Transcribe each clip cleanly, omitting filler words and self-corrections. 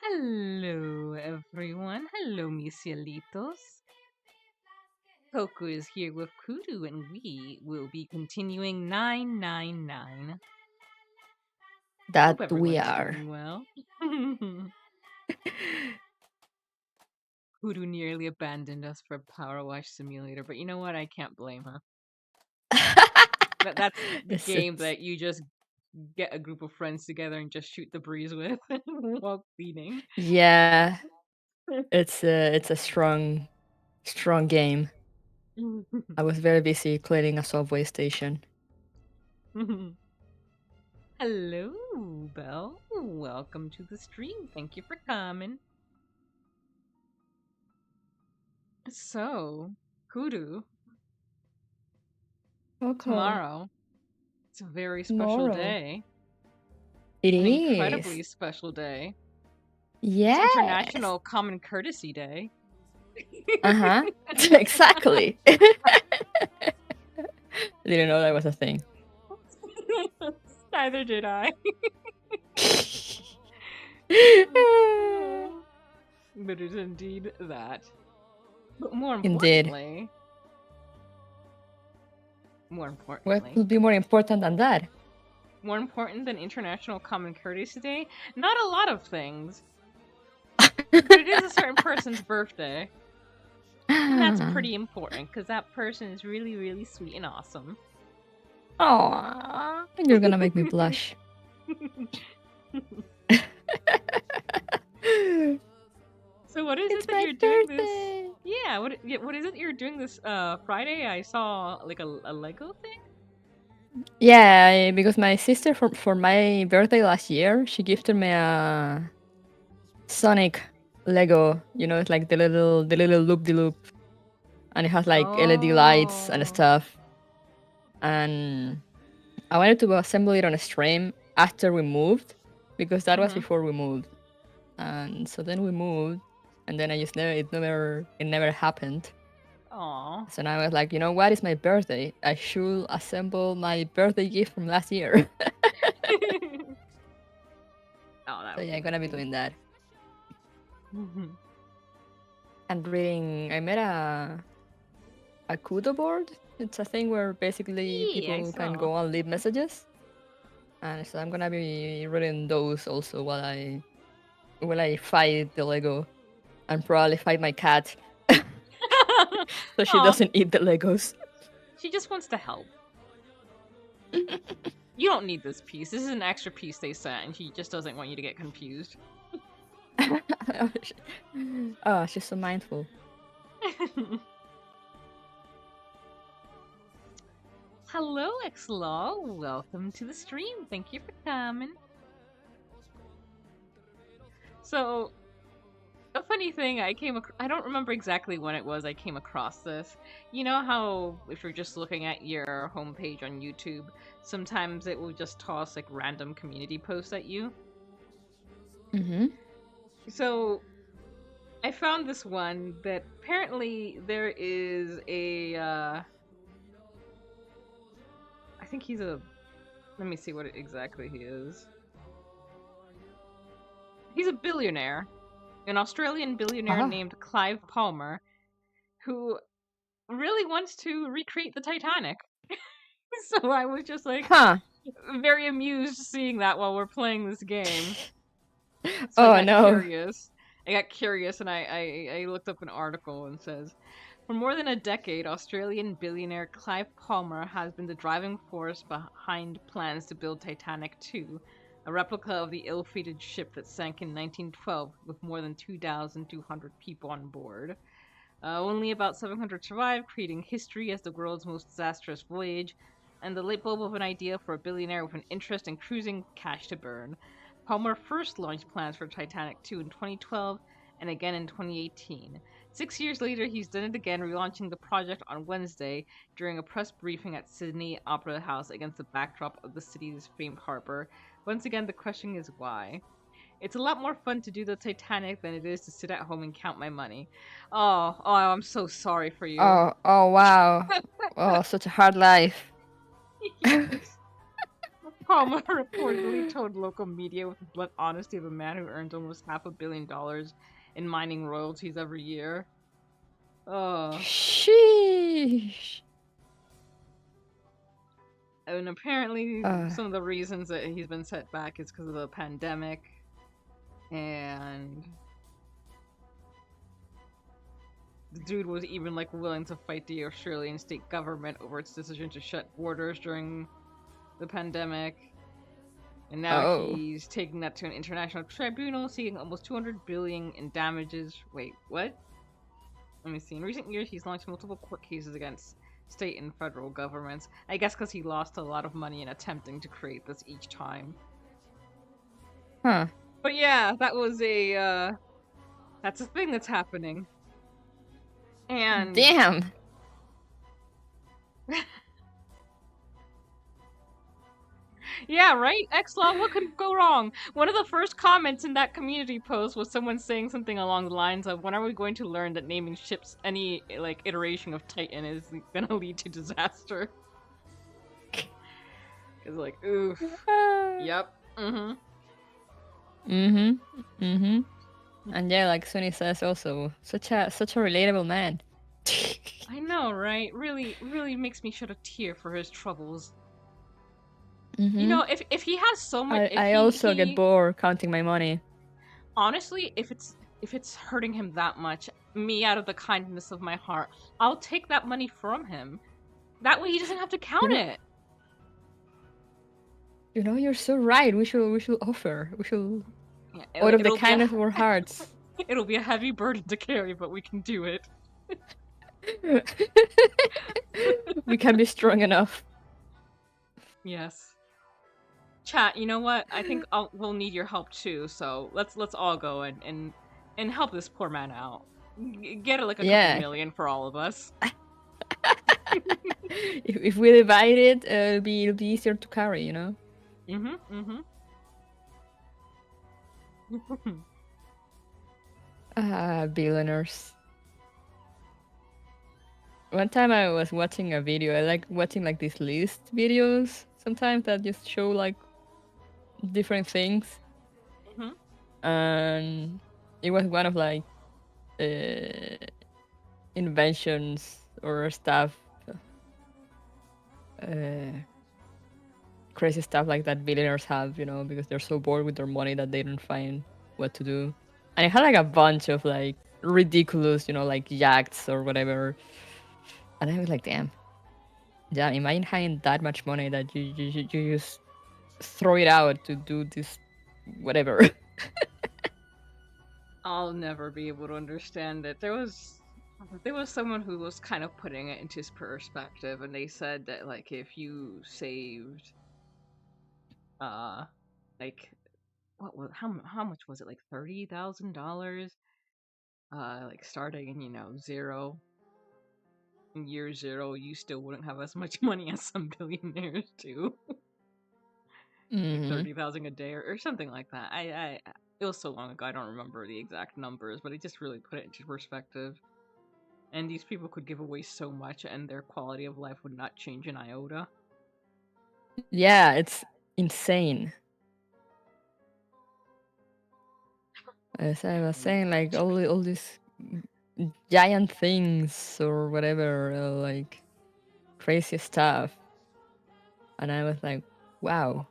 Hello, everyone. Hello, mis cielitos. Coco is here with Kuru, and we will be continuing 999. Hope That we everyone's are. doing well. Kuru nearly abandoned us for Power Wash Simulator, but you know what? I can't blame her. That's the it's, game it's that you just get a group of friends together and just shoot the breeze with while cleaning. yeah, it's a strong game. I was very busy cleaning a subway station. Hello, Belle. Welcome to the stream. Thank you for coming. So, Kudu, Okay, tomorrow, it's a very special tomorrow. day, It an is. incredibly special day. It's Yes. International Common Courtesy Day. Uh-huh. Exactly. Didn't know that was a thing. Neither did I. But it is indeed that. But Indeed. more What importantly, could be more important than that? more important than International Common Courtesy Day, not a lot of things. But it is a certain person's birthday. And that's pretty important because that person is really, really sweet and awesome. Aww, you're gonna make me blush. So what is It's it that my you're doing this? birthday. Yeah, what is it you're doing this Friday? I saw like a Lego thing. Yeah, because my sister for my birthday last year, she gifted me a Sonic Lego. You know, it's like the little loop de loop, and it has like LED lights and Oh. stuff. And I wanted to assemble it on a stream after we moved, because that was Mhm. before we moved. And so then we moved, and then I just never happened. Aw. So now I was like, you know what? It's my birthday. I should assemble my birthday gift from last year. Oh, that So would yeah, be I'm gonna be cool. doing that. Mhm. And reading, I made a Kudo board. It's a thing where basically Yeah, I people can saw. go and leave messages, and so I'm gonna be reading those also while I fight the Lego and probably fight my cat so she Oh, doesn't eat the Legos. she just wants to help. You don't need this piece. This is an extra piece they sent, and she just doesn't want you to get confused. Oh, she's so mindful. Hello, Xlaw. Welcome to the stream. Thank you for coming. So, a funny thing, I don't remember exactly when it was I came across this. You know how if you're just looking at your homepage on YouTube, sometimes it will just toss like random community posts at you? Mm-hmm. So, I found this one that apparently there is I think he's a let me see what exactly he is. He's a billionaire, an Australian billionaire Ah. named Clive Palmer, who really wants to recreate the Titanic. So I was just like Huh. very amused seeing that while we're playing this game. So I Oh got no. curious. And I looked up an article and says for more than a decade, Australian billionaire Clive Palmer has been the driving force behind plans to build Titanic 2, a replica of the ill-fated ship that sank in 1912 with more than 2,200 people on board. Only about 700 survived, creating history as the world's most disastrous voyage, and the light bulb of an idea for a billionaire with an interest in cruising cash to burn. Palmer first launched plans for Titanic 2 in 2012 and again in 2018. 6 years later, he's done it again, relaunching the project on Wednesday during a press briefing at Sydney Opera House against the backdrop of the city's famed harbor. Once again, the question is why? It's a lot more fun to do the Titanic than it is to sit at home and count my money. I'm so sorry for you. Oh wow. Oh, such a hard life. Yes. Palmer reportedly told local media with the blunt honesty of a man who earns almost $500 million in mining royalties every year. Oh. Sheesh. And apparently, Uh, some of the reasons that he's been set back is because of the pandemic. And the dude was even like willing to fight the Australian state government over its decision to shut borders during the pandemic. And now oh. he's taking that to an international tribunal, seeking almost 200 billion in damages. Wait, what? Let me see. In recent years, he's launched multiple court cases against state and federal governments. I guess because he lost a lot of money in attempting to create this each time. Huh. But yeah, that was that's a thing that's happening. And Damn. yeah, right? X-Law, what could go wrong? One of the first comments in that community post was someone saying something along the lines of, when are we going to learn that naming ships any, like, iteration of Titan is gonna lead to disaster? It's like, oof. Yep. And yeah, like Sunny says also, such a relatable man. I know, right? Really, really makes me shed a tear for his troubles. You know, if he has so much, I also get bored counting my money. Honestly, if it's hurting him that much, me out of the kindness of my heart, I'll take that money from him. That way he doesn't have to count it. You know, you're so right. We should offer. We should out of the kindness of our hearts. It'll be a heavy burden to carry, but we can do it. We can be strong enough. Yes. Chat, you know what? I think we'll need your help too. So let's all go and help this poor man out. Get it like a couple million for all of us. If we divide it, it'll be easier to carry, you know. Billionaires. One time I was watching a video. I like watching like these list videos sometimes that just show like different things. And it was one of like inventions or stuff, crazy stuff like that billionaires have, you know, because they're so bored with their money that they don't find what to do. And it had like a bunch of like ridiculous, you know, like yachts or whatever. And I was like, damn, imagine having that much money that you just throw it out to do this whatever. I'll never be able to understand it. There was someone who was kind of putting it into perspective, and they said that like if you saved like how much was it, like $30,000 like starting in, you know, year zero, you still wouldn't have as much money as some billionaires do. Like 30,000 a day or something like that. It was so long ago, I don't remember the exact numbers, but it just really put it into perspective. And these people could give away so much and their quality of life would not change an iota. Yeah, it's insane. As I was saying, like all these giant things or whatever, like crazy stuff. And I was like, wow,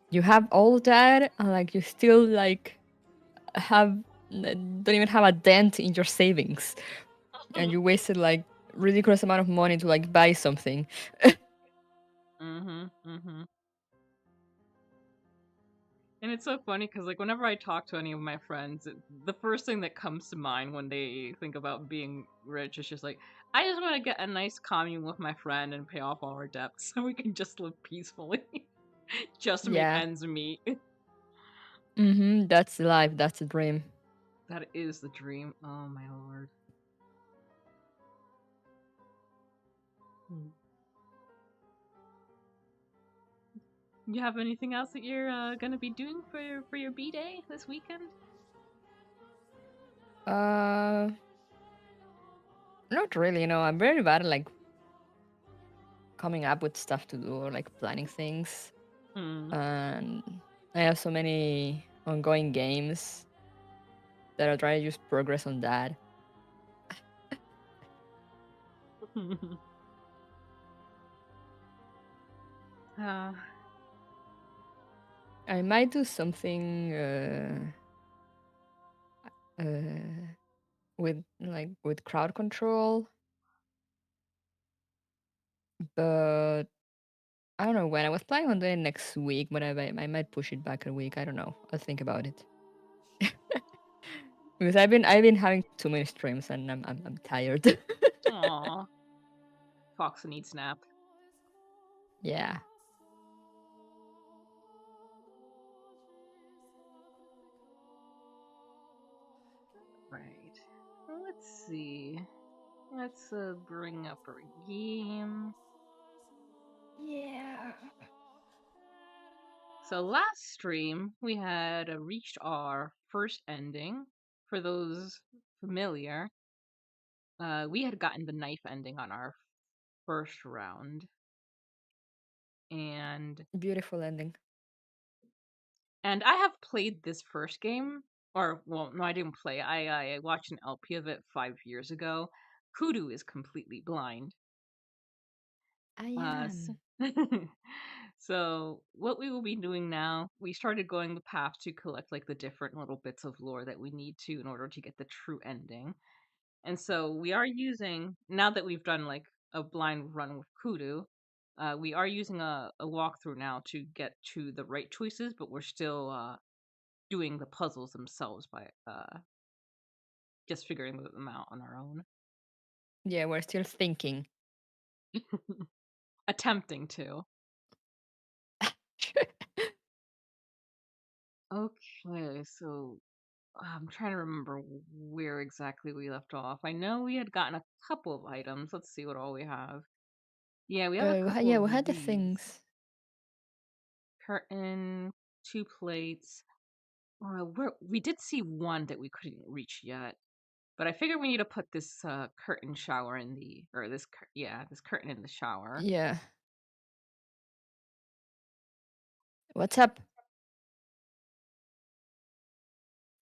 you have all that and like you still like don't even have a dent in your savings. And you wasted like ridiculous amount of money to like buy something. And it's so funny because like whenever I talk to any of my friends, the first thing that comes to mind when they think about being rich is just like, I just want to get a nice commune with my friend and pay off all our debts so we can just live peacefully. Just make ends meet. That's life. That's the dream. That is the dream. Oh my lord. You have anything else that you're gonna be doing for your B-Day this weekend? Not really. You know, I'm very bad at like coming up with stuff to do or like planning things. Hmm. and I have so many ongoing games that I try to just progress on that. uh, I might do something with crowd control, but I don't know when. I was planning on doing it next week, but I might push it back a week. I don't know. I'll think about it. Because I've been having too many streams and I'm tired. aw, Fox needs nap. Yeah. Right. Let's see. Let's bring up our game. Yeah. So last stream we had reached our first ending. For those familiar, we had gotten the knife ending on our first round, and Beautiful ending. I have played this first game, or well, no, I didn't play. I watched an LP of it 5 years ago. Kuru is completely blind. I S am. so what we will be doing now, we started going the path to collect like the different little bits of lore that we need to in order to get the true ending. And so we are using, now that we've done like a blind run with Kudu, we are using a walkthrough now to get to the right choices, but we're still doing the puzzles themselves by just figuring them out on our own. Yeah, we're still thinking. Attempting to. Okay, so I'm trying to remember where exactly we left off. I know we had gotten a couple of items. Let's see what all we have. Yeah, we have a couple Yeah, of we had the these. things. Curtain, two plates. We did see one that we couldn't reach yet, but I figure we need to put this curtain shower in the, or this, yeah, this curtain in the shower. Yeah. What's up?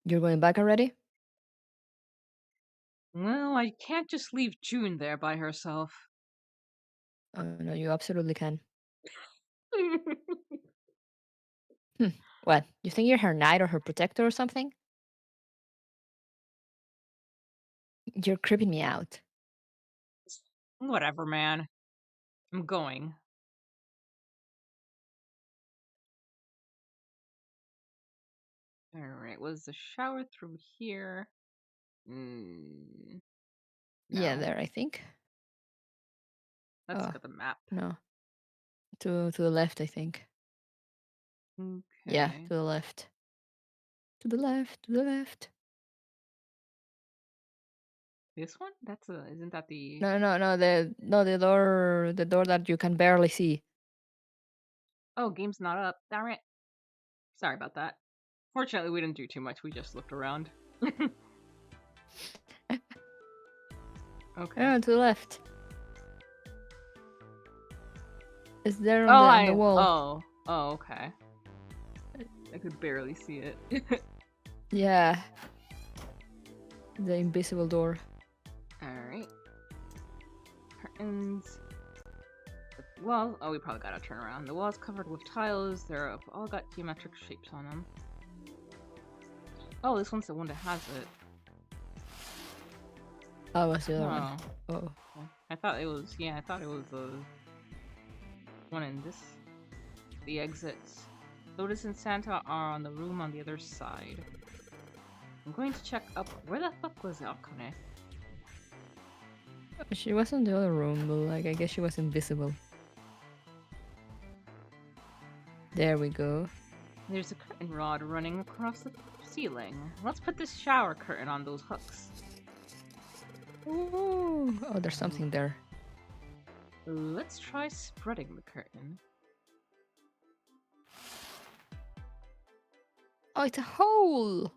You're going back already? Well, I can't just leave June there by herself. Oh no, you absolutely can. Hmm. What? You think you're her knight or her protector or something? You're creeping me out. Whatever, man. I'm going. All right, was the shower through here? Mm, Yeah, no. there, I think. Let's Oh, look at the map. no. To the left, I think. Yeah, Okay. to the left. To the left, to the left. This one? Isn't that the... No, the door that you can barely see. Oh, game's not up. Darn it. Sorry about that. Fortunately, we didn't do too much. We just looked around. Okay. To the left. It's there Oh, on the wall. Oh, okay. I could barely see it. Yeah. The invisible door. Alright. Curtains. The walls. Oh, we probably gotta turn around. The walls covered with tiles. They're all got geometric shapes on them. Oh, this one's the one that has it. Oh, what's the other one? Oh. I thought it was, yeah, I thought it was the one in this. The exits. Lotus and Santa are on the room on the other side. I'm going to check up. Where the fuck was Akane? She was in the other room, but like I guess she was invisible. There we go. There's a curtain rod running across the ceiling. Let's put this shower curtain on those hooks. Ooh. Oh, there's something there. Let's try spreading the curtain. Oh, it's a hole!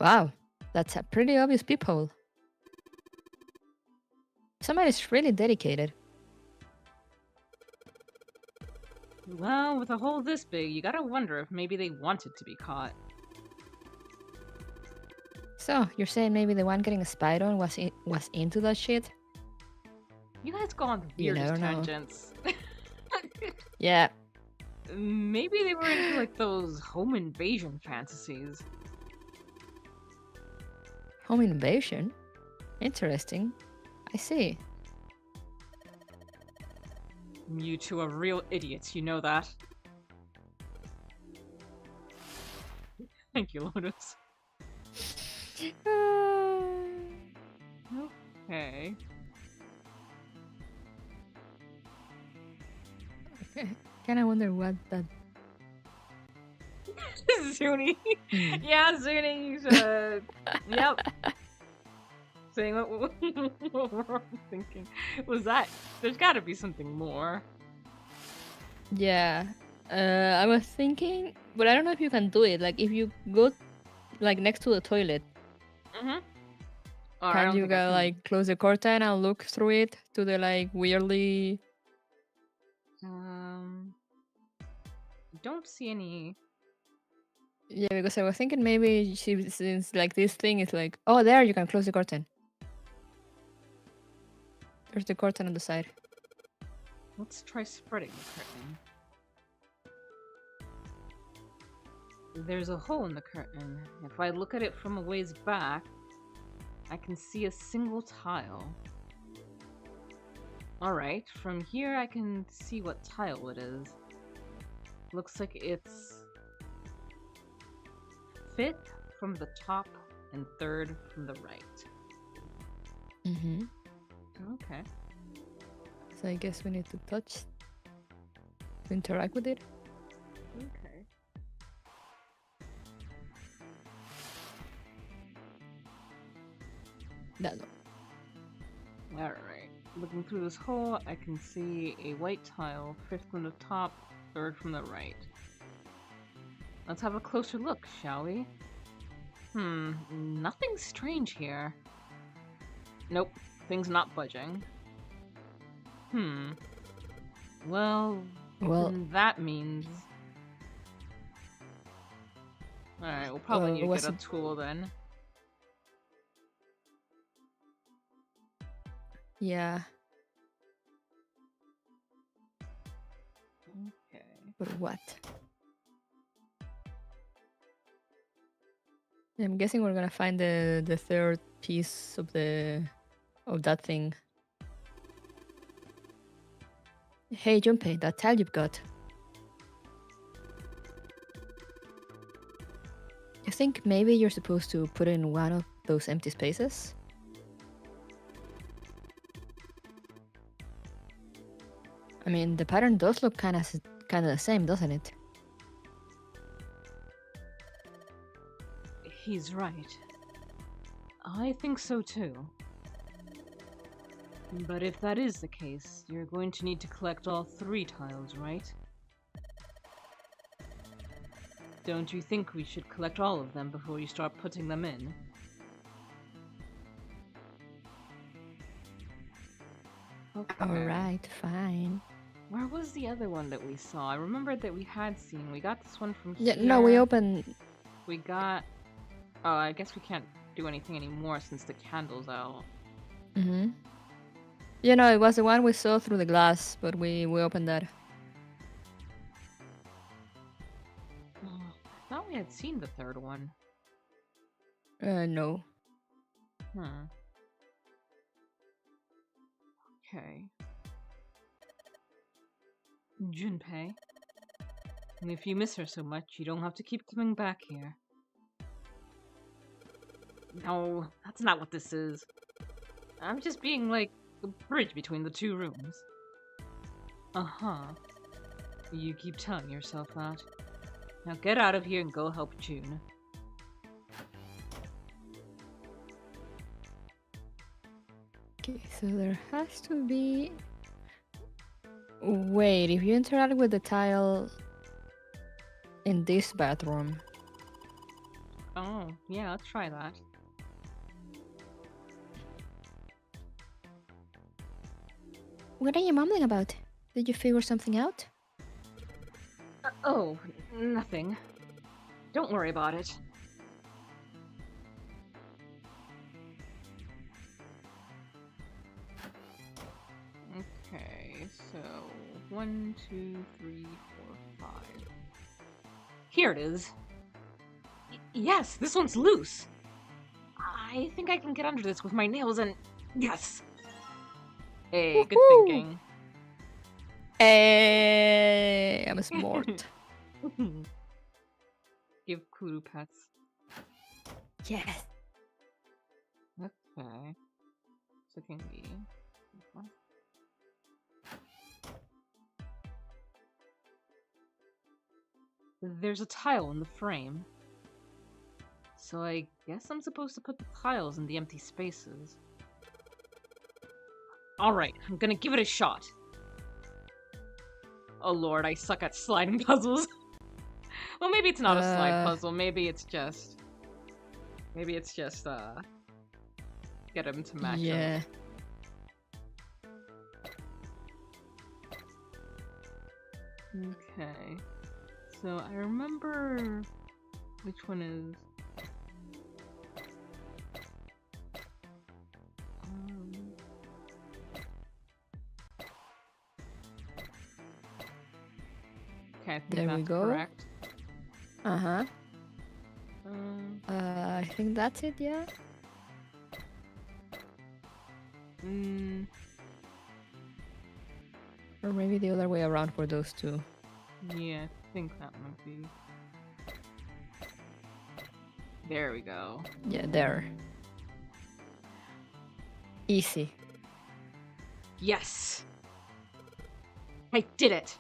Wow, that's a pretty obvious peephole. Somebody's really dedicated. Well, with a hole this big, you gotta wonder if maybe they wanted to be caught. So, you're saying maybe the one getting spied on was into that shit? You guys go on the You weirdest never know. tangents. Yeah. Maybe they were into like those home invasion fantasies. Home invasion? Interesting. I see. You two are real idiots, you know that. Thank you, Lotus. Okay. Kinda wonder what that... Zuni. Yeah, Zuni. Yep. Saying what we're thinking. Was that? There's gotta be something more. Yeah. I was thinking, but I don't know if you can do it. Like, if you go, like, next to the toilet, Mm-hmm. I can don't you think I go, can. like, close the curtain and look through it to the, like, weirdly... Don't see any. Yeah, because I was thinking maybe since, like, this thing is like... Oh, there, you can close the curtain. There's the curtain on the side. Let's try spreading the curtain. There's a hole in the curtain. If I look at it from a ways back, I can see a single tile. Alright, from here I can see what tile it is. Looks like it's 5th from the top and 3rd from the right. Mm-hmm. Okay. So I guess we need to touch to interact with it. Okay. That one. Alright. Looking through this hole, I can see a white tile, 5th from the top, 3rd from the right. Let's have a closer look, shall we? Nothing strange here. Nope, things not budging. Well, then that means... Alright, we'll probably need to get a tool then. Yeah. Okay. But what? I'm guessing we're gonna find the third piece of that thing. Hey, Junpei, that tile you've got. You think maybe you're supposed to put it in one of those empty spaces? I mean, the pattern does look kind of the same, doesn't it? He's right. I think so too. But if that is the case, you're going to need to collect all 3 tiles, right? Don't you think we should collect all of them before you start putting them in? Okay. Alright, fine. Where was the other one that we saw? I remembered that we had seen. We got this one from here. Yeah, no, we opened... We got... Oh, I guess we can't do anything anymore since the candle's out. Mm-hmm. Yeah, no, it was the one we saw through the glass, but we opened that. Oh, I thought we had seen the 3rd one. No. Okay. Junpei. And if you miss her so much, you don't have to keep coming back here. No, that's not what this is. I'm just being like a bridge between the 2 rooms. Uh-huh. You keep telling yourself that. Now get out of here and go help June. Okay, so there has to be... Wait, if you interact with the tile in this bathroom... Oh, yeah, let's try that. What are you mumbling about? Did you figure something out? Oh, nothing. Don't worry about it. Okay, so 1, 2, 3, 4, 5. Here it is. Yes, this one's loose. I think I can get under this with my nails and... Yes! Hey, good Woohoo! thinking. Hey, I'm smart. Give Kuru pets. Yes. Okay. So can we... There's a tile in the frame. So I guess I'm supposed to put the tiles in the empty spaces. Alright, I'm gonna give it a shot. Oh lord, I suck at sliding puzzles. Well, maybe it's not a slide puzzle. Maybe it's just, get them to match up. Yeah. Okay. So I remember which one is. Okay, I think There we that's go. correct. Uh-huh. I think that's it, yeah? Or maybe the other way around for those two. Yeah, I think that might be. There we go. Yeah, there. Easy. Yes! I did it!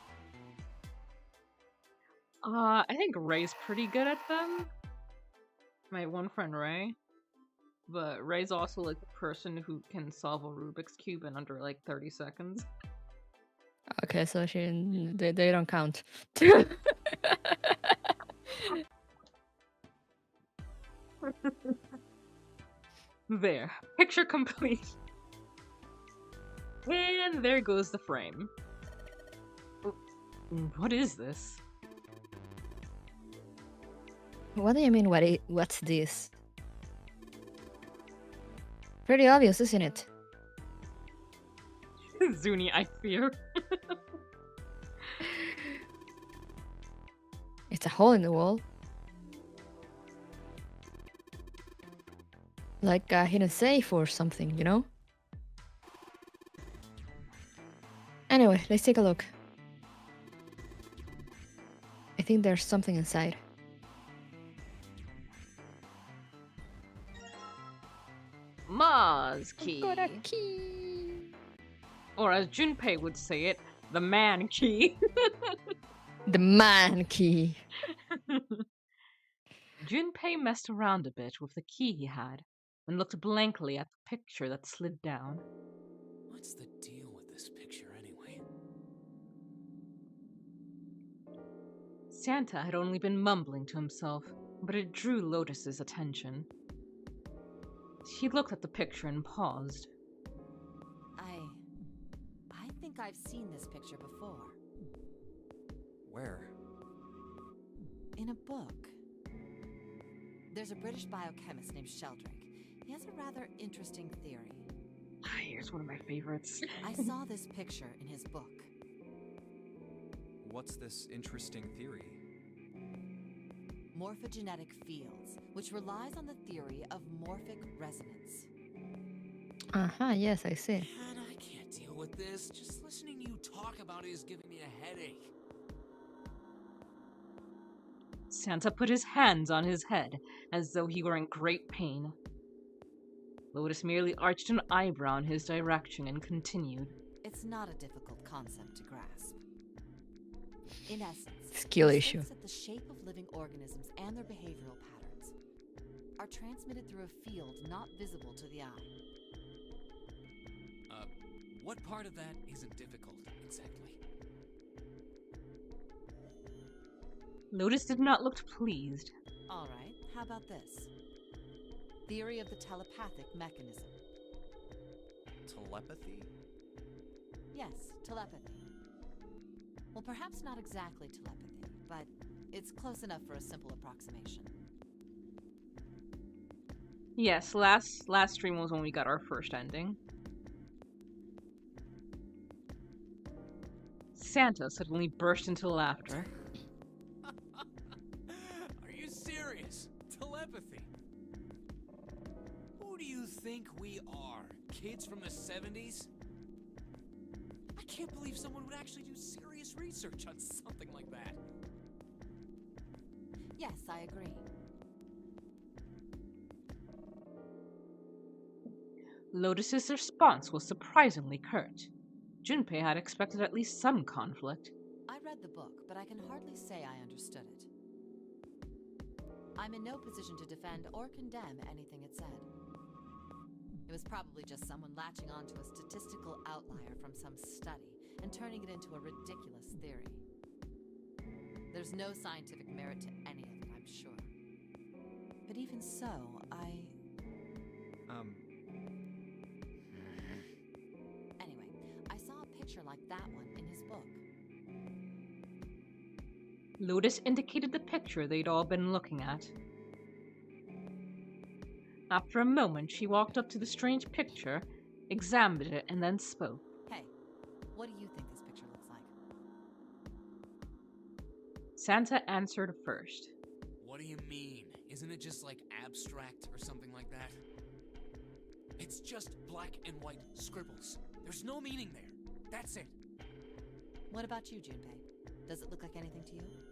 I think Ray's pretty good at them. My one friend Ray. But Ray's also like the person who can solve a Rubik's Cube in under like 30 seconds. Okay, so they don't count. There. Picture complete. And there goes the frame. What is this? What do you mean, what's this? Pretty obvious, isn't it? Zuni, I fear. It's a hole in the wall. Like a hidden safe or something, you know? Anyway, let's take a look. I think there's something inside. Ma's key. Got a key. Or as Junpei would say it, the man key. The man key. Junpei messed around a bit with the key he had and looked blankly at the picture that slid down. What's the deal with this picture anyway? Santa had only been mumbling to himself, but it drew Lotus's attention. He looked at the picture and paused. I think I've seen this picture before. Where? In a book. There's a British biochemist named Sheldrake. He has a rather interesting theory. Here's one of my favorites. I saw this picture in his book. What's this interesting theory? Morphogenetic fields, which relies on the theory of morphic resonance. Uh-huh, yes, I see. Man, I can't deal with this. Just listening to you talk about it is giving me a headache. Santa put his hands on his head, as though he were in great pain. Lotus merely arched an eyebrow in his direction and continued. It's not a difficult concept to grasp. In essence, Skill it issue. states that the shape of living organisms and their behavioral patterns are transmitted through a field not visible to the eye. What part of that isn't difficult, exactly? Lotus did not look pleased. All right, how about this? Theory of the telepathic mechanism. Telepathy? Yes, telepathy. Well, perhaps not exactly telepathy. but it's close enough for a simple approximation. Yes, last stream was when we got our first ending. Santa suddenly burst into laughter. Are you serious? Telepathy? Who do you think we are? Kids from the 70s? I can't believe someone would actually do serious research on something like that. Yes, I agree. Lotus's response was surprisingly curt. Junpei had expected at least some conflict. I read the book, but I can hardly say I understood it. I'm in no position to defend or condemn anything it said. It was probably just someone latching onto a statistical outlier from some study and turning it into a ridiculous theory. There's no scientific merit to any of it, I'm sure. But even so, Anyway, I saw a picture like that one in his book. Lotus indicated the picture they'd all been looking at. After a moment, she walked up to the strange picture, examined it, and then spoke. Hey, what do you think this picture looks like? Santa answered first. What do you mean? Isn't it just like abstract or something like that? It's just black and white scribbles. There's no meaning there. That's it. What about you, Junpei? Does it look like anything to you?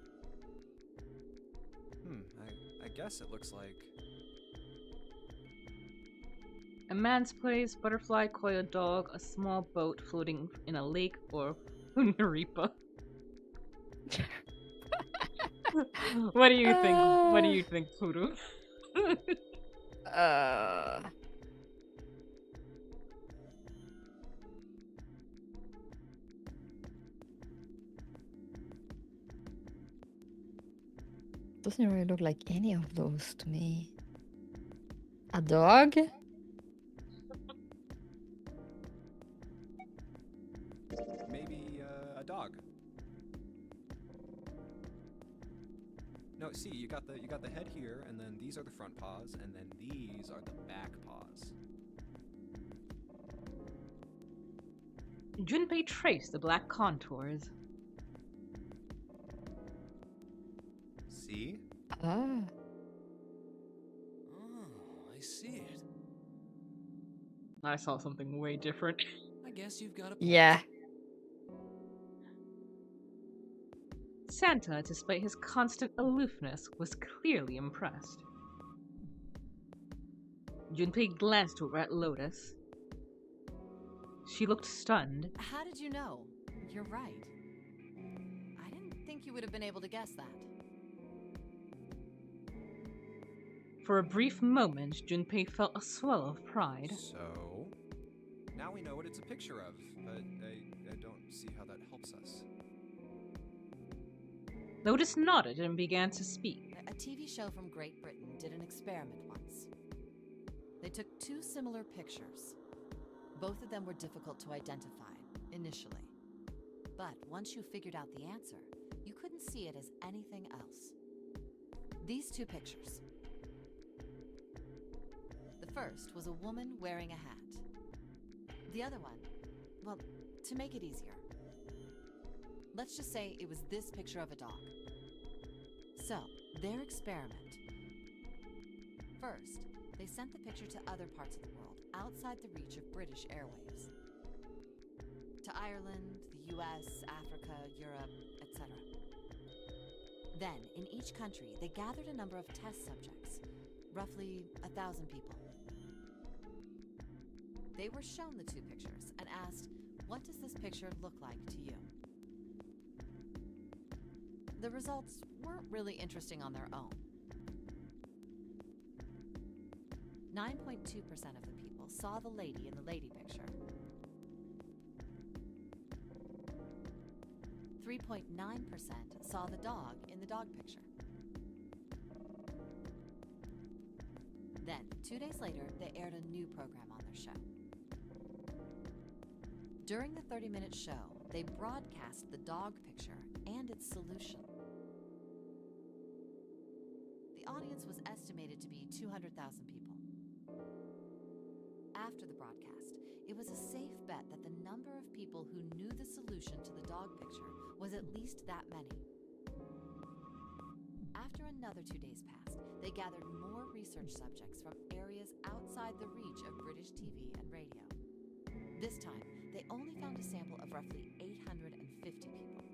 I guess it looks like... A man's place, butterfly, coil dog, a small boat floating in a lake, or Unaripa. What do you think? What do you think, Kuru? Doesn't really look like any of those to me. A dog? Maybe a dog. No, see, you got the head here, and then these are the front paws, and then these are the back paws. Junpei traced the black contours. See? Ah. Oh, I see it. I saw something way different. I guess you've got a point. Yeah. Santa, despite his constant aloofness, was clearly impressed. Junpei glanced over at Lotus. She looked stunned. How did you know? You're right. I didn't think you would have been able to guess that. For a brief moment, Junpei felt a swell of pride. So, now we know what it's a picture of, but I don't see how that helps us. Lotus nodded and began to speak. A TV show from Great Britain did an experiment once. They took two similar pictures. Both of them were difficult to identify, initially. But once you figured out the answer, you couldn't see it as anything else. These two pictures. The first was a woman wearing a hat. The other one, well, to make it easier, let's just say it was this picture of a dog. So, their experiment. First, they sent the picture to other parts of the world, outside the reach of British airwaves. To Ireland, the US, Africa, Europe, etc. Then, in each country, they gathered a number of test subjects, roughly 1,000 people. They were shown the two pictures and asked, what does this picture look like to you? The results weren't really interesting on their own. 9.2% of the people saw the lady in the lady picture. 3.9% saw the dog in the dog picture. Then, 2 days later, they aired a new program on their show. During the 30-minute show, they broadcast the dog picture and its solution. The audience was estimated to be 200,000 people. After the broadcast, it was a safe bet that the number of people who knew the solution to the dog picture was at least that many. After another 2 days passed, they gathered more research subjects from areas outside the reach of British TV and radio. This time, they only found a sample of roughly 850 people.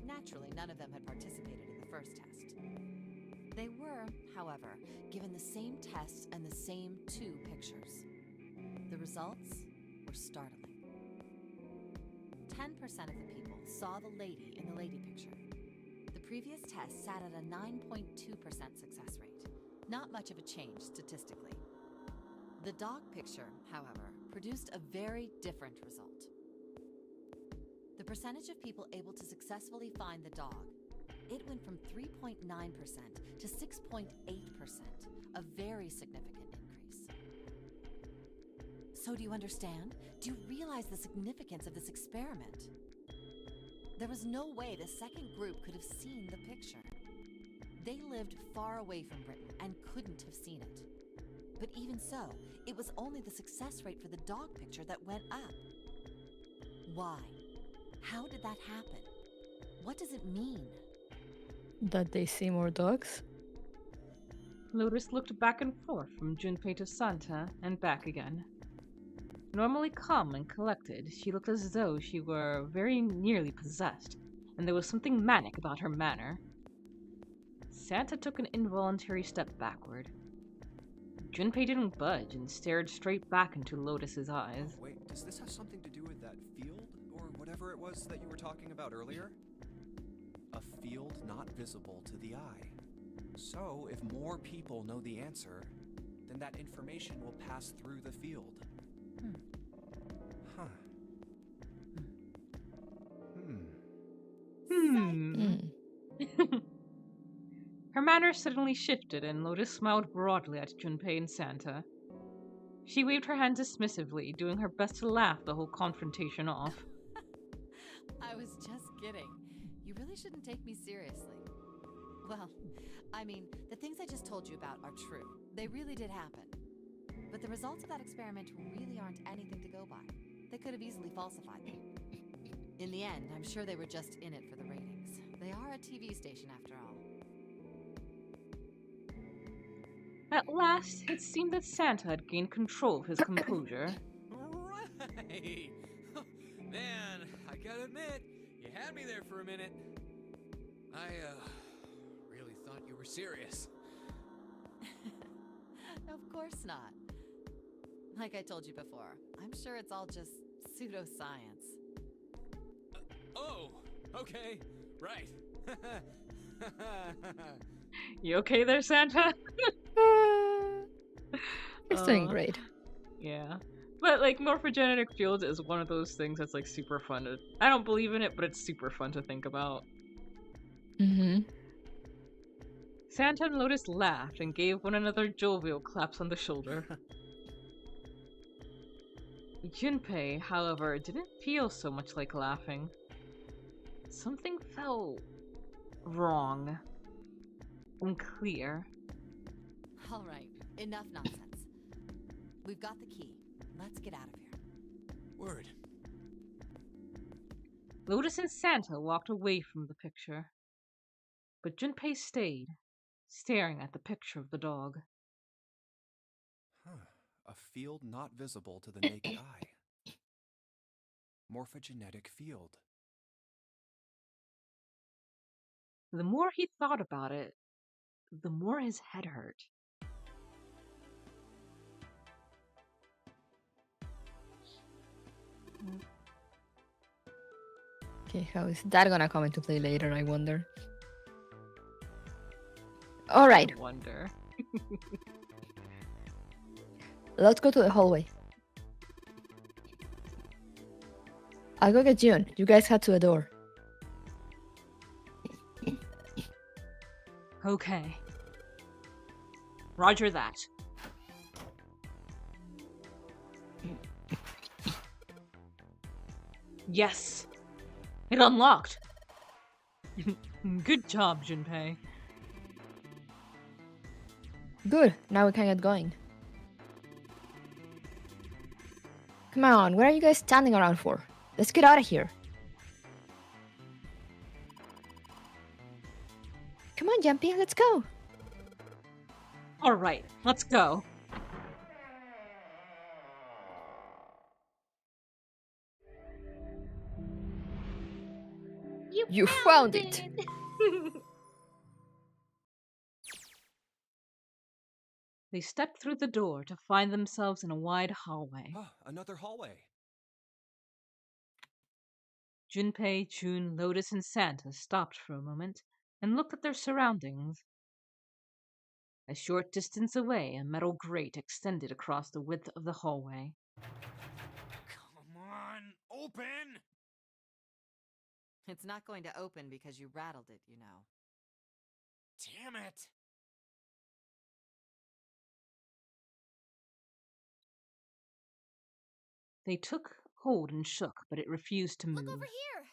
Naturally, none of them had participated in the first test. They were, however, given the same tests and the same 2 pictures. The results were startling. 10% of the people saw the lady in the lady picture. The previous test sat at a 9.2% success rate. Not much of a change statistically. The dog picture, however, produced a very different result. The percentage of people able to successfully find the dog, it went from 3.9% to 6.8%, a very significant increase. So do you understand? Do you realize the significance of this experiment? There was no way the second group could have seen the picture. They lived far away from Britain and couldn't have seen it. But even so, it was only the success rate for the dog picture that went up. Why? How did that happen? What does it mean? That they see more dogs? Lotus looked back and forth from Junpei to Santa and back again. Normally calm and collected, she looked as though she were very nearly possessed, and there was something manic about her manner. Santa took an involuntary step backward. Junpei didn't budge and stared straight back into Lotus's eyes. Oh, wait, does this have something to do with that field, or whatever it was that you were talking about earlier? A field not visible to the eye. So, if more people know the answer, then that information will pass through the field. Huh. Her manner suddenly shifted, and Lotus smiled broadly at Junpei and Santa. She waved her hand dismissively, doing her best to laugh the whole confrontation off. I was just kidding. You really shouldn't take me seriously. Well, I mean, the things I just told you about are true. They really did happen. But the results of that experiment really aren't anything to go by. They could have easily falsified them. In the end, I'm sure they were just in it for the ratings. They are a TV station after all. At last, it seemed that Santa had gained control of his composure. Right! Man, I gotta admit, you had me there for a minute. I, really thought you were serious. Of course not. Like I told you before, I'm sure it's all just pseudoscience. Oh, okay, right. You okay there, Santa? It's doing great. Yeah. But, like, morphogenetic fields is one of those things that's, like, super fun to... I don't believe in it, but it's super fun to think about. Mm-hmm. Santa and Lotus laughed and gave one another jovial claps on the shoulder. Junpei, however, didn't feel so much like laughing. Something felt wrong. Unclear. All right, enough nonsense. We've got the key. Let's get out of here. Word. Lotus and Santa walked away from the picture. But Junpei stayed, staring at the picture of the dog. Huh. A field not visible to the naked eye. Morphogenetic field. The more he thought about it, the more his head hurt. Okay, how is that gonna come into play later, I wonder? Alright, I wonder. let's go to the hallway. I'll go get June. You guys head to the door. Okay. Roger that. Yes! It unlocked! Good job, Junpei. Good, now we can get going. Come on, what are you guys standing around for? Let's get out of here. Come on, Jumpy, let's go. All right, let's go. You found it. They stepped through the door to find themselves in a wide hallway. Oh, another hallway. Junpei, June, Lotus, and Santa stopped for a moment and looked at their surroundings. A short distance away, a metal grate extended across the width of the hallway. Come on, open! It's not going to open because you rattled it, you know. Damn it! They took hold and shook, but it refused to move. Look over here!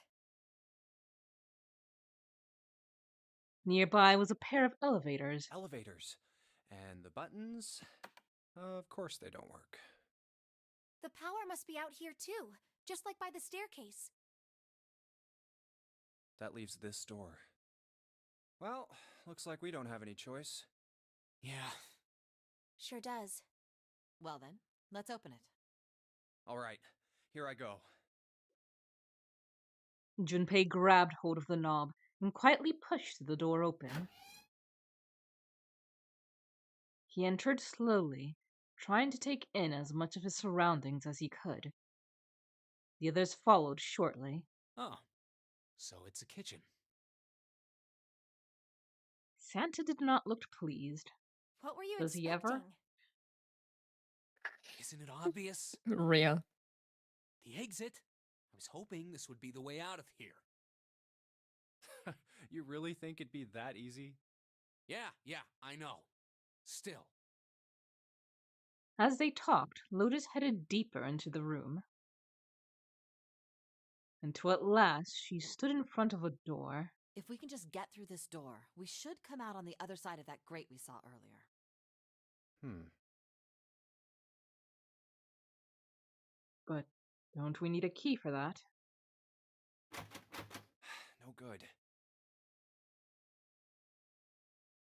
Nearby was a pair of elevators. Elevators. And the buttons? Of course they don't work. The power must be out here too, just like by the staircase. That leaves this door. Well, looks like we don't have any choice. Yeah. Sure does. Well then, let's open it. All right, here I go. Junpei grabbed hold of the knob and quietly pushed the door open. He entered slowly, trying to take in as much of his surroundings as he could. The others followed shortly. Oh, so it's a kitchen. Santa did not look pleased. What were you Does he expecting? ever? Isn't it obvious? Real. The exit? I was hoping this would be the way out of here. You really think it'd be that easy? Yeah, I know. Still. As they talked, Lotus headed deeper into the room, until at last she stood in front of a door. If we can just get through this door, we should come out on the other side of that grate we saw earlier. But don't we need a key for that? No good.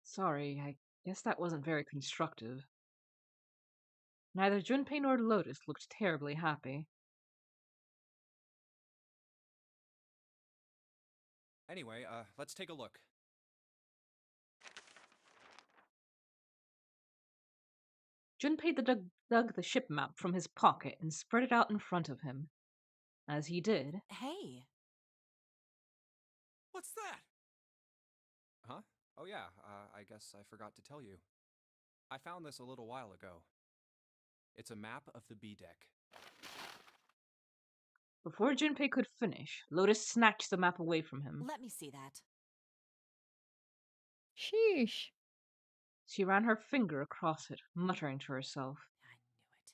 Sorry, I guess that wasn't very constructive. Neither Junpei nor Lotus looked terribly happy. Anyway, let's take a look. Junpei dug the ship map from his pocket and spread it out in front of him. As he did, Hey! What's that? Huh? Oh yeah, I guess I forgot to tell you. I found this a little while ago. It's a map of the B deck. before Junpei could finish, Lotus snatched the map away from him. Let me see that. Sheesh. She ran her finger across it, muttering to herself. I knew it.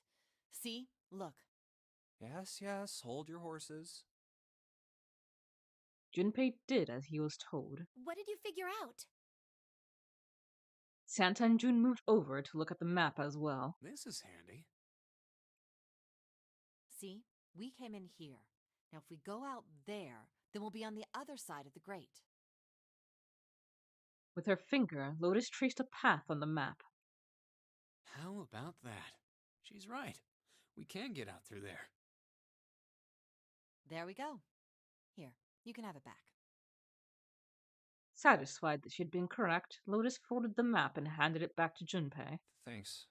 See? Look. Yes, hold your horses. Junpei did as he was told. What did you figure out? Santa and June moved over to look at the map as well. This is handy. See? We came in here. Now if we go out there, then we'll be on the other side of the grate. With her finger, Lotus traced a path on the map. How about that? She's right. We can get out through there. There we go. Here, you can have it back. Satisfied that she had been correct, Lotus folded the map and handed it back to Junpei. Thanks.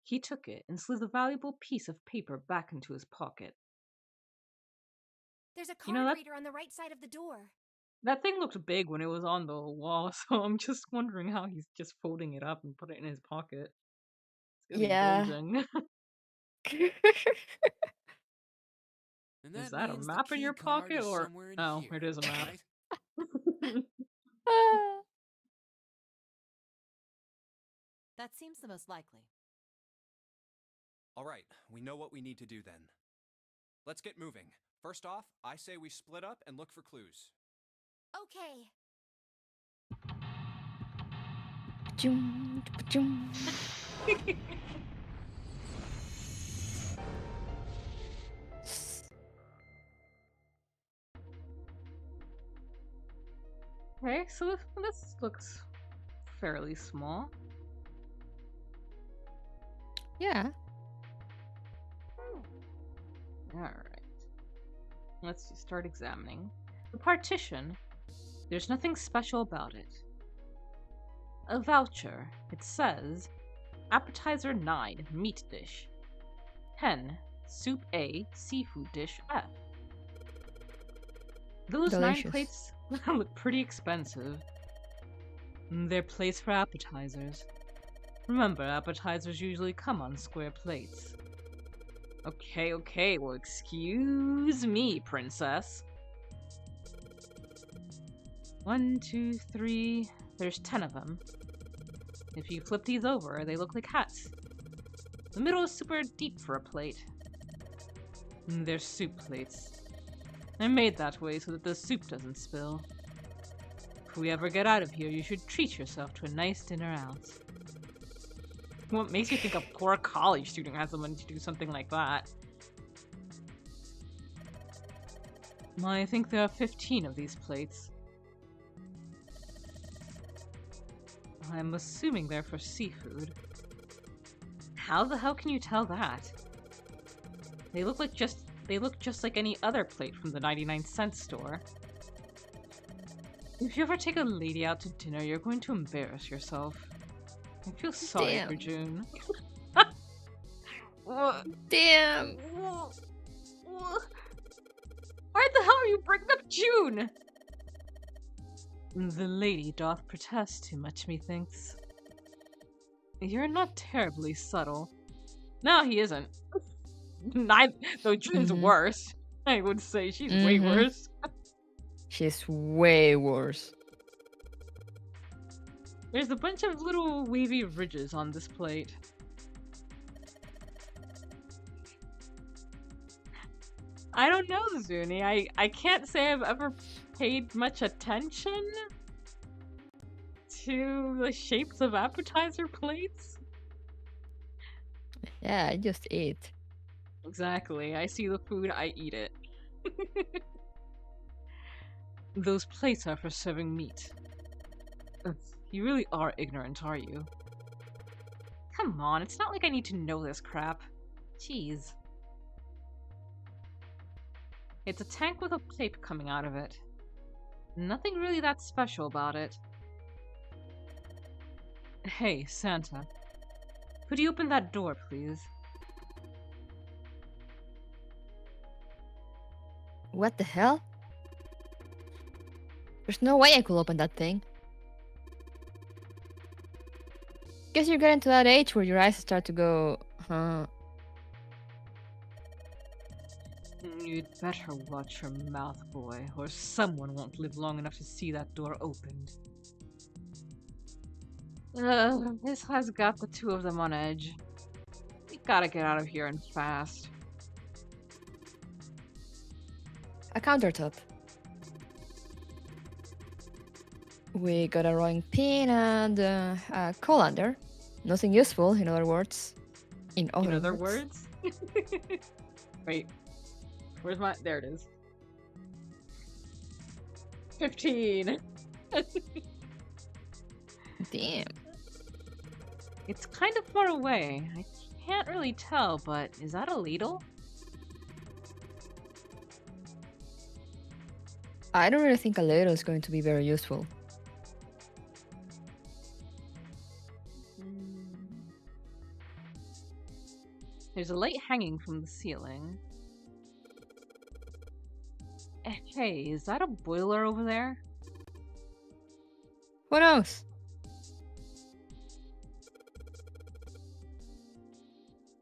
He took it and slid the valuable piece of paper back into his pocket. There's a card You know that- reader on the right side of the door. That thing looked big when it was on the wall, so I'm just wondering how he's just folding it up and put it in his pocket. It's gonna be Yeah. bulging. And Is that that a means the map in key your card pocket, is or- somewhere in Oh, here, it is a map. right? Ah. That seems the most likely. All right, we know what we need to do then. Let's get moving. First off, I say we split up and look for clues. Okay. Chum, chum. Okay, so this looks fairly small. Yeah. Alright. Let's start examining. The partition. There's nothing special about it. A voucher. It says appetizer 9, meat dish. 10, soup A, seafood dish F. Those 9 Delicious. plates look pretty expensive. They're plates for appetizers. Remember, appetizers usually come on square plates. Okay, well, excuse me, princess. 1, 2, 3. There's 10 of them. If you flip these over, they look like hats. The middle is super deep for a plate. They're soup plates. They're made that way so that the soup doesn't spill. If we ever get out of here, you should treat yourself to a nice dinner out. What makes you think a poor college student has the money to do something like that? Well, I think there are 15 of these plates. I'm assuming they're for seafood. How the hell can you tell that? They look just like any other plate from the 99-cent store. If you ever take a lady out to dinner, you're going to embarrass yourself. I feel sorry Damn. for June. Damn. Why the hell are you bringing up June? The lady doth protest too much, methinks. You're not terribly subtle. No, he isn't. Though June's worse. I would say she's way worse. She's way worse. There's a bunch of little wavy ridges on this plate. I don't know, Zuni. I can't say I've ever paid much attention to the shapes of appetizer plates. Yeah, I just ate. Exactly. I see the food, I eat it. Those plates are for serving meat. You really are ignorant, are you? Come on, it's not like I need to know this crap. Jeez. It's a tank with a pipe coming out of it. Nothing really that special about it. Hey, Santa. Could you open that door, please? What the hell? There's no way I could open that thing. Guess you're getting to that age where your eyes start to go, huh? You'd better watch your mouth, boy, or someone won't live long enough to see that door opened. This has got the two of them on edge. We gotta get out of here and fast. A countertop. We got a rolling pin and a colander. Nothing useful, in other words. In other words? Wait. Where's my... There it is. 15! Damn. It's kind of far away. I can't really tell, but is that a ladle? I don't really think a ladle is going to be very useful. There's a light hanging from the ceiling. Hey, is that a boiler over there? Who knows?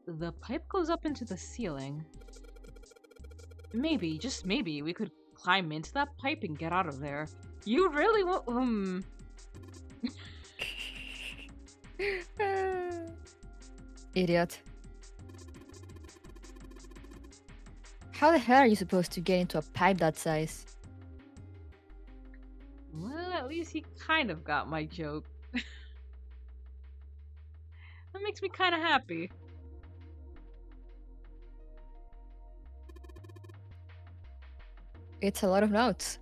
The pipe goes up into the ceiling. Maybe, just maybe, we could climb into that pipe and get out of there. You really want... Idiot. How the hell are you supposed to get into a pipe that size? Well, at least he kind of got my joke. me kind of happy. It's a lot of notes.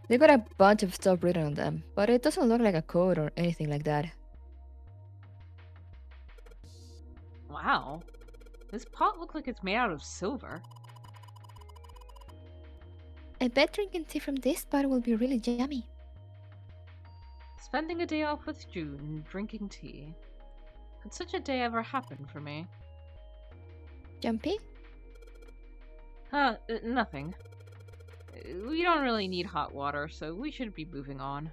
They got a bunch of stuff written on them, but it doesn't look like a code or anything like that. Wow. This pot looks like it's made out of silver. I bet drinking tea from this pot will be really yummy. Spending a day off with June and drinking tea. Could such a day ever happen for me? Jumpy? Nothing. We don't really need hot water, so we should be moving on.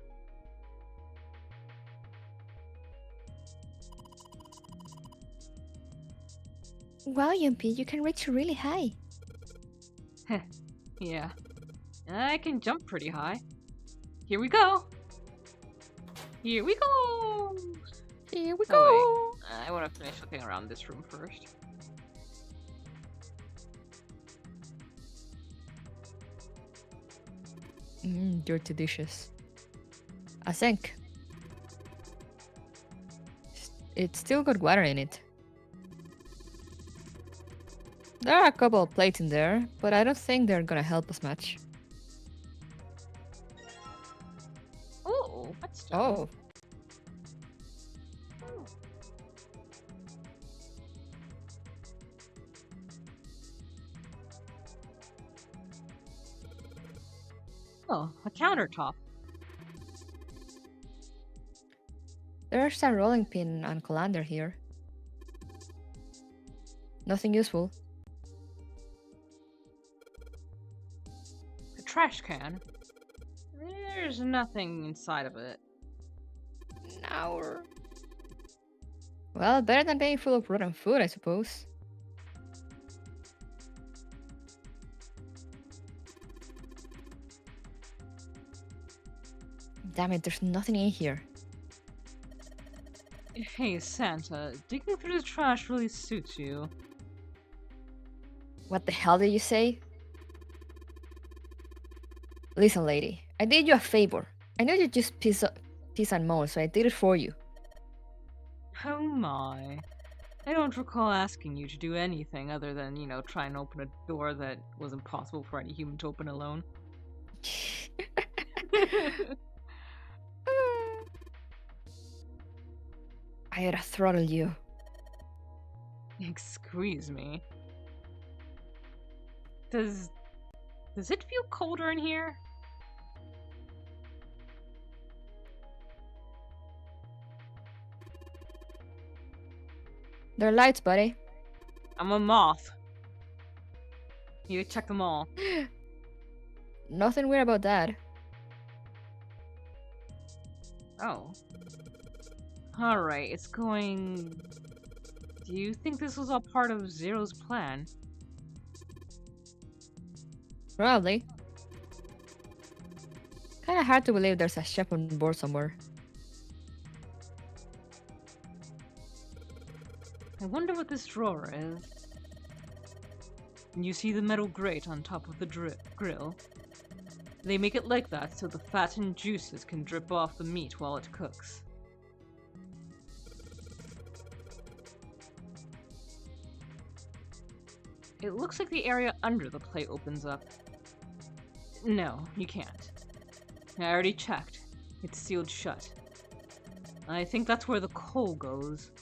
Wow, Jumpy, you can reach really high. Yeah. I can jump pretty high. Here we go! Here we go! Here we Oh, wait. I want to finish looking around this room first. Dirty dishes. A sink. It's still got water in it. There are a couple of plates in there, but I don't think they're gonna help us much. Oh, that's Oh. Oh, a countertop. There's a rolling pin and colander here. Nothing useful. A trash can. There's nothing inside of it. No. Well, better than being full of rotten food, I suppose. Damn it, there's nothing in here. Hey, Santa, digging through the trash really suits you. What the hell did you say? Listen, lady, I did you a favor. I know you just piss and moan, so I did it for you. Oh my. I don't recall asking you to do anything other than, try and open a door that was impossible for any human to open alone. I oughta throttle you. Excuse me. Does it feel colder in here? There are lights, buddy. I'm a moth. You check them all. Nothing weird about that. Oh. Alright, it's going... Do you think this was all part of Zero's plan? Probably. Kinda hard to believe there's a chef on board somewhere. I wonder what this drawer is. You see the metal grate on top of the grill? They make it like that so the fat and juices can drip off the meat while it cooks. It looks like the area under the plate opens up. No, you can't. I already checked. It's sealed shut. I think that's where the coal goes.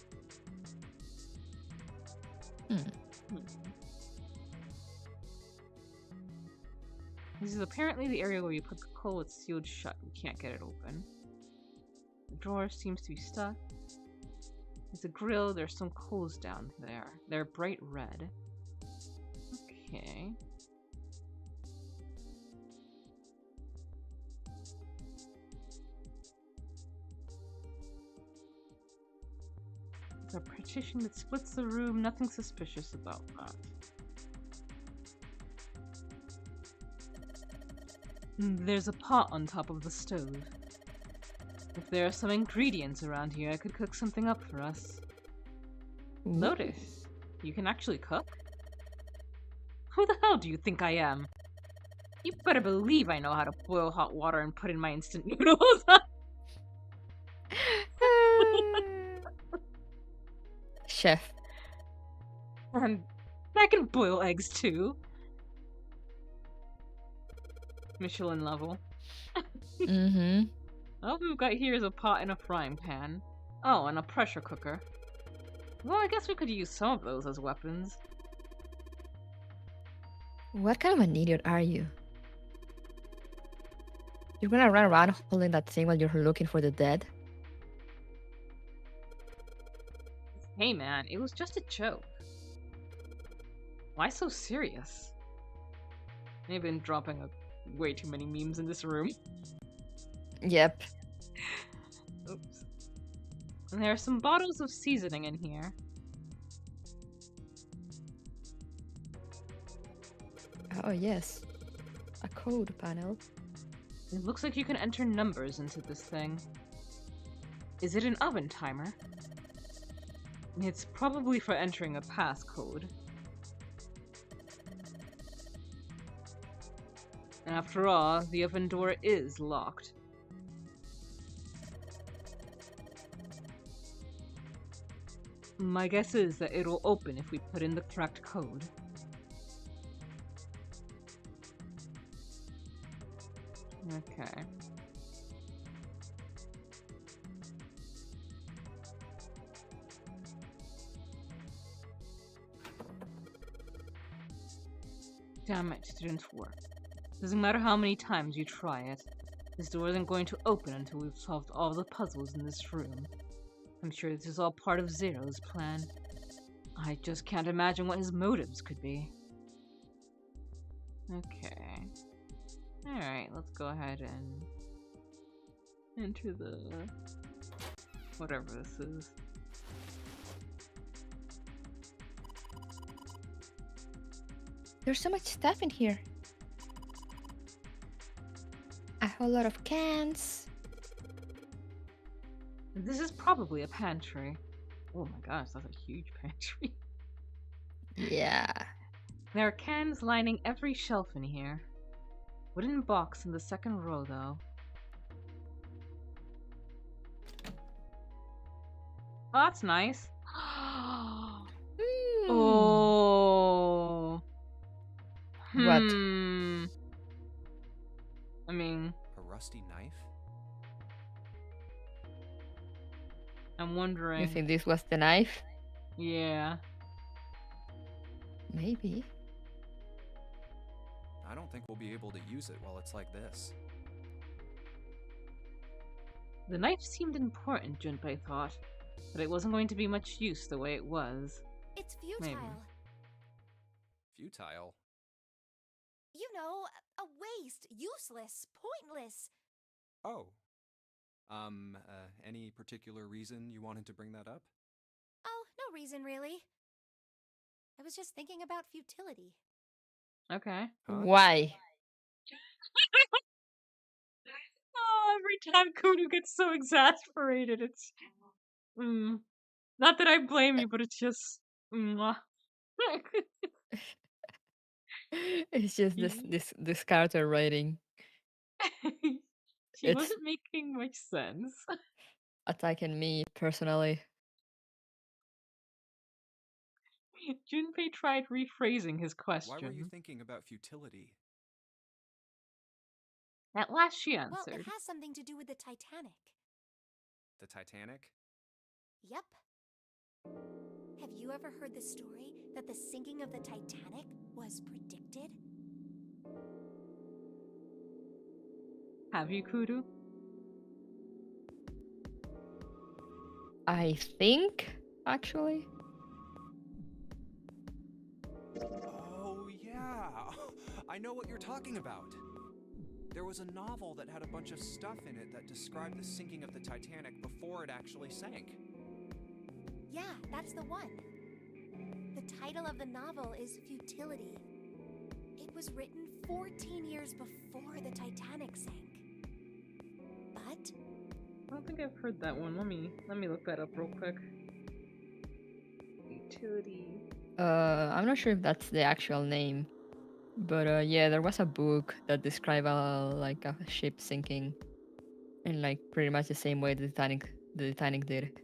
This is apparently the area where you put the coal. It's sealed shut. You can't get it open. The drawer seems to be stuck. There's a grill. There's some coals down there. They're bright red. Okay. There's a partition that splits the room. Nothing suspicious about that. There's a pot on top of the stove. If there are some ingredients around here, I could cook something up for us. Lotus, you can actually cook? Who the hell do you think I am? You better believe I know how to boil hot water and put in my instant noodles. chef. And I can boil eggs too. Michelin level. Mm-hmm. All we've got here is a pot and a frying pan. Oh, and a pressure cooker. Well, I guess we could use some of those as weapons. What kind of an idiot are you? You're gonna run around holding that thing while you're looking for the dead? Hey man, it was just a joke. Why so serious? I've been dropping way too many memes in this room. Yep. Oops. And there are some bottles of seasoning in here. Oh, yes. A code panel. It looks like you can enter numbers into this thing. Is it an oven timer? It's probably for entering a passcode. After all, the oven door is locked. My guess is that it'll open if we put in the correct code. Okay. Damn it, it didn't work. Doesn't matter how many times you try it. This door isn't going to open until we've solved all the puzzles in this room. I'm sure this is all part of Zero's plan. I just can't imagine what his motives could be. Okay. Alright, let's go ahead and enter the... whatever this is. There's so much stuff in here. A whole lot of cans. This is probably a pantry. Oh my gosh, that's a huge pantry. Yeah. There are cans lining every shelf in here. Wooden box in the second row, though. Oh, that's nice. Oh. What? I mean, A rusty knife? I'm wondering. You think this was the knife? Yeah. Maybe. I don't think we'll be able to use it while it's like this. The knife seemed important, Junpei thought, but it wasn't going to be much use the way it was. It's futile. Maybe. Futile? You know, a waste, useless, pointless. Oh. Any particular reason you wanted to bring that up? Oh, no reason really. I was just thinking about futility. Okay. Huh? Why? Oh, every time Kuru gets so exasperated, it's... Not that I blame you, but it's just... Mwah. It's just this character writing She It's- wasn't making much sense. attacking me personally. Junpei tried rephrasing his question. Why were you thinking about futility? At last she Well, answered. it has something to do with the Titanic. The Titanic? Yep. Have you ever heard the story that the sinking of the Titanic was predicted? Have you, Kuru? I think, actually. Oh, yeah. I know what you're talking about. There was a novel that had a bunch of stuff in it that described the sinking of the Titanic before it actually sank. Yeah, that's the one. The title of the novel is Futility. It was written 14 years before the Titanic sank. But I don't think I've heard that one. Let me look that up real quick. Utility. I'm not sure if that's the actual name, but yeah, there was a book that described like a ship sinking in like pretty much the same way the Titanic did.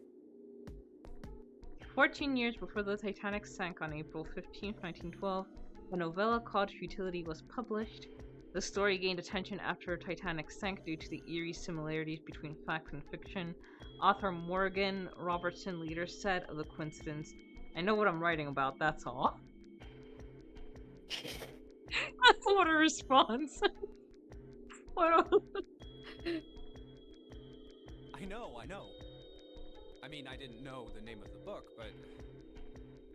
14 years before the Titanic sank on April 15, 1912, a novella called Futility was published. The story gained attention after Titanic sank due to the eerie similarities between fact and fiction. Author Morgan Robertson later said of the coincidence, "I know what I'm writing about, that's all." What a response. What a... I know. I mean, I didn't know the name of the book, but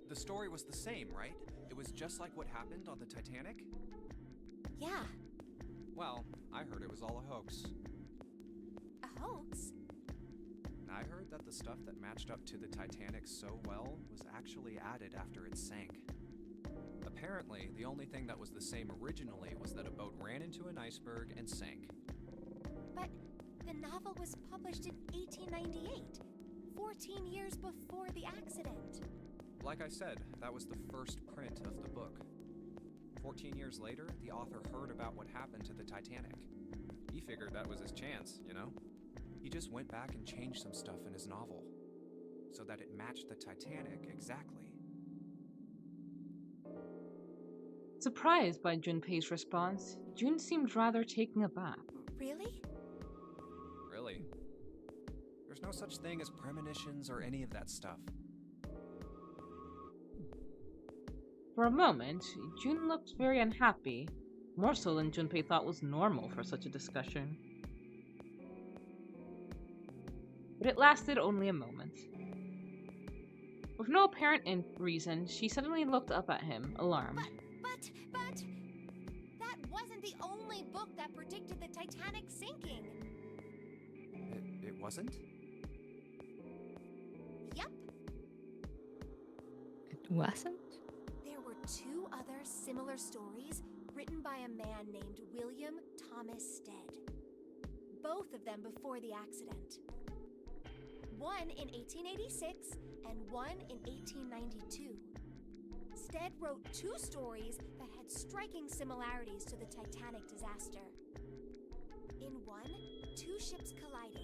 the story was the same, right? It was just like what happened on the Titanic? Yeah, Well, I heard it was all a hoax. a hoax? I heard that the stuff that matched up to the Titanic so well was actually added after it sank. Apparently, the only thing that was the same originally was that a boat ran into an iceberg and sank. But the novel was published in 1898, 14 years before the accident. Like I said, that was the first print of the book. 14 years later, the author heard about what happened to the Titanic. He figured that was his chance, you know? He just went back and changed some stuff in his novel, so that it matched the Titanic exactly. Surprised by Junpei's response, Jun seemed rather taken aback. Really? Really? There's no such thing as premonitions or any of that stuff. For a moment, Jun looked very unhappy, more so than Junpei thought was normal for such a discussion. But it lasted only a moment. With no apparent reason, she suddenly looked up at him, alarmed. But that wasn't the only book that predicted the Titanic sinking. It wasn't? Yep, It wasn't? there were two other similar stories written by a man named William Thomas Stead. Both of them before the accident. One in 1886 and one in 1892. Stead wrote two stories that had striking similarities to the Titanic disaster. In one, two ships collided.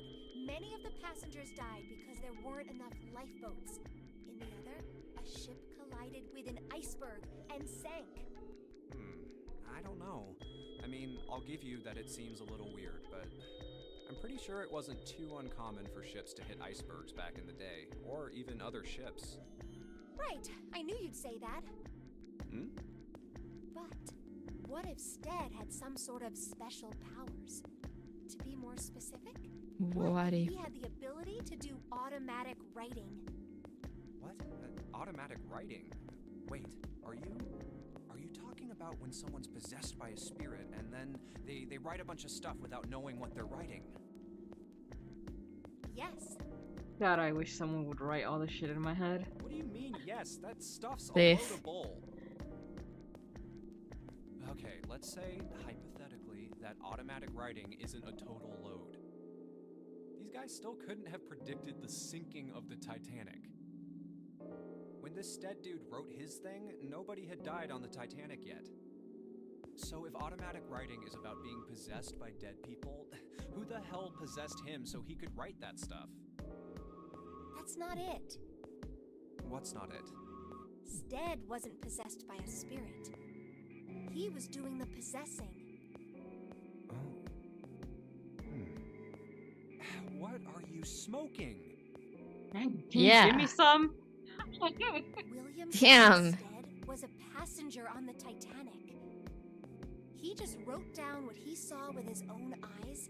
Many of the passengers died because there weren't enough lifeboats. In the other, a ship collided with an iceberg and sank. I don't know. I mean, I'll give you that it seems a little weird, but I'm pretty sure it wasn't too uncommon for ships to hit icebergs back in the day, or even other ships. Right, I knew you'd say that. Hmm? But what if Stead had some sort of special powers? To be more specific, What if? he had the ability to do automatic writing. What? Automatic writing? Wait, are you talking about when someone's possessed by a spirit and then they write a bunch of stuff without knowing what they're writing? Yes, God, I wish someone would write all this shit in my head. What do you mean, yes? That stuff's a This. load of bull. Okay, let's say, hypothetically, that automatic writing isn't a total load. These guys still couldn't have predicted the sinking of the Titanic. When this Stead dude wrote his thing, nobody had died on the Titanic yet. So if automatic writing is about being possessed by dead people, who the hell possessed him so he could write that stuff? that's not it. What's not it? Stead wasn't possessed by a spirit. He was doing the possessing. Oh. What are you smoking? Can Yeah. you give me some? William Damn. Stead was a passenger on the Titanic. He just wrote down what he saw with his own eyes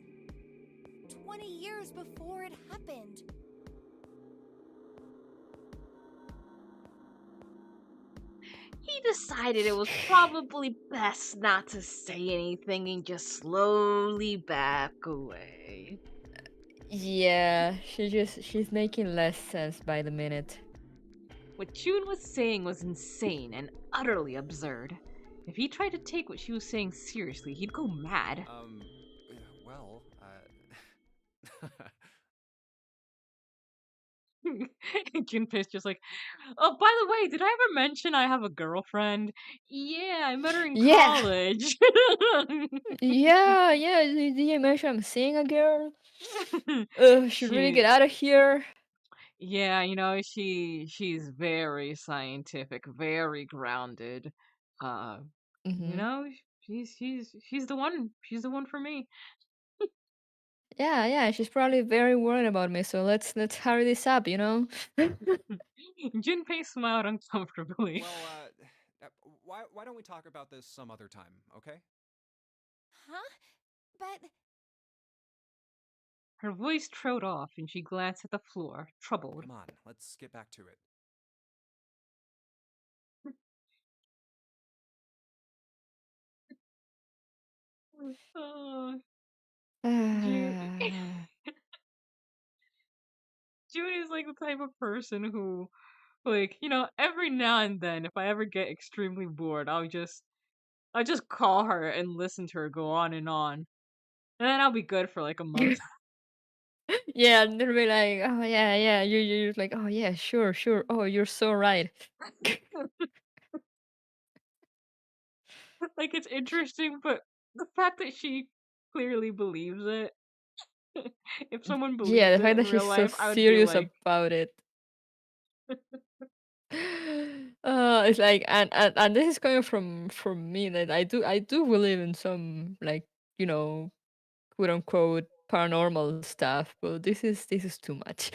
20 years before it happened. He decided it was probably best not to say anything and just slowly back away. Yeah, she's making less sense by the minute. What June was saying was insane and utterly absurd. If he tried to take what she was saying seriously, he'd go mad. Well, Junpei's just like, oh, by the way, did I ever mention I have a girlfriend? Yeah, I met her in Yeah. college. Yeah, did you mention I'm seeing a girl? Should really Shit. get out of here. Yeah, she's very scientific, very grounded. Uh, you Hmm. know, she's the one. She's the one for me. Yeah, yeah, she's probably very worried about me. So let's hurry this up, you know? Junpei smiled uncomfortably. Well, why don't we talk about this some other time, okay? Huh? But Her voice trailed off, and she glanced at the floor, troubled. Come on, let's get back to it. Oh, June. Ah. June is like the type of person who, like, every now and then, if I ever get extremely bored, I'll just call her and listen to her go on, and then I'll be good for like a month. Yeah, and they'll be like, oh yeah, yeah. You're like, oh yeah, sure, sure. Oh, you're so right. Like, it's interesting, but the fact that she clearly believes it. If someone Yeah, believed the it fact in that real she's so life, I would be serious like, about it. It's like, and this is coming from me that I do believe in some, like, you know, quote unquote paranormal stuff, but this is too much.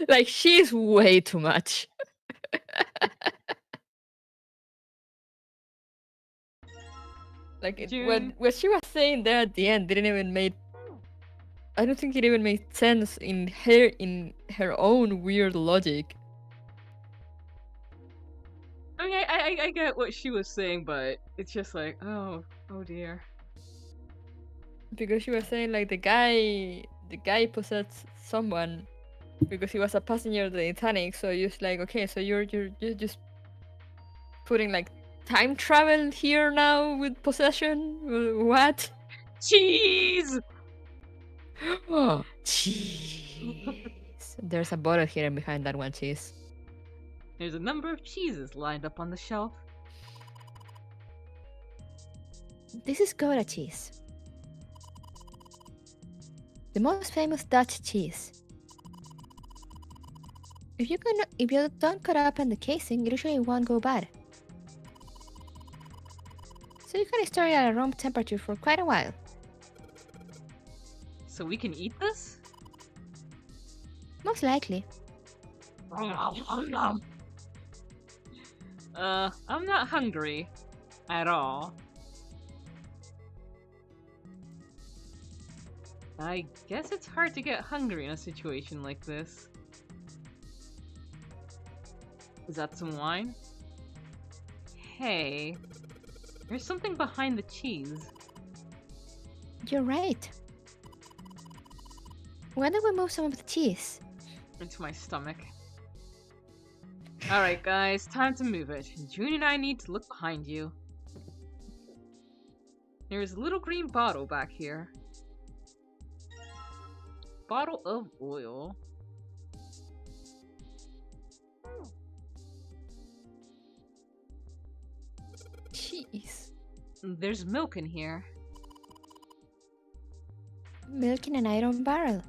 Like, she's way too much. Like, June. what she was saying there at the end didn't even make. I don't think it even made sense in her own weird logic. I mean, I get what she was saying, but it's just like, oh dear. Because she was saying like the guy possessed someone because he was a passenger of the Titanic. So you're like, okay, so you're just putting like time travel here now with possession. What? Cheese. Oh, cheese. There's a bottle here behind that one cheese. There's a number of cheeses lined up on the shelf. This is Gouda cheese, the most famous Dutch cheese. If you don't cut open the casing, it usually won't go bad. So you can store it at a room temperature for quite a while. So we can eat this? Most likely. I'm not hungry at all. I guess it's hard to get hungry in a situation like this. Is that some wine? Hey, there's something behind the cheese. You're right. Why don't we move some of the cheese? Into my stomach. Alright guys, time to move it. June and I need to look behind you. There's a little green bottle back here. Bottle of oil. Cheese. There's milk in here. Milk in an iron barrel.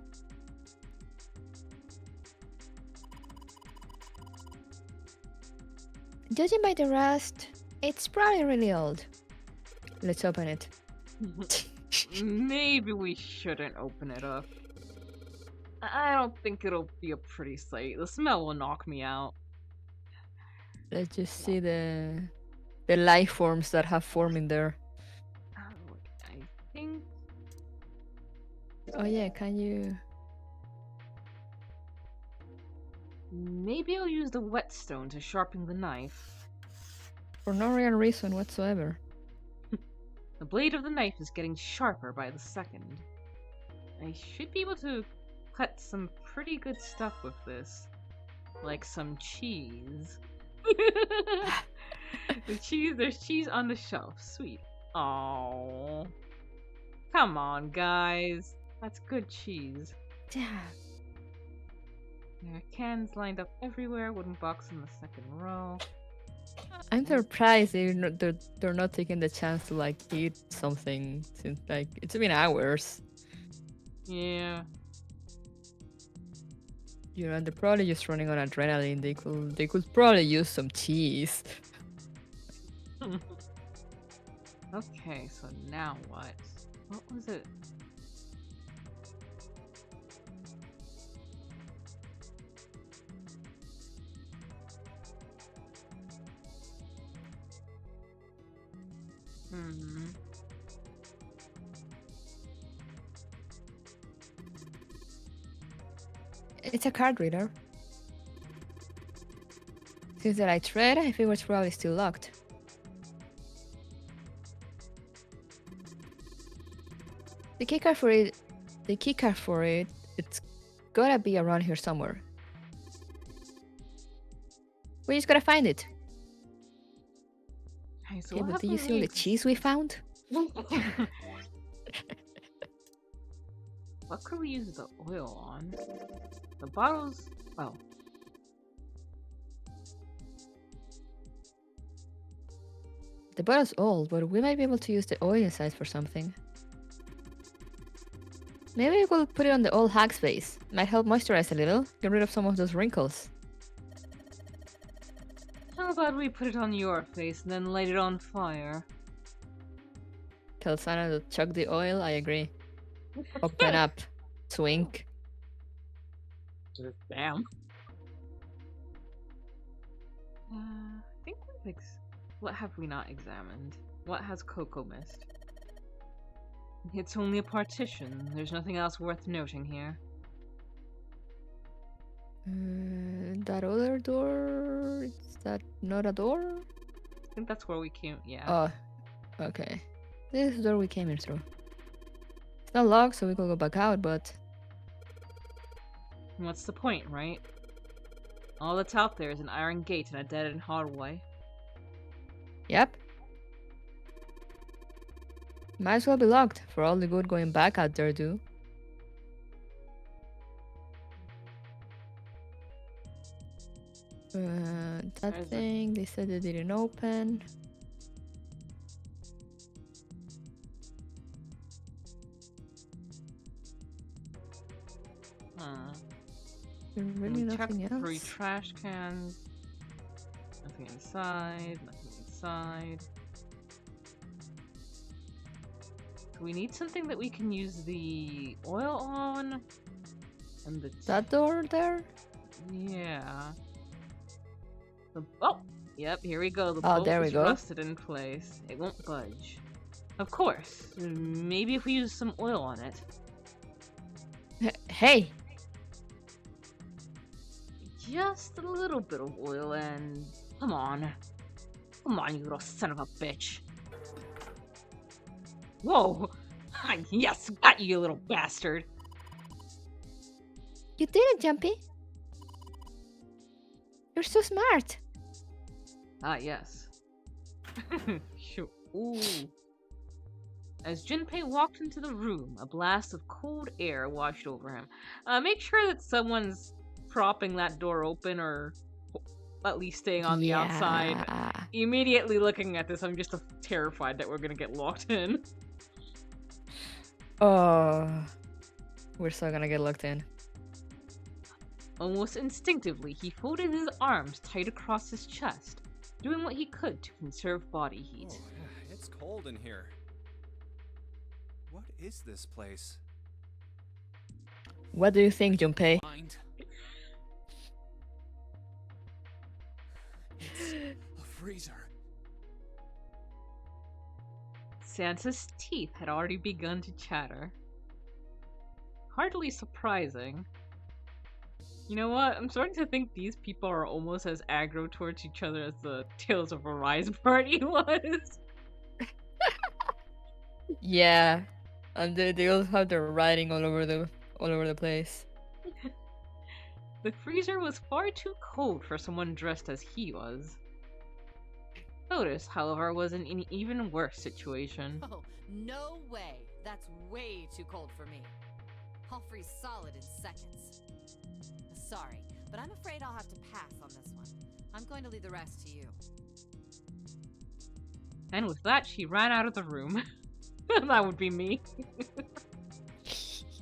Judging by the rust, it's probably really old. Let's open it. Maybe we shouldn't open it up. I don't think it'll be a pretty sight. The smell will knock me out. Let's just see the life forms that have formed in there. Oh, I think... Oh yeah, can you? Maybe I'll use the whetstone to sharpen the knife. For no real reason whatsoever. The blade of the knife is getting sharper by the second. I should be able to cut some pretty good stuff with this. Like some cheese. There's cheese on the shelf. Sweet. Oh. Come on, guys. That's good cheese. Yeah. There are cans lined up everywhere, wooden box in the second row. I'm surprised they're not taking the chance to like eat something since like it's been hours. Yeah. You know, they're probably just running on adrenaline. They could probably use some cheese. Okay, so now what? What was it? Hmm. It's a card reader. Since that I tried, I figure it's probably still locked. The keycard for it, it's gotta be around here somewhere. We just gotta find it. Okay, so Okay, what but do you see all the happened cheese we found? What could we use the oil on? The bottles. Oh. The bottle's old, but we might be able to use the oil inside for something. Maybe we could put it on the old hag's face. Might help moisturize a little, get rid of some of those wrinkles. How about we put it on your face and then light it on fire? Tell Sana to chug the oil, I agree. Open up. Twink. Damn. I think we've what have we not examined? What has Coco missed? It's only a partition. There's nothing else worth noting here. That other door? Is that not a door? I think that's where we came. Yeah. Oh, okay. This is the door we came in through. It's not locked, so we could go back out, but... What's the point, right? All that's out there is an iron gate and a dead-end hallway. Yep. Might as well be locked, for all the good going back out there do. That thing, they said they didn't open. There's really nothing else. 3 trash cans. Nothing inside. Nothing inside. So we need something that we can use the oil on. And the That door there? Yeah. Oh! Yep, here we go. The Oh, bolt there we is go. rusted in place. It won't budge. Of course. Maybe if we use some oil on it. Hey! Just a little bit of oil and... Come on. Come on, you little son of a bitch. Whoa! Yes, got you, you little bastard. You did it, Jumpy. You're so smart. Ah, yes. Sure. Ooh. As Junpei walked into the room, a blast of cold air washed over him. Make sure that someone's propping that door open or at least staying on the outside. Immediately looking at this, I'm just terrified that we're gonna get locked in. Oh. We're still gonna get locked in. Almost instinctively, he folded his arms tight across his chest, doing what he could to conserve body heat. Oh, yeah, it's cold in here. What is this place? What do you think, Junpei? Mind. It's a freezer. Sansa's teeth had already begun to chatter. Hardly surprising. You know what? I'm starting to think these people are almost as aggro towards each other as the Tales of Arise party was. Yeah. And they all have their writing all over the place. The freezer was far too cold for someone dressed as he was. Otis, however, was in an even worse situation. Oh, no way. That's way too cold for me. I'll freeze solid in seconds. Sorry, but I'm afraid I'll have to pass on this one. I'm going to leave the rest to you. And with that, she ran out of the room. That would be me.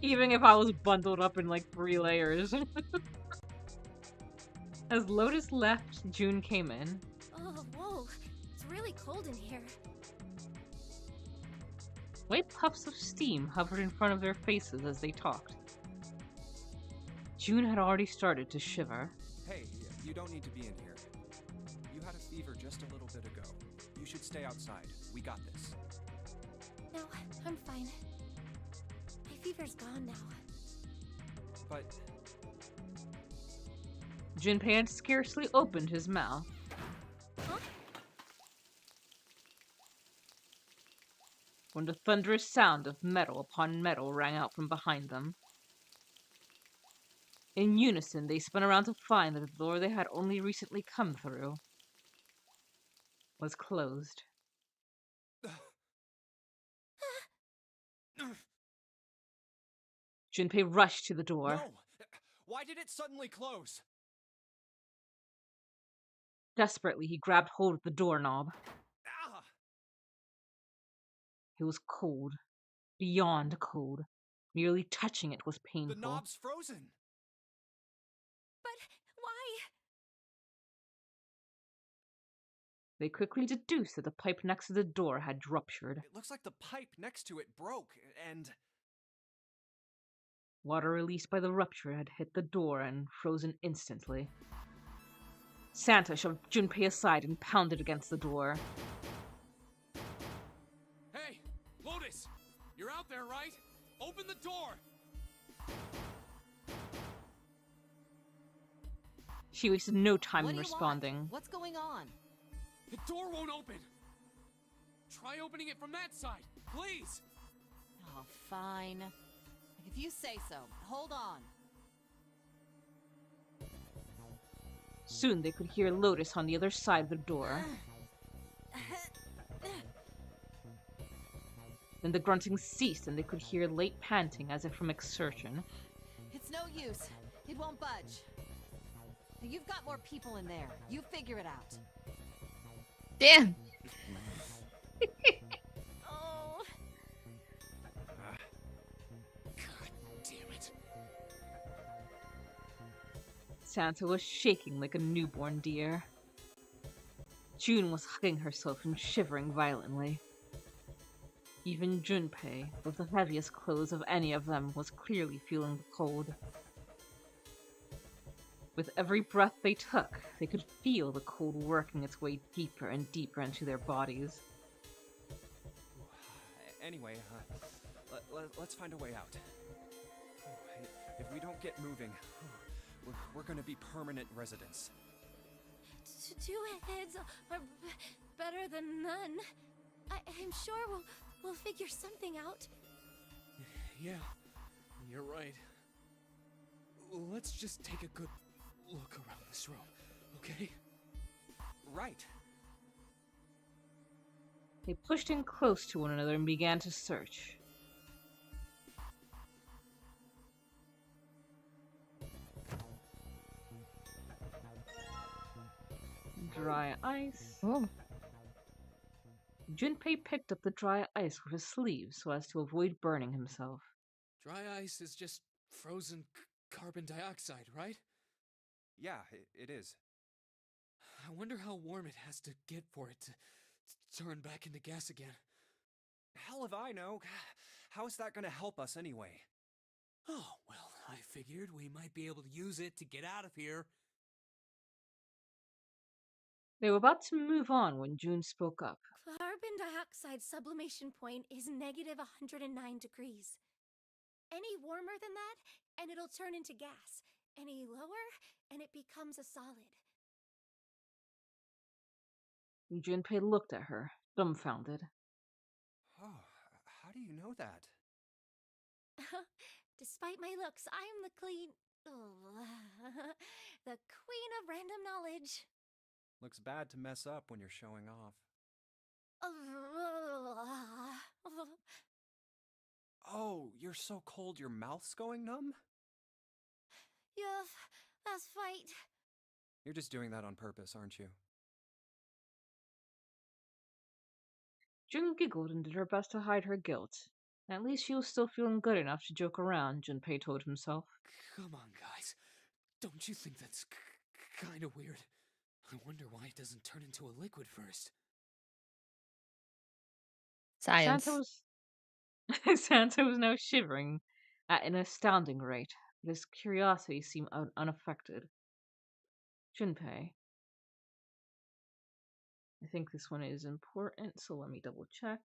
Even if I was bundled up in like 3 layers. As Lotus left, June came in. Oh, whoa. It's really cold in here. White puffs of steam hovered in front of their faces as they talked. June had already started to shiver. Hey, you don't need to be in here. You had a fever just a little bit ago. You should stay outside. We got this. No, I'm fine. My fever's gone now. But Junpei had scarcely opened his mouth. Huh? When the thunderous sound of metal upon metal rang out from behind them. In unison, they spun around to find that the door they had only recently come through was closed. Junpei rushed to the door. no! Why did it suddenly close? Desperately, he grabbed hold of the doorknob. Ah! It was cold, beyond cold. Merely touching it was The painful. knob's frozen. But why? They quickly deduced that the pipe next to the door had ruptured. It looks like the pipe next to it broke, and Water released by the rupture had hit the door and frozen instantly. Santa shoved Junpei aside and pounded against the door. Hey, Lotus! You're out there, right? Open the door! She wasted no time What in do you want? responding. What's going on? The door won't open! Try opening it from that side, please! Oh, fine. If you say so. Hold on. Soon they could hear Lotus on the other side of the door. Then the grunting ceased and they could hear late panting as if from exertion. It's no use. It won't budge. You've got more people in there. You figure it out. Damn. Oh, God damn it. Santa was shaking like a newborn deer. June was hugging herself and shivering violently. Even Junpei, with the heaviest clothes of any of them, was clearly feeling the cold. With every breath they took, they could feel the cold working its way deeper and deeper into their bodies. anyway, let's find a way out. If we don't get moving, we're gonna be permanent residents. two heads are better than none. I'm sure we'll figure something out. Yeah, you're right. Let's just take a good look around this room, okay? Right. They pushed in close to one another and began to search. Dry ice. Oh. Junpei picked up the dry ice with his sleeve so as to avoid burning himself. Dry ice is just frozen carbon dioxide, right? Yeah, it is. I wonder how warm it has to get for it to turn back into gas again. Hell if I know. How is that gonna help us anyway? Oh, well, I figured we might be able to use it to get out of here. They were about to move on when June spoke up. Carbon dioxide sublimation point is negative 109 degrees. Any warmer than that, and it'll turn into gas. Any lower, and it becomes a solid. Junpei looked at her, dumbfounded. Oh, how do you know that? Despite my looks, I'm the the queen of random knowledge. Looks bad to mess up when you're showing off. Oh, you're so cold your mouth's going numb? Yes, that's right. You're just doing that on purpose, aren't you? June giggled and did her best to hide her guilt. At least she was still feeling good enough to joke around, Junpei told himself. Come on, guys. Don't you think that's kinda weird. I wonder why it doesn't turn into a liquid first. Science. Santa was Santa was now shivering at an astounding rate, but his curiosity seemed unaffected. Junpei. I think this one is important, so let me double check.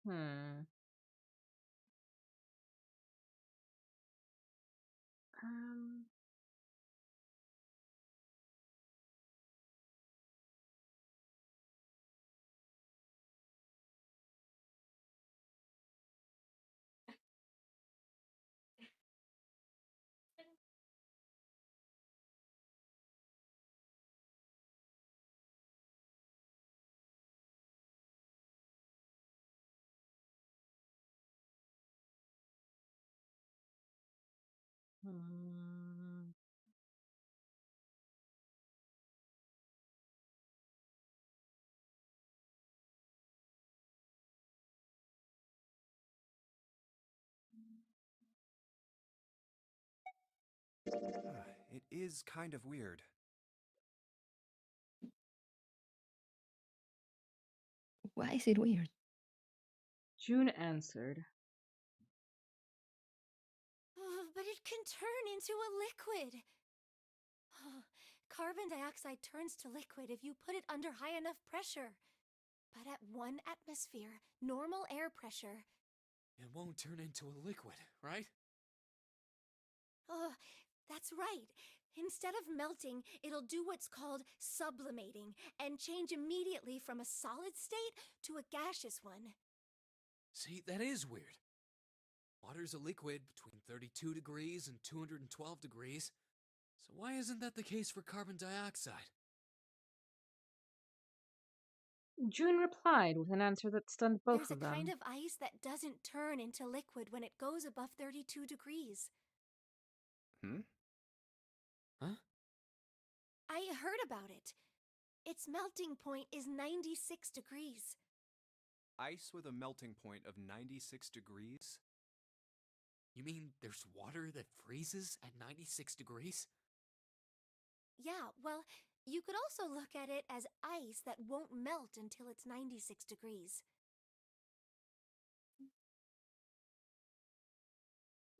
Hmm. Um. Hmm. It is kind of weird. Why is it weird? June answered. But it can turn into a liquid. Carbon dioxide turns to liquid if you put it under high enough pressure. But at 1 atmosphere, normal air pressure. It won't turn into a liquid, right? Oh, that's right. Instead of melting, it'll do what's called sublimating and change immediately from a solid state to a gaseous one. See, that is weird. Water's a liquid between 32 degrees and 212 degrees. So why isn't that the case for carbon dioxide? June replied with an answer that stunned both There's a of them. kind of ice that doesn't turn into liquid when it goes above 32 degrees. Hmm? Huh? I heard about it. Its melting point is 96 degrees. Ice with a melting point of 96 degrees? You mean there's water that freezes at 96 degrees? Yeah, well, you could also look at it as ice that won't melt until it's 96 degrees.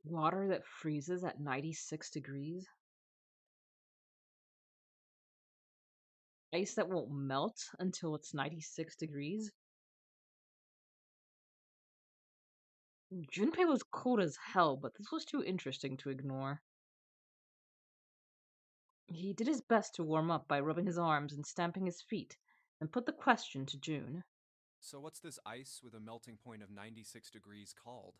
Water that freezes at 96 degrees? Ice that won't melt until it's 96 degrees? Junpei was cold as hell, but this was too interesting to ignore. He did his best to warm up by rubbing his arms and stamping his feet, and put the question to June. So what's this ice with a melting point of 96 degrees called?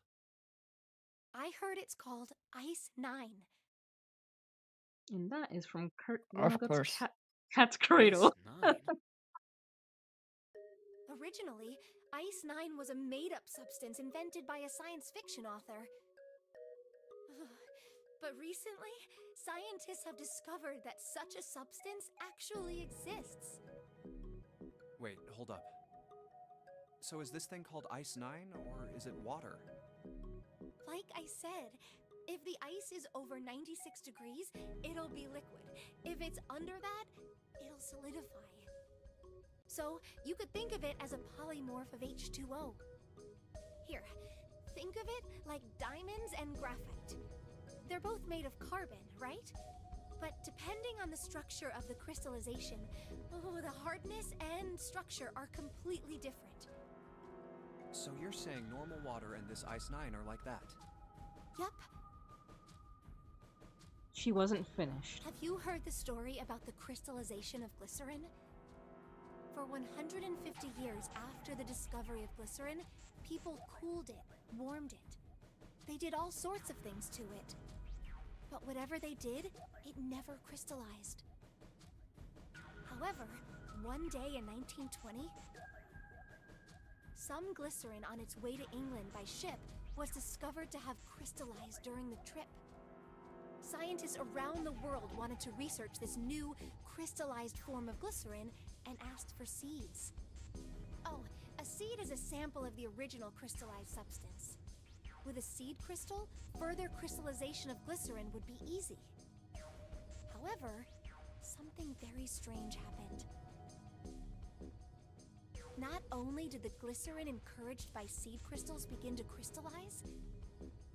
I heard it's called Ice 9. And that is from Kurt Of Vonnegut's course. Cat's Cradle. Ice 9? Originally, Ice 9 was a made-up substance invented by a science fiction author. But recently, scientists have discovered that such a substance actually exists. Wait, hold up. So is this thing called Ice 9, or is it water? Like I said, if the ice is over 96 degrees, it'll be liquid. If it's under that, it'll solidify. So you could think of it as a polymorph of H2O. Here, think of it like diamonds and graphite. They're both made of carbon, right? But depending on the structure of the crystallization, the hardness and structure are completely different. So you're saying normal water and this Ice 9 are like that? Yup. She wasn't finished. Have you heard the story about the crystallization of glycerin? For 150 years after the discovery of glycerin, people cooled it, warmed it. They did all sorts of things to it. But whatever they did, it never crystallized. However, one day in 1920, some glycerin on its way to England by ship was discovered to have crystallized during the trip. Scientists around the world wanted to research this new crystallized form of glycerin and asked for seeds. Oh, A seed is a sample of the original crystallized substance. With a seed crystal, further crystallization of glycerin would be easy. However, something very strange happened. Not only did the glycerin encouraged by seed crystals begin to crystallize,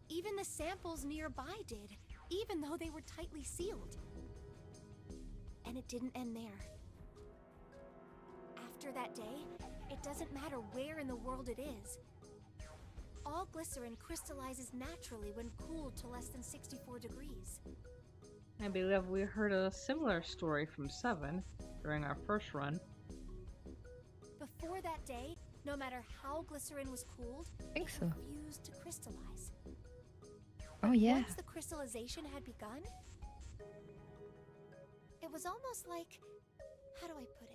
even the samples nearby did, even though they were tightly sealed. And it didn't end there. After that day, it doesn't matter where in the world it is. All glycerin crystallizes naturally when cooled to less than 64 degrees. I believe we heard a similar story from 7 during our first run. Before that day, no matter how glycerin was cooled, I think it so. refused to crystallize. Oh yeah. Once the crystallization had begun, it was almost like, how do I put it?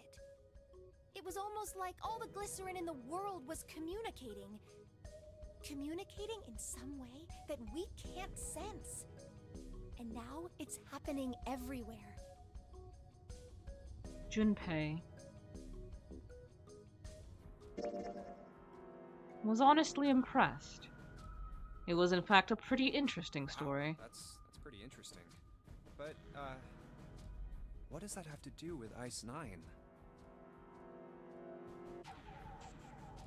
It was almost like all the glycerin in the world was communicating. Communicating in some way that we can't sense. And now it's happening everywhere. Junpei was honestly impressed. It was in fact a pretty interesting story. Wow, that's pretty interesting. But, what does that have to do with Ice 9?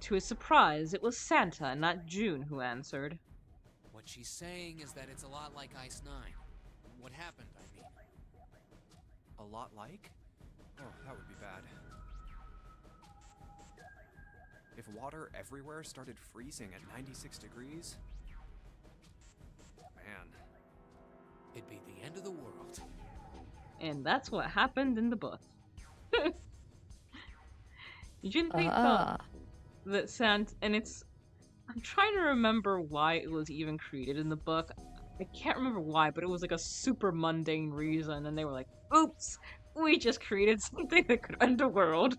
To his surprise, it was Santa, not June, who answered. What she's saying is that it's a lot like Ice 9. What happened, I mean. A lot like? Oh, that would be bad. If water everywhere started freezing at 96 degrees? Man. It'd be the end of the world. And that's what happened in the book. Junpei thought that I'm trying to remember why it was even created in the book. I can't remember why, but it was like a super mundane reason, and they were like, oops, we just created something that could end the world.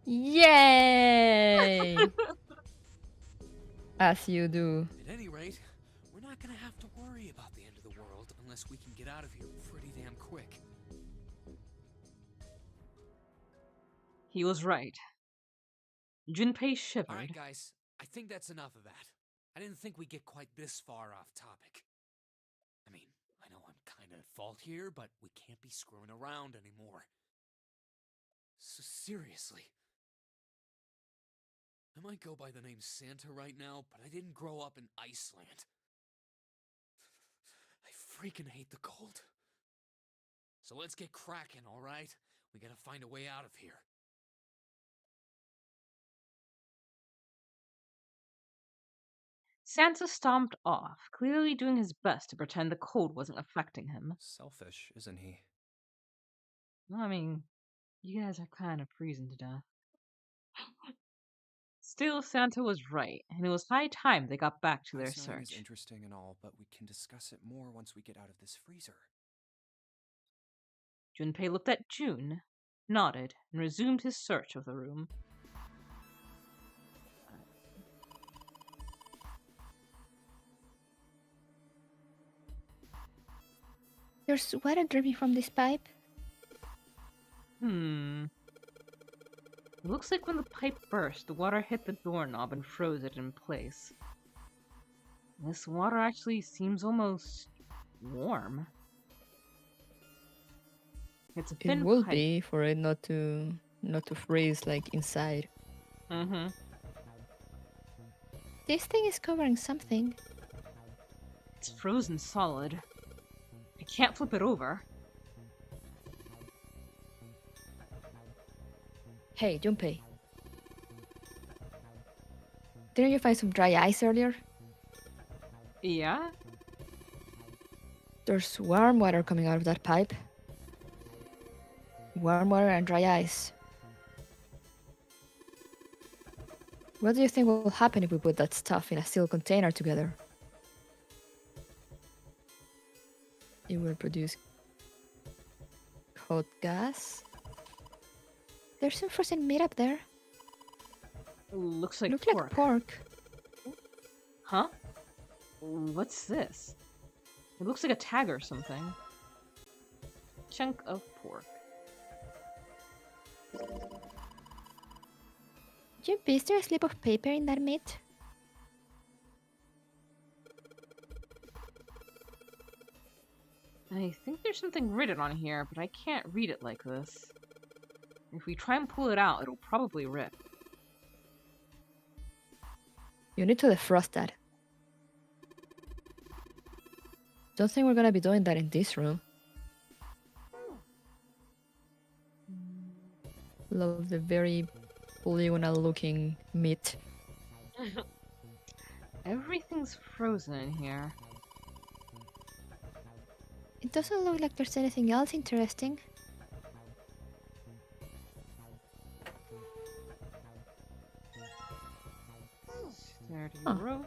Yay! As you do. At any rate, we're not gonna have to worry about the end of the world unless we can get out of here pretty damn quick. He was right. Junpei shivered. Alright, guys, I think that's enough of that. I didn't think we'd get quite this far off topic. I mean, I know I'm kinda at fault here, but we can't be screwing around anymore. So seriously. I might go by the name Santa right now, but I didn't grow up in Iceland. I freaking hate the cold. So let's get cracking, alright? We gotta find a way out of here. Santa stomped off, clearly doing his best to pretend the cold wasn't affecting him. Selfish, isn't he? Well, I mean, you guys are kind of freezing to death. Still, Santa was right, and it was high time they got back to their Ice 9 is search. interesting and all, but we can discuss it more once we get out of this freezer. Junpei looked at June, nodded, and resumed his search of the room. There's water dripping from this pipe. It looks like when the pipe burst, the water hit the doorknob and froze it in place. This water actually seems almost warm. It's a thin It will pipe. be for it not to freeze like inside. Mm-hmm. This thing is covering something. It's frozen solid. I can't flip it over. Hey, Junpei. Didn't you find some dry ice earlier? Yeah? There's warm water coming out of that pipe. Warm water and dry ice. What do you think will happen if we put that stuff in a sealed container together? It will produce hot gas. There's some frozen meat up there. Looks like Look pork. like pork. Huh? What's this? It looks like a tag or something. Chunk of pork. Jumpy, is there a slip of paper in that mitt? I think there's something written on here, but I can't read it like this. If we try and pull it out, it'll probably rip. You need to defrost that. Don't think we're gonna be doing that in this room. Love the very polygonal looking meat. Everything's frozen in here. It doesn't look like there's anything else interesting. Sturdy Huh. rope.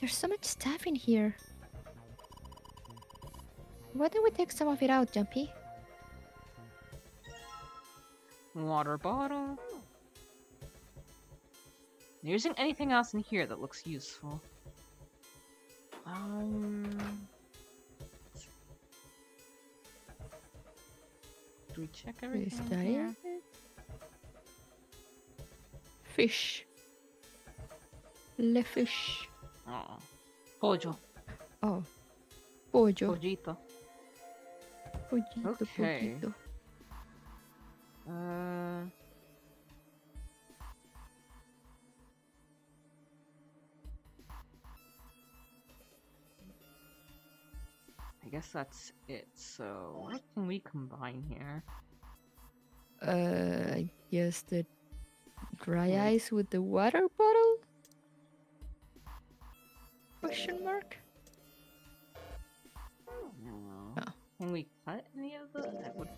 There's so much stuff in here. Why don't we take some of it out, Jumpy? Water bottle. There isn't anything else in here that looks useful. Do we check Is everything that in here? it? Fish. Le fish. Oh. Pollo. Oh. Pollo. Pollito. Pollito, Okay. pollito. I guess that's it. So, what can we combine here? I guess the dry Wait. ice with the water bottle? Question mark? No. Oh. Can we cut any of the? That would.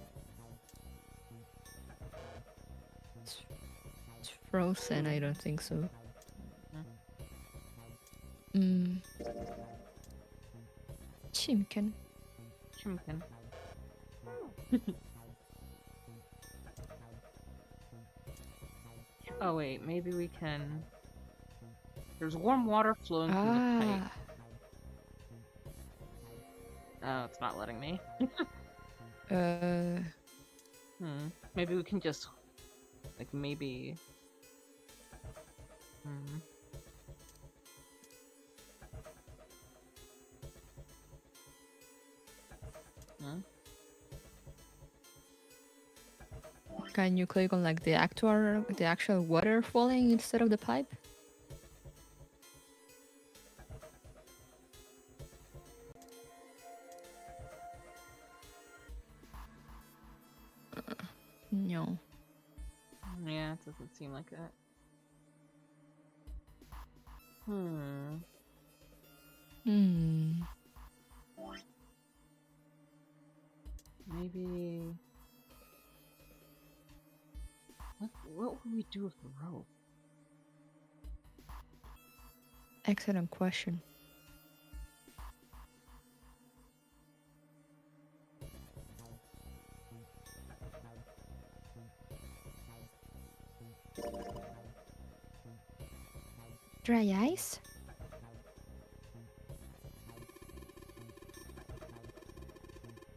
It's frozen, I don't think so. Chimkin. Chimkin. Oh wait, maybe we can. There's warm water flowing from the pipe. Oh, it's not letting me. Maybe we can just, like, maybe. Can you click on like the actual water falling instead of the pipe? No. Yeah, it doesn't seem like it. Maybe. What would we do with the rope? Excellent question. Dry ice?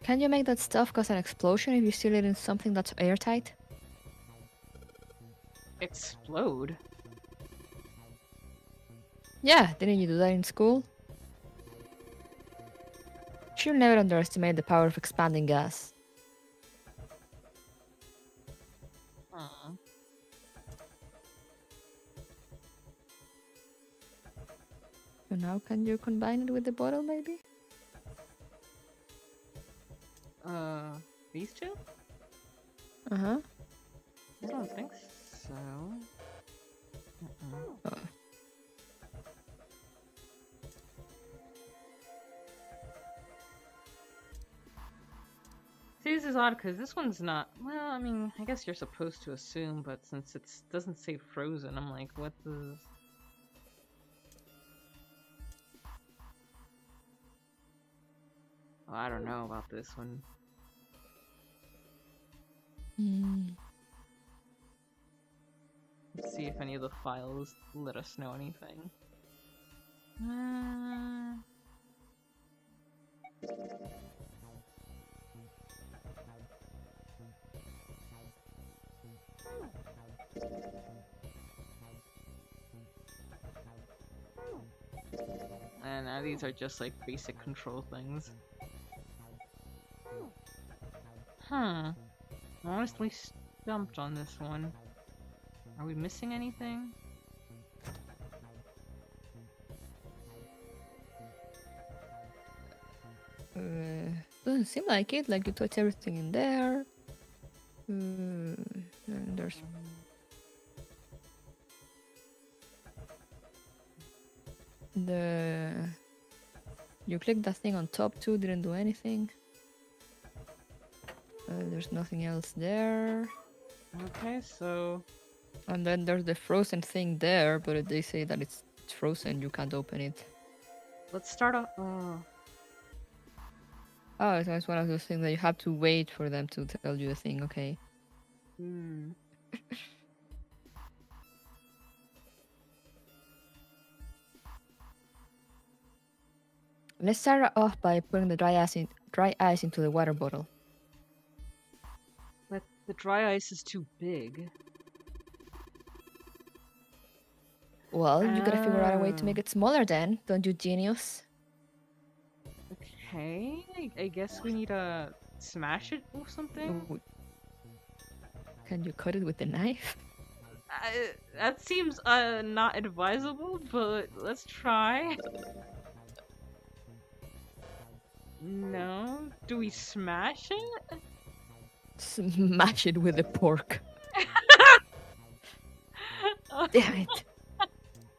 Can you make that stuff cause an explosion if you seal it in something that's airtight? Explode? Yeah, didn't you do that in school? Should never underestimate the power of expanding gas. So now can you combine it with the bottle maybe? These two? Uh-huh. I don't think so. Oh. See, this is odd because this one's not. Well, I mean, I guess you're supposed to assume, but since it doesn't say frozen, I'm like, what the. Oh, I don't know about this one. Let's see if any of the files let us know anything. these are just like basic control things. Huh. Honestly stumped on this one. Are we missing anything? Doesn't seem like it. Like you touch everything in there. And there's the. You click that thing on top too. Didn't do anything. There's nothing else there. Okay, so And then there's the frozen thing there, but if they say that it's frozen, you can't open it. let's start off. Oh, so it's one of those things that you have to wait for them to tell you a thing. Okay. Hmm. Let's start off by putting the dry ice into the water bottle. But the dry ice is too big. Well, you gotta figure out a way to make Ah. it smaller then, don't you, genius? Okay, I guess we need to smash it or something. Ooh. Can you cut it with a knife? That seems not advisable, but let's try. No? Do we smash it? Smash it with a pork. Damn it.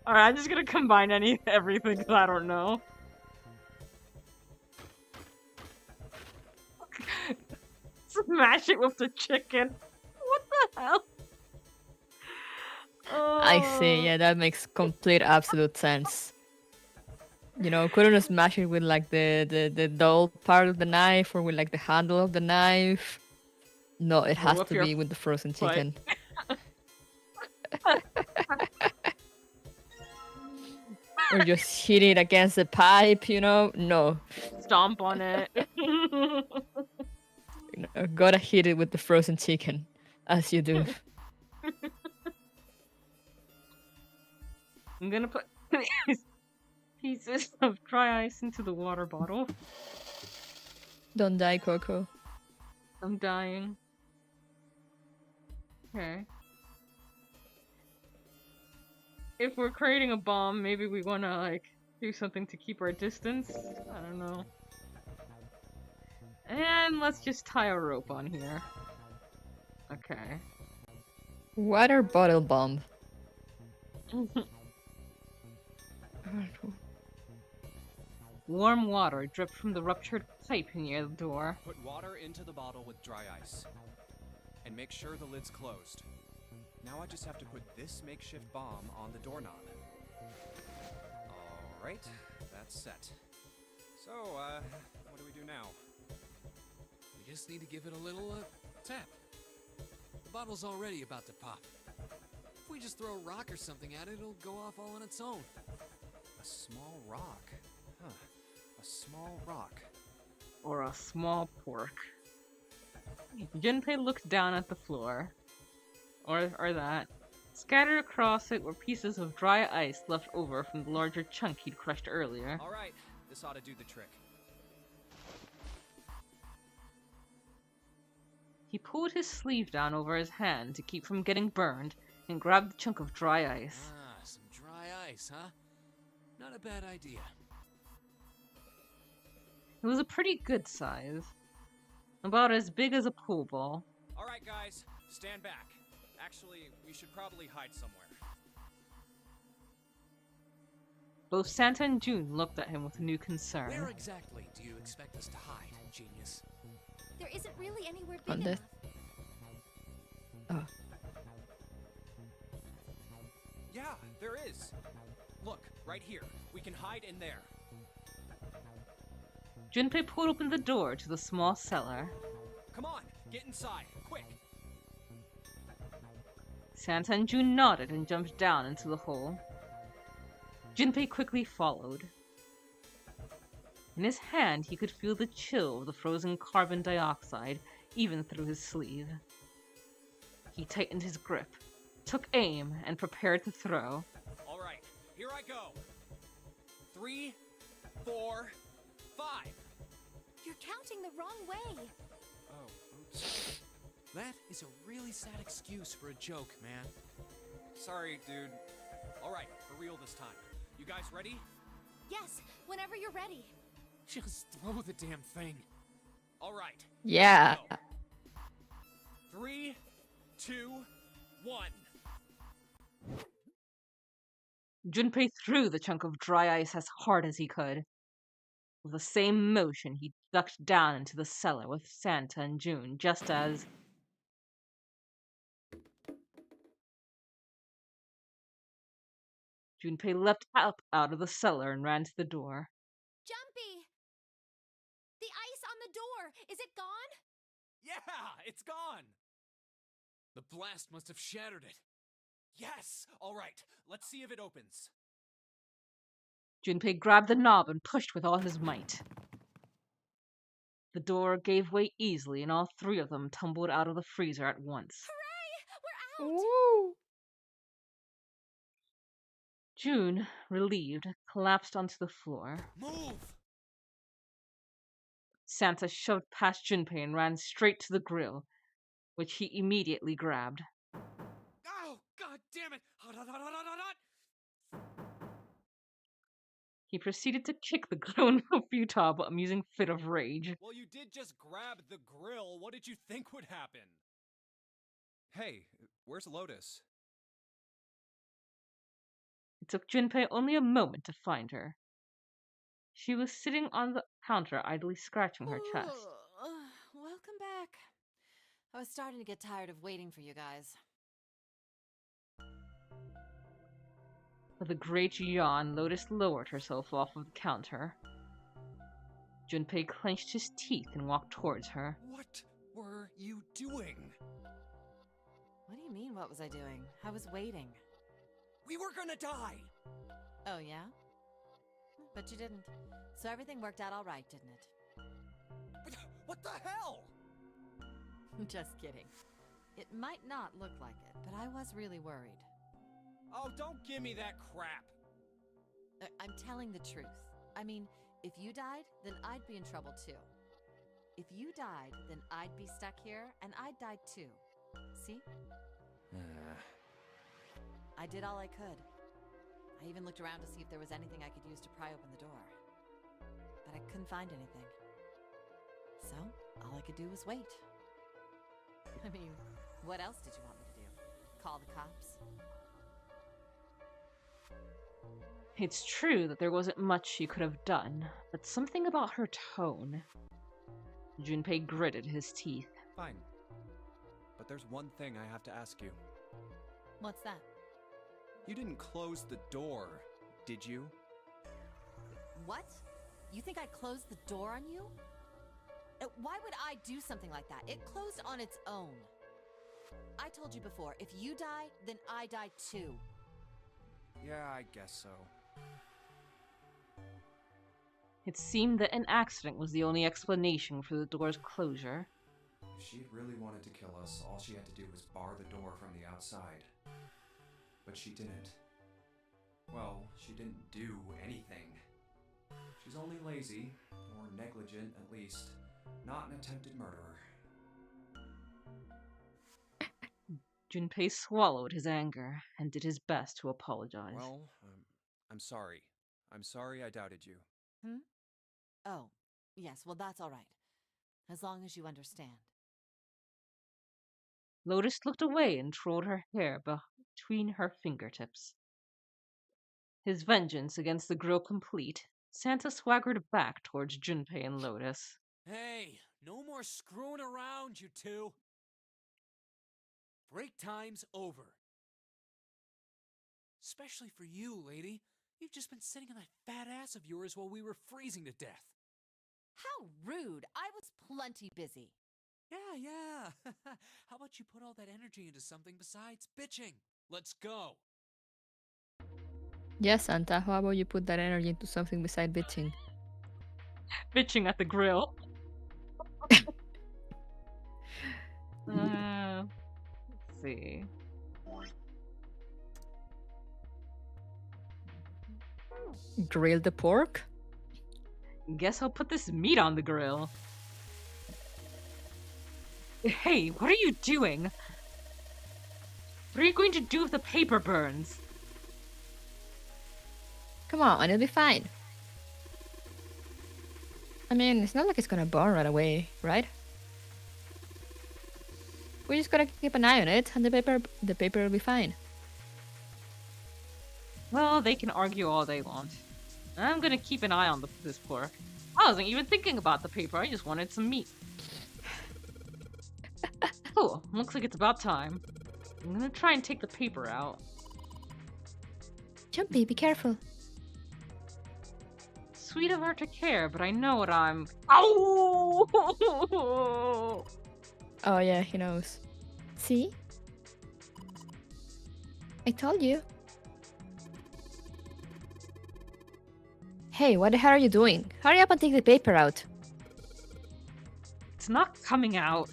Alright, I'm just gonna combine everything 'cause I don't know. Smash it with the chicken. What the hell? I see, yeah, that makes complete absolute sense. You know, couldn't you smash it with like the dull part of the knife or with like the handle of the knife? No, it has with to your be with the frozen foot. chicken. Or just hit it against the pipe, you know? No. Stomp on it. You know, gotta hit it with the frozen chicken, as you do. I'm gonna put pieces of dry ice into the water bottle. Don't die, Coco. I'm dying. Okay. If we're creating a bomb, maybe we wanna, like, do something to keep our distance? I don't know. And let's just tie a rope on here. Okay. Water bottle bomb. Warm water dripped from the ruptured pipe near the door. Put water into the bottle with dry ice. And make sure the lid's closed. Now I just have to put this makeshift bomb on the doorknob. Alright, that's set. So, what do we do now? We just need to give it a little tap. The bottle's already about to pop. If we just throw a rock or something at it, it'll go off all on its own. A small rock. Huh. A small rock. Or a small pork. Junpei looked down at the floor. Or that. Scattered across it were pieces of dry ice left over from the larger chunk he'd crushed earlier. Alright, this ought to do the trick. He pulled his sleeve down over his hand to keep from getting burned and grabbed the chunk of dry ice. Ah, some dry ice, huh? Not a bad idea. It was a pretty good size. About as big as a pool ball. Alright, guys, stand back. Actually, we should probably hide somewhere. Both Santa and June looked at him with new concern. Where exactly do you expect us to hide, genius? There isn't really anywhere On big the- enough. Oh. Yeah, there is. Look, right here. We can hide in there. Junpei pulled open the door to the small cellar. Come on, get inside, quick. Santa and June nodded and jumped down into the hole. Junpei quickly followed. In his hand, he could feel the chill of the frozen carbon dioxide even through his sleeve. He tightened his grip, took aim, and prepared to throw. Alright, here I go. 3, 4, 5. You're counting the wrong way. Oh, oops. That is a really sad excuse for a joke, man. Sorry, dude. All right, for real this time. You guys ready? Yes, whenever you're ready. Just throw the damn thing. All right. Yeah. Go. 3, 2, 1. Junpei threw the chunk of dry ice as hard as he could. With the same motion, he ducked down into the cellar with Santa and June, just as Junpei leapt up out of the cellar and ran to the door. Jumpy! The ice on the door, is it gone? Yeah, it's gone. The blast must have shattered it. Yes. All right. Let's see if it opens. Junpei grabbed the knob and pushed with all his might. The door gave way easily, and all three of them tumbled out of the freezer at once. We're out! Woo! June, relieved, collapsed onto the floor. Move! Santa shoved past Junpei and ran straight to the grill, which he immediately grabbed. Oh, god damn it! Hot, hot, hot, hot, hot, hot, hot! He proceeded to kick the grill in a futile but amusing fit of rage. Well, you did just grab the grill. What did you think would happen? Hey, where's Lotus? It took Junpei only a moment to find her. She was sitting on the counter, idly scratching her chest. Welcome back. I was starting to get tired of waiting for you guys. With a great yawn, Lotus lowered herself off of the counter. Junpei clenched his teeth and walked towards her. What were you doing? What do you mean, what was I doing? I was waiting. We were gonna die. Oh, yeah? But you didn't. So everything worked out all right, didn't it? What the hell? Just kidding. It might not look like it, but I was really worried. Oh, don't give me that crap. I'm telling the truth. I mean, if you died, then I'd be in trouble too. If you died, then I'd be stuck here, and I'd die too. See? I did all I could. I even looked around to see if there was anything I could use to pry open the door. But I couldn't find anything. So, all I could do was wait. I mean, what else did you want me to do? Call the cops? It's true that there wasn't much she could have done, but something about her tone. Junpei gritted his teeth. Fine. But there's one thing I have to ask you. What's that? You didn't close the door, did you? What? You think I closed the door on you? Why would I do something like that? It closed on its own. I told you before, if you die, then I die too. Yeah, I guess so. It seemed that an accident was the only explanation for the door's closure. If she really wanted to kill us, all she had to do was bar the door from the outside. But she didn't. Well, she didn't do anything. She's only lazy, or negligent at least, not an attempted murderer. Junpei swallowed his anger and did his best to apologize. Well, I'm sorry. I'm sorry I doubted you. Oh, yes, well that's all right. As long as you understand. Lotus looked away and twirled her hair between her fingertips. His vengeance against the grill complete, Santa swaggered back towards Junpei and Lotus. Hey, no more screwing around, you two. Break time's over. Especially for you, lady. You've just been sitting on that fat ass of yours while we were freezing to death. How rude! I was plenty busy. Yeah. How about you put all that energy into something besides bitching? Let's go. Yes, Santa, how about you put that energy into something beside bitching? Bitching at the grill. Let's see. Grill the pork? Guess I'll put this meat on the grill. Hey, what are you doing? What are you going to do if the paper burns? Come on, it'll be fine. I mean, it's not like it's gonna burn right away, right? We just gotta keep an eye on it, and the paper will be fine. Well, they can argue all they want. I'm gonna keep an eye on this pork. I wasn't even thinking about the paper, I just wanted some meat. Cool, looks like it's about time. I'm gonna try and take the paper out. Jumpy, be careful. Sweet of her to care, but I know what I'm... Ow! Oh yeah, he knows. See? I told you. Hey, what the hell are you doing? Hurry up and take the paper out. It's not coming out.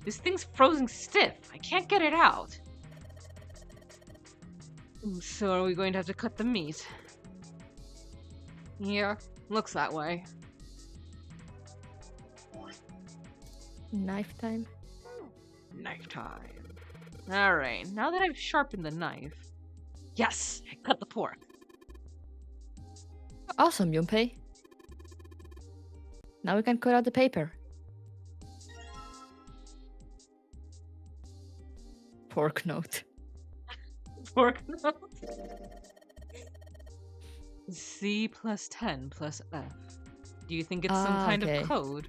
This thing's frozen stiff. I can't get it out. So are we going to have to cut the meat? Yeah, looks that way. Knife time. Knife time. Alright, now that I've sharpened the knife... Yes! I cut the pork. Awesome, Junpei. Now we can cut out the paper. Pork note. Pork note. C plus 10 plus F. Do you think it's some kind okay. of code?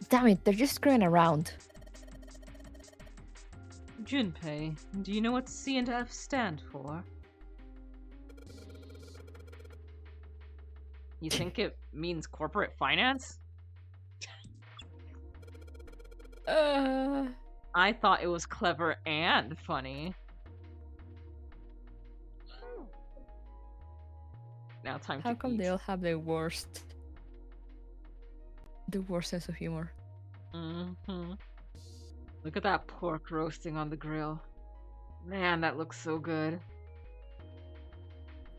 Damn it, they're just screwing around. Junpei, do you know what C and F stand for? You think it means corporate finance? I thought it was clever and funny. Now time How to come eat. they all have the worst sense of humor? Mm-hmm. Look at that pork roasting on the grill. Man, that looks so good.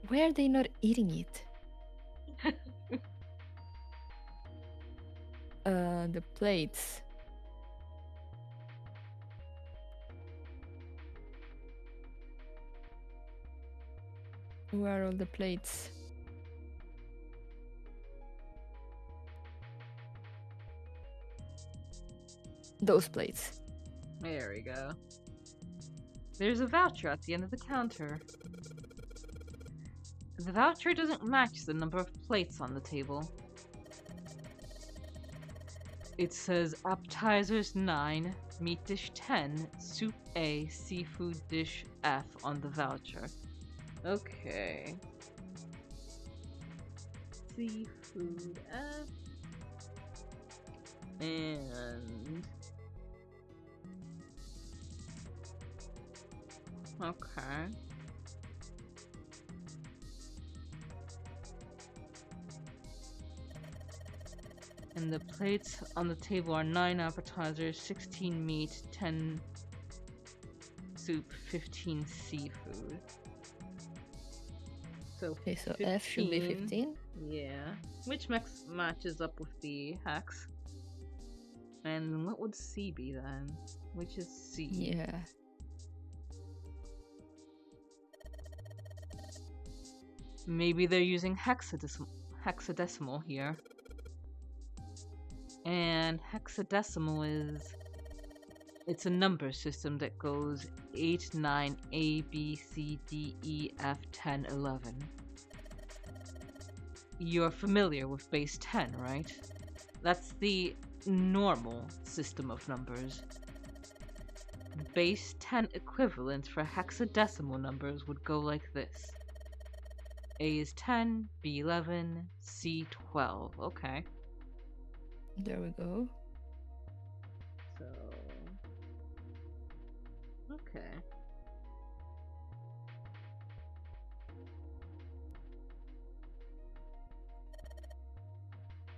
Why are they not eating it? The plates. Where are all the plates? Those plates. There we go. There's a voucher at the end of the counter. The voucher doesn't match the number of plates on the table. It says appetizers 9, meat dish 10, soup A, seafood dish F on the voucher. Okay. Seafood F. And... okay. And the plates on the table are 9 appetizers, 16 meat, 10 soup, 15 seafood. So, Okay, so F should be 15. Yeah. Which matches up with the hex. And what would C be then? Which is C? Yeah. Maybe they're using hexadecimal here. And hexadecimal is... it's a number system that goes 8, 9, A, B, C, D, E, F, 10, 11. You're familiar with base 10, right? That's the normal system of numbers. Base 10 equivalent for hexadecimal numbers would go like this. A is 10, B 11, C 12. Okay. There we go. So... okay.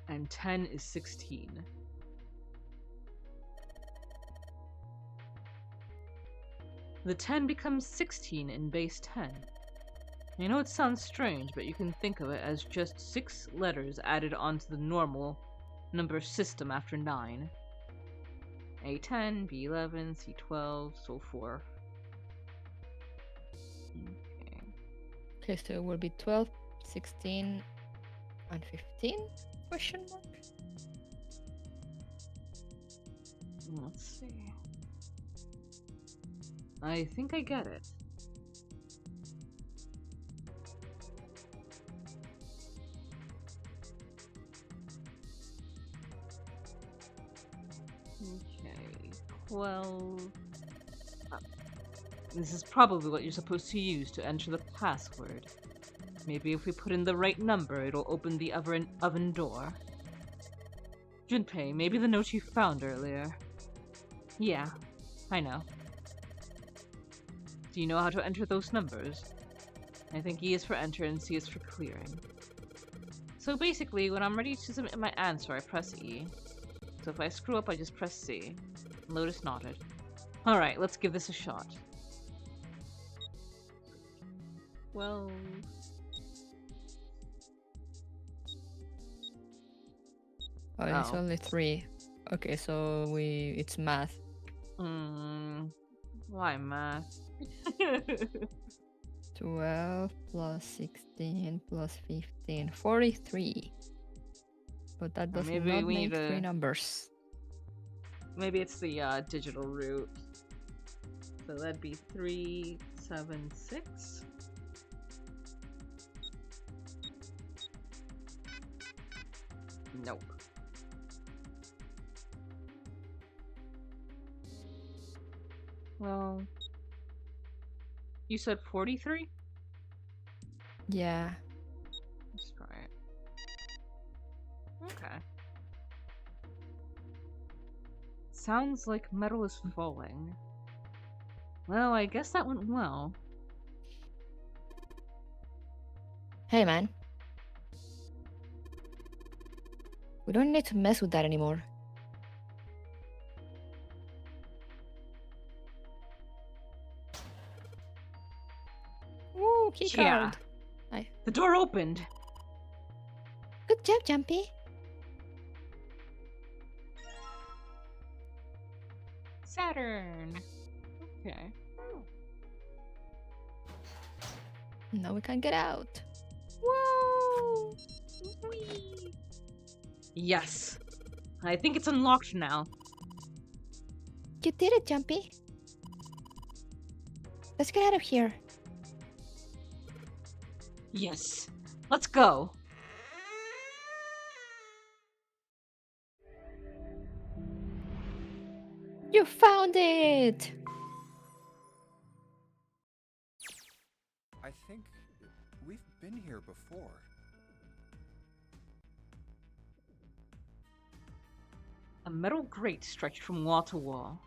And 10 is 16. The 10 becomes 16 in base 10. You know, it sounds strange, but you can think of it as just 6 letters added onto the normal number system after 9. A10, B11, C12, so forth. Okay. Okay, so it will be 12, 16, and 15? Question mark? Let's see. I think I get it. Okay, 12. This is probably what you're supposed to use to enter the password. Maybe if we put in the right number, it'll open the oven door. Junpei, maybe the note you found earlier. Yeah, I know. Do you know how to enter those numbers? I think E is for enter and C is for clearing. So basically, when I'm ready to submit my answer, I press E. So if I screw up, I just press C. Lotus nodded. Alright, let's give this a shot. Well... Oh, it's only 3. Okay, so it's math. Why math? 12 plus 16 plus 15, 43. But that does Maybe not we make need 3 numbers. Maybe it's the digital route. So that'd be 376. Nope. Well, you said 43? Yeah. Let's try it. Okay. Sounds like metal is falling. Well, I guess that went well. Hey, man. We don't need to mess with that anymore. Woo, key Yeah. card. Hi. The door opened. Good job, Jumpy. Saturn. Okay. Now we can get out. Whoa! Whee! Yes. I think it's unlocked now. You did it, Jumpy. Let's get out of here. Yes. Let's go. You found it! I think we've been here before. A metal grate stretched from wall to wall.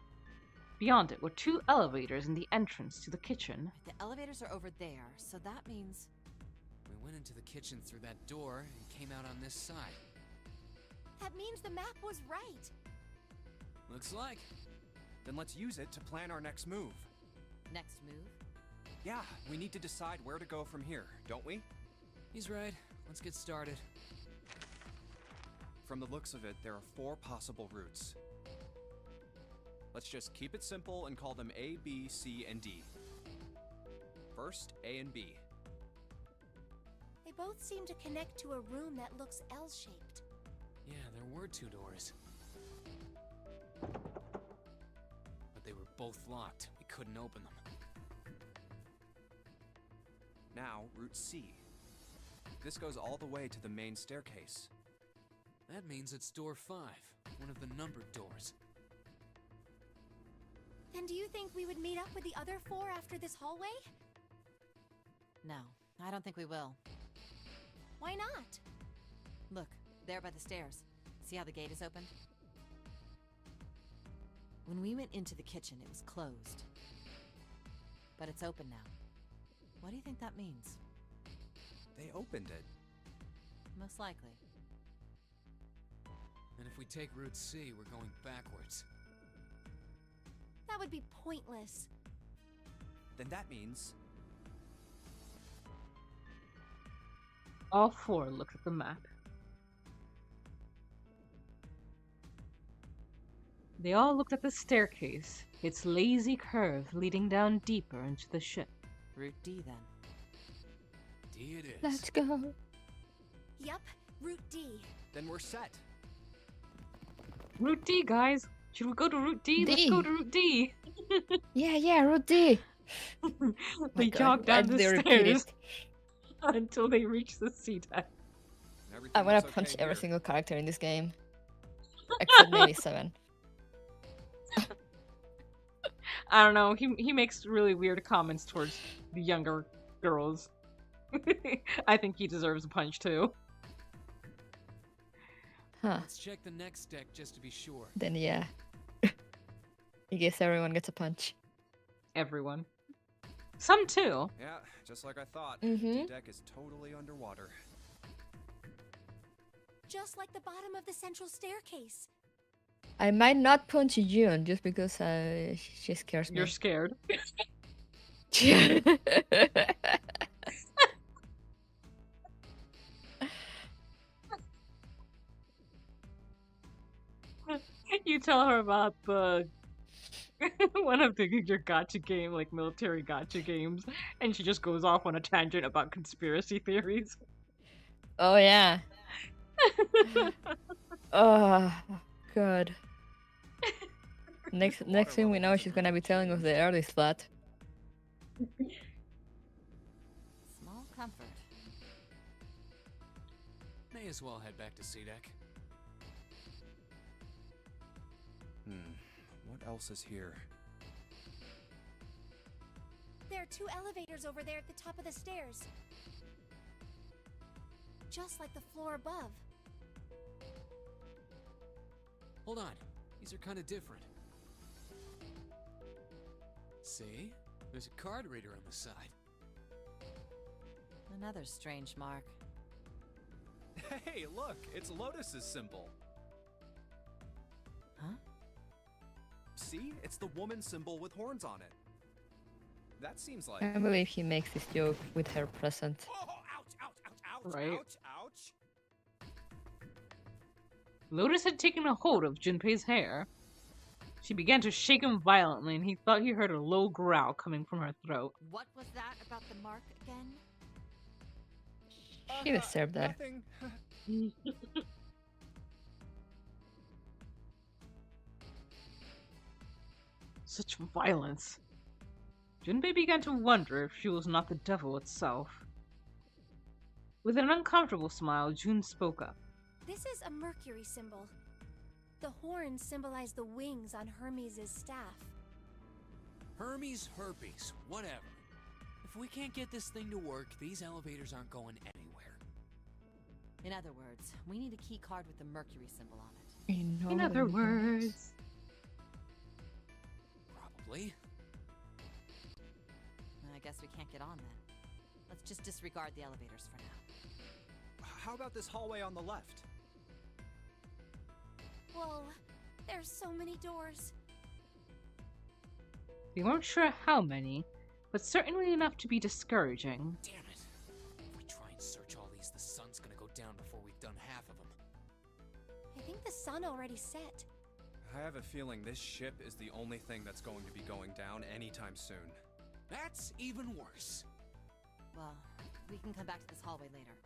Beyond it were 2 elevators in the entrance to the kitchen. The elevators are over there, so that means... We went into the kitchen through that door and came out on this side. That means the map was right. Looks like. Then let's use it to plan our next move. Next move? Yeah, we need to decide where to go from here, don't we? He's right. Let's get started. From the looks of it, there are 4 possible routes. Let's just keep it simple and call them A, B, C, and D. First, A and B. They both seem to connect to a room that looks L-shaped. Yeah, there were 2 doors. But they were both locked. We couldn't open them. Now, Route C. This goes all the way to the main staircase. That means it's door 5, one of the numbered doors. Then do you think we would meet up with the other 4 after this hallway? No, I don't think we will. Why not? Look, there by the stairs. See how the gate is open? When we went into the kitchen, it was closed. But it's open now. What do you think that means? They opened it. Most likely. And if we take Route C, we're going backwards. That would be pointless. Then that means... All four looked at the map. They all looked at the staircase, its lazy curve leading down deeper into the ship. Route D then. D it is. Let's go. Yup, Route D. Then we're set. Route D, guys! Should we go to Route D? Let's go to Route D! Yeah, Route D. They jog down the stairs until they reach the sea deck. I want to punch every single character in this game. Except maybe 7. I don't know, he makes really weird comments towards the younger girls. I think he deserves a punch too. Huh. Let's check the next deck just to be sure. Then yeah. I guess everyone gets a punch. Everyone. Some too. Yeah, just like I thought. Mhm. The deck is totally underwater. Just like the bottom of the central staircase. I might not punch June just because she scares me. You're scared. You tell her about the one of your gotcha game, like military gotcha games, and she just goes off on a tangent about conspiracy theories. Oh yeah. Oh god. Next thing we know, she's gonna be telling us the Earth is flat. Small comfort. May as well head back to C deck. What else is here? There are 2 elevators over there at the top of the stairs. Just like the floor above. Hold on, these are kind of different. See? There's a card reader on the side. Another strange mark. Hey, look! It's Lotus's symbol. Huh? See? It's the woman symbol with horns on it. That seems like... I believe he makes this joke with her present. Oh, ouch, ouch, ouch, ouch, Right. ouch, ouch. Lotus had taken a hold of Junpei's hair. She began to shake him violently, and he thought he heard a low growl coming from her throat. What was that about the mark again? She deserved that. Nothing. Such violence. Junpei began to wonder if she was not the devil itself. With an uncomfortable smile, Jun spoke up. This is a Mercury symbol. The horns symbolize the wings on Hermes' staff. Hermes, herpes, whatever. If we can't get this thing to work, these elevators aren't going anywhere. In other words, we need a key card with the Mercury symbol on it. In other words, Probably. I guess we can't get on then. Let's just disregard the elevators for now. How about this hallway on the left? Whoa, there's so many doors. they weren't sure how many, but certainly enough to be discouraging. Damn it. If we try and search all these, the sun's gonna go down before we've done half of them. I think the sun already set. I have a feeling this ship is the only thing that's going to be going down anytime soon. That's even worse. Well, we can come back to this hallway later.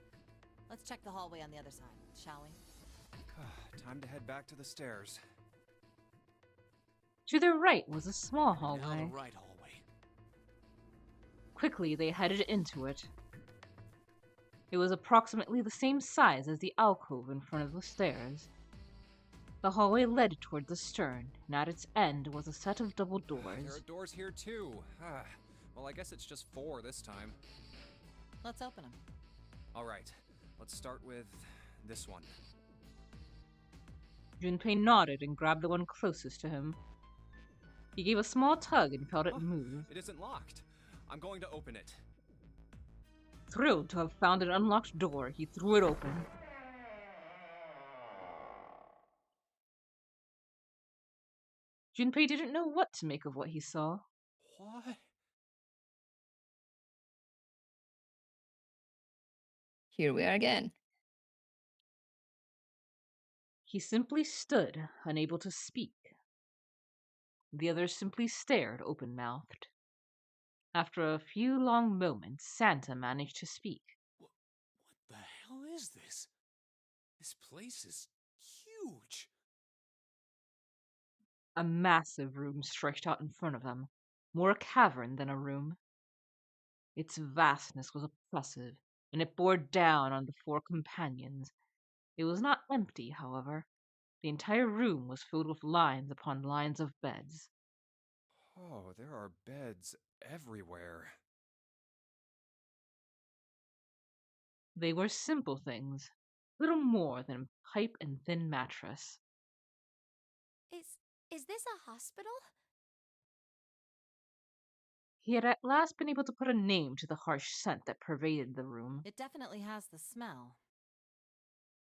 Let's check the hallway on the other side, shall we? Time to head back to the stairs. To their right was a small Now hallway. the right hallway. Quickly, they headed into it. It was approximately the same size as the alcove in front of the stairs. The hallway led toward the stern, and at its end was a set of double There doors. are doors here too. Well, I guess it's just 4 this time. Let's open them. All right, let's start with this one. Junpei nodded and grabbed the one closest to him. He gave a small tug and felt it Oh. move. It isn't locked. I'm going to open it. Thrilled to have found an unlocked door, he threw it open. Junpei didn't know what to make of what he saw. What? Here we are again. He simply stood, unable to speak. The others simply stared open-mouthed. After a few long moments, Santa managed to speak. What the hell is this? This place is huge. A massive room stretched out in front of them, more a cavern than a room. Its vastness was oppressive, and it bore down on the four companions. It was not empty, however. The entire room was filled with lines upon lines of beds. Oh, there are beds everywhere. They were simple things, little more than pipe and thin mattress. Is this a hospital? He had at last been able to put a name to the harsh scent that pervaded the room. It definitely has the smell.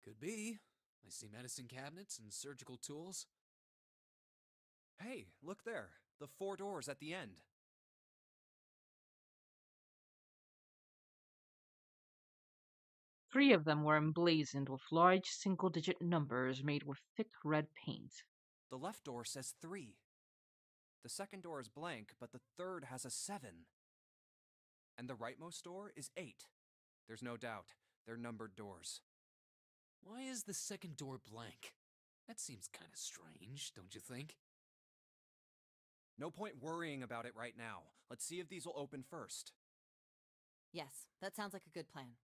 Could be. I see medicine cabinets and surgical tools. Hey, look there. The 4 doors at the end. Three of them were emblazoned with large single-digit numbers made with thick red paint. The left door says 3. The second door is blank, but the third has a 7. And the rightmost door is 8. There's no doubt. They're numbered doors. Why is the second door blank? That seems kind of strange, don't you think? No point worrying about it right now. Let's see if these will open first. Yes, that sounds like a good plan.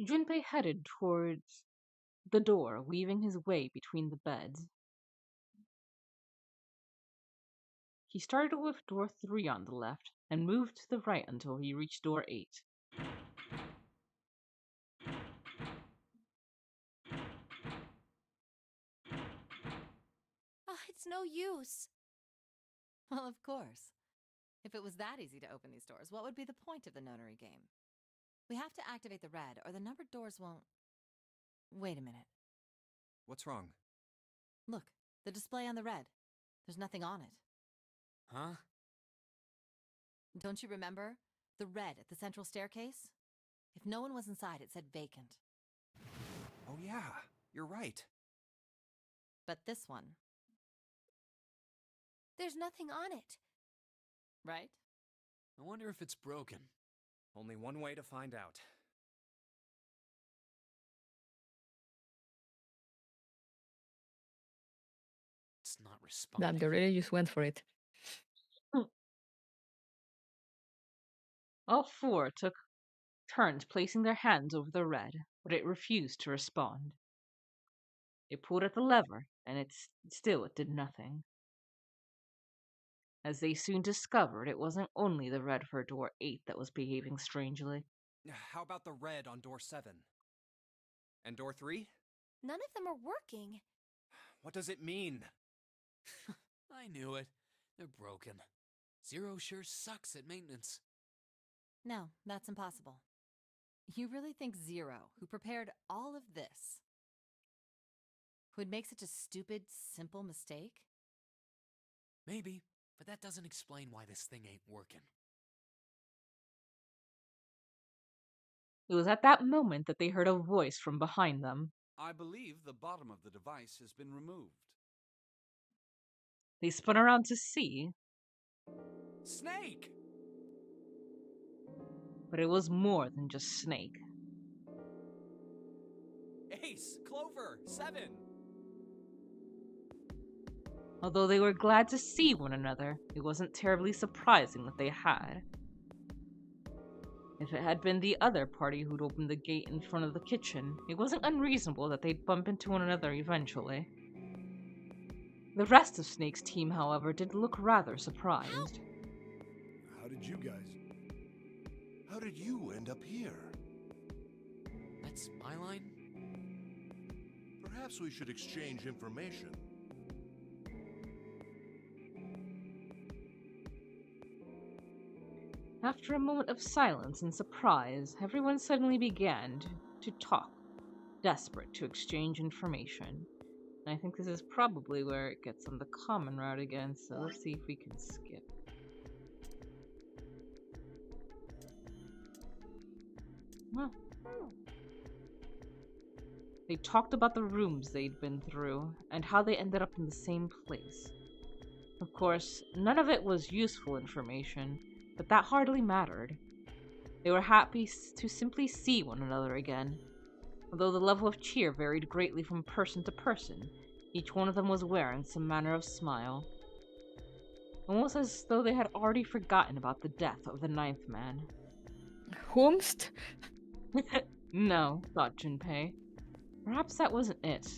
Junpei headed towards the door, weaving his way between the beds. He started with door 3 on the left and moved to the right until he reached door 8. Oh, it's no use. Well, of course. If it was that easy to open these doors, what would be the point of the notary game? We have to activate the red, or the numbered doors won't... Wait a minute. What's wrong? Look, the display on the red. There's nothing on it. Huh? Don't you remember? The red at the central staircase? If no one was inside, it said vacant. Oh yeah, you're right. But this one, There's nothing on it. right? I wonder if it's broken. Only one way to find out. It's not Damn, responding. they really just went for it. All 4 took turns placing their hands over the red, but it refused to respond. It pulled at the lever, and it did nothing. As they soon discovered, it wasn't only the red for door 8 that was behaving strangely. How about the red on door 7? And door 3? None of them are working. What does it mean? I knew it. They're broken. Zero sure sucks at maintenance. No, that's impossible. You really think Zero, who prepared all of this, would make such a stupid, simple mistake? Maybe, but that doesn't explain why this thing ain't working. It was at that moment that they heard a voice from behind them. I believe the bottom of the device has been removed. They spun around to see, Snake! but it was more than just Snake. Ace! Clover! 7! Although they were glad to see one another, it wasn't terribly surprising that they had. If it had been the other party who'd opened the gate in front of the kitchen, it wasn't unreasonable that they'd bump into one another eventually. The rest of Snake's team, however, did look rather surprised. How did you end up here? That's my line? Perhaps we should exchange information. After a moment of silence and surprise, everyone suddenly began to talk, desperate to exchange information. And I think this is probably where it gets on the common route again, so let's see if we can skip. Well, they talked about the rooms they'd been through and how they ended up in the same place. Of course, none of it was useful information, but that hardly mattered. They were happy to simply see one another again. Although the level of cheer varied greatly from person to person, each one of them was wearing some manner of smile. Almost as though they had already forgotten about the death of the ninth man. Whomst? No, thought Junpei. Perhaps that wasn't it.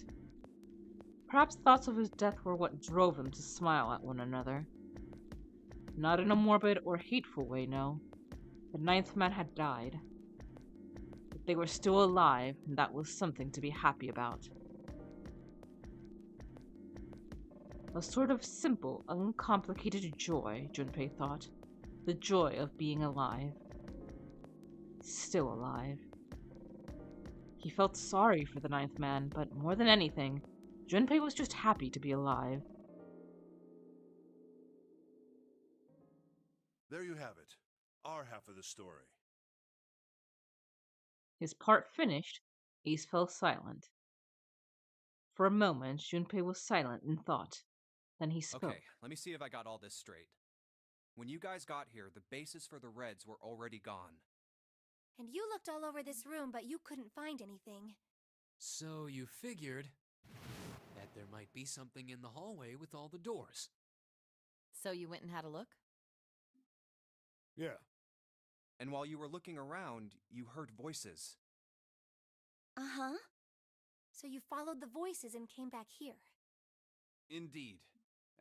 Perhaps thoughts of his death were what drove them to smile at one another. Not in a morbid or hateful way, no. The ninth man had died. But they were still alive, and that was something to be happy about. A sort of simple, uncomplicated joy, Junpei thought. The joy of being alive. Still alive. He felt sorry for the ninth man, but more than anything, Junpei was just happy to be alive. There you have it. Our half of the story. His part finished, Ace fell silent. For a moment, Junpei was silent in thought. Then he spoke. Okay, let me see if I got all this straight. When you guys got here, the bases for the Reds were already gone. And you looked all over this room, but you couldn't find anything. So you figured that there might be something in the hallway with all the doors. So you went and had a look? Yeah. And while you were looking around, you heard voices. Uh-huh. So you followed the voices and came back here. Indeed.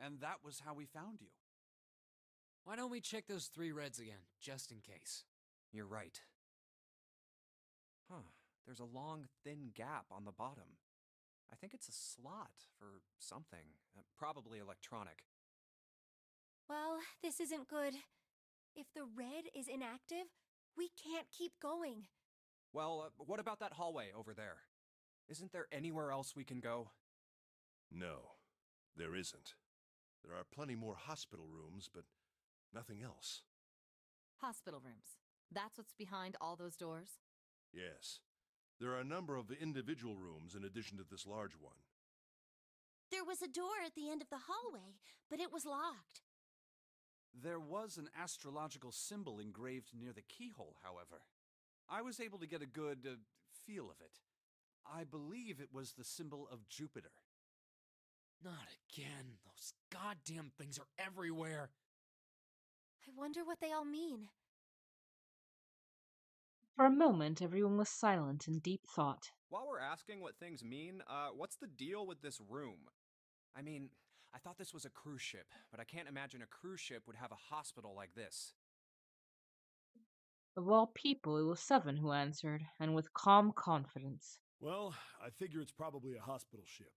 And that was how we found you. Why don't we check those 3 Reds again, just in case? You're right. Huh. There's a long, thin gap on the bottom. I think it's a slot for something. Probably electronic. Well, this isn't good. If the red is inactive, we can't keep going. Well, what about that hallway over there? Isn't there anywhere else we can go? No, there isn't. There are plenty more hospital rooms, but nothing else. Hospital rooms. That's what's behind all those doors? Yes. There are a number of individual rooms in addition to this large one. There was a door at the end of the hallway, but it was locked. There was an astrological symbol engraved near the keyhole, however. I was able to get a good feel of it. I believe it was the symbol of Jupiter. Not again. Those goddamn things are everywhere. I wonder what they all mean. For a moment, everyone was silent in deep thought. While we're asking what things mean, what's the deal with this room? I mean, I thought this was a cruise ship, but I can't imagine a cruise ship would have a hospital like this. Of all people, it was Seven who answered, and with calm confidence. Well, I figure it's probably a hospital ship.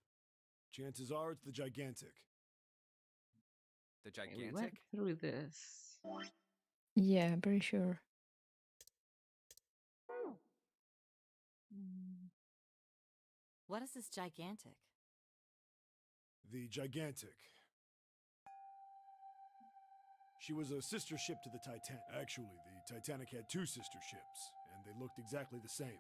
Chances are it's the Gigantic. The Okay, we Gigantic? went through this. Yeah, I'm pretty sure. What is this gigantic? The Gigantic. She was a sister ship to the Titanic. Actually, the Titanic had 2 sister ships, and they looked exactly the same.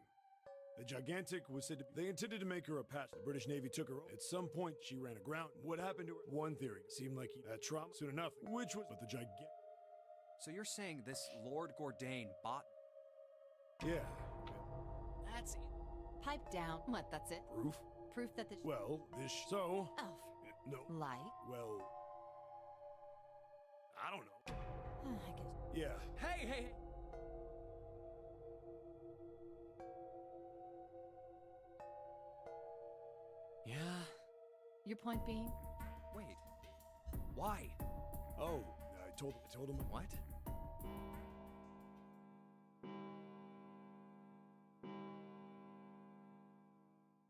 The Gigantic was said to they intended to make her a passenger. The British Navy took her. At some point, she ran aground. What happened to her? One theory. Seemed like he had trauma. Soon enough, which was... But the Gigantic... So you're saying this Lord Gordain bought... Yeah. That's it. Pipe down. What, that's it? Proof? Proof that the... Well, this... So... Oh, No. like? Well... I don't know. I guess. Yeah. Hey! Yeah. Your point being? Wait. Why? Oh, I told him... What?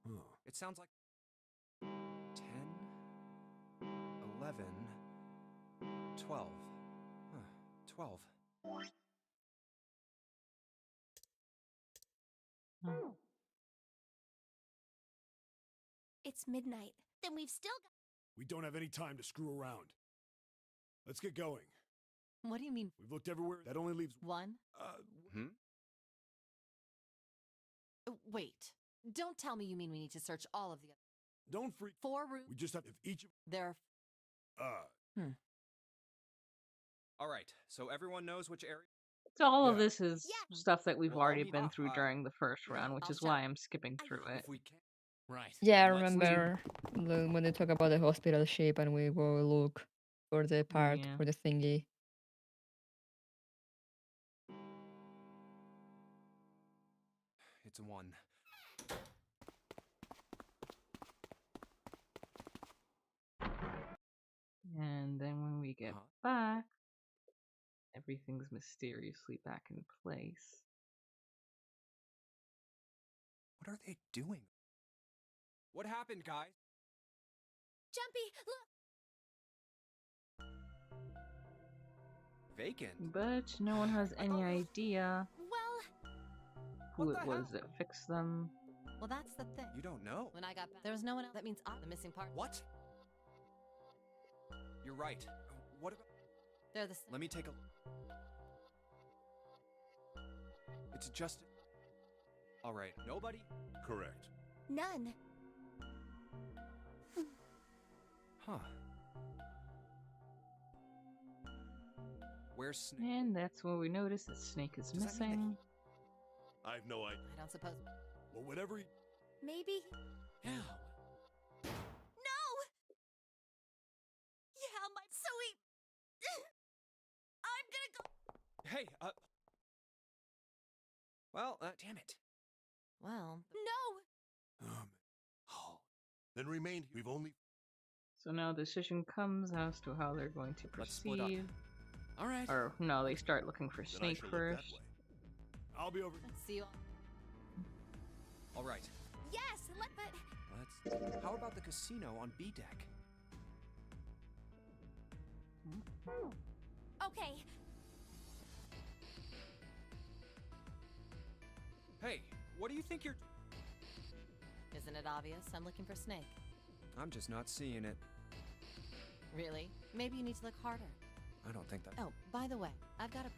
Huh. It sounds like 10, 11, 12. Huh, 12. It's midnight. Then we've still got... We don't have any time to screw around. Let's get going. What do you mean, We've looked everywhere. That only leaves... one? Hmm? Wait. Don't tell me you mean we need to search all of the Don't freak. 4 rooms. We just have if each of There. All right, so everyone knows which area. So all of Yeah. this is Yeah. stuff that we've Well, I'll already meet- been through uh, during the first yeah, round, which I'll is check. why I'm skipping through it. If we can. Right. Yeah, I Let's leave. remember when they talk about the hospital ship and we go look for the part Yeah. for the thingy. It's a 1. And then when we get Huh? back, everything's mysteriously back in place. What are they doing? What happened, guys? Jumpy, look! Vacant. But no one has any idea Well, who What it the was hell? that fixed them. Well, that's the thing. You don't know. When I got back, there was no one else. That means I'm the missing part. What? You're right. What about? They're the same. Let me take a. It's just. All right. Nobody. Correct. none. Huh. Where's Snake? And that's when we notice that Snake is Does that mean that missing. I've no idea. I don't suppose. well, whatever. Maybe. Yeah. No! Yeah, my sweet. I'm gonna go. Hey. Well, damn it. Well, No! Oh. Then remain. We've only. So now the decision comes as to how they're going to Let's split up. proceed. All right. Or no, they start looking for Then I Snake shall look that first. way. I'll be over. let's see you. All right. Yes, but. How about the casino on B deck? Okay. Hey, what do you think you're? Isn't it obvious? I'm looking for Snake. I'm just not seeing it. Really? Maybe you need to look harder. I don't think that. Oh, by the way, I've got a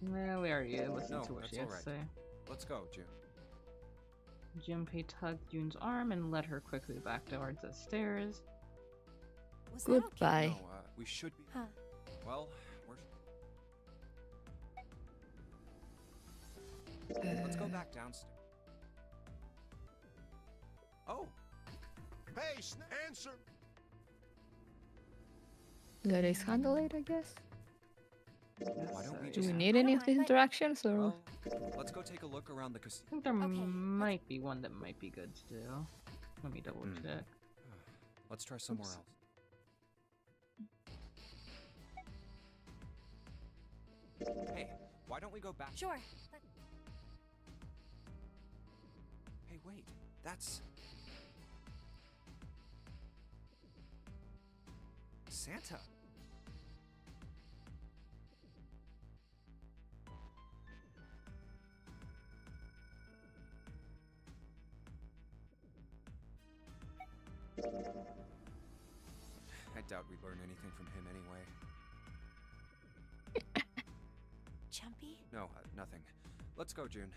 Well, we already listened No, to what that's she had all to say. Let's go, June. Junpei tugged June's arm and led her quickly back towards the stairs. Was that okay? Goodbye. No, we should be. Huh. Well, let's go back downstairs. Oh, Hey, answer! Let us handle it, I guess. why don't we Do just? we need any of these mind, but- interactions or? Well, let's go take a look around the I casino. think there Okay, might be one that might be good to do. Let me double Hmm. check. Let's try somewhere Oops. else. Hey, why don't we go back? Sure. But Hey, wait. That's Santa. I doubt we'd learn anything from him anyway. Jumpy? No, nothing. Let's go, June.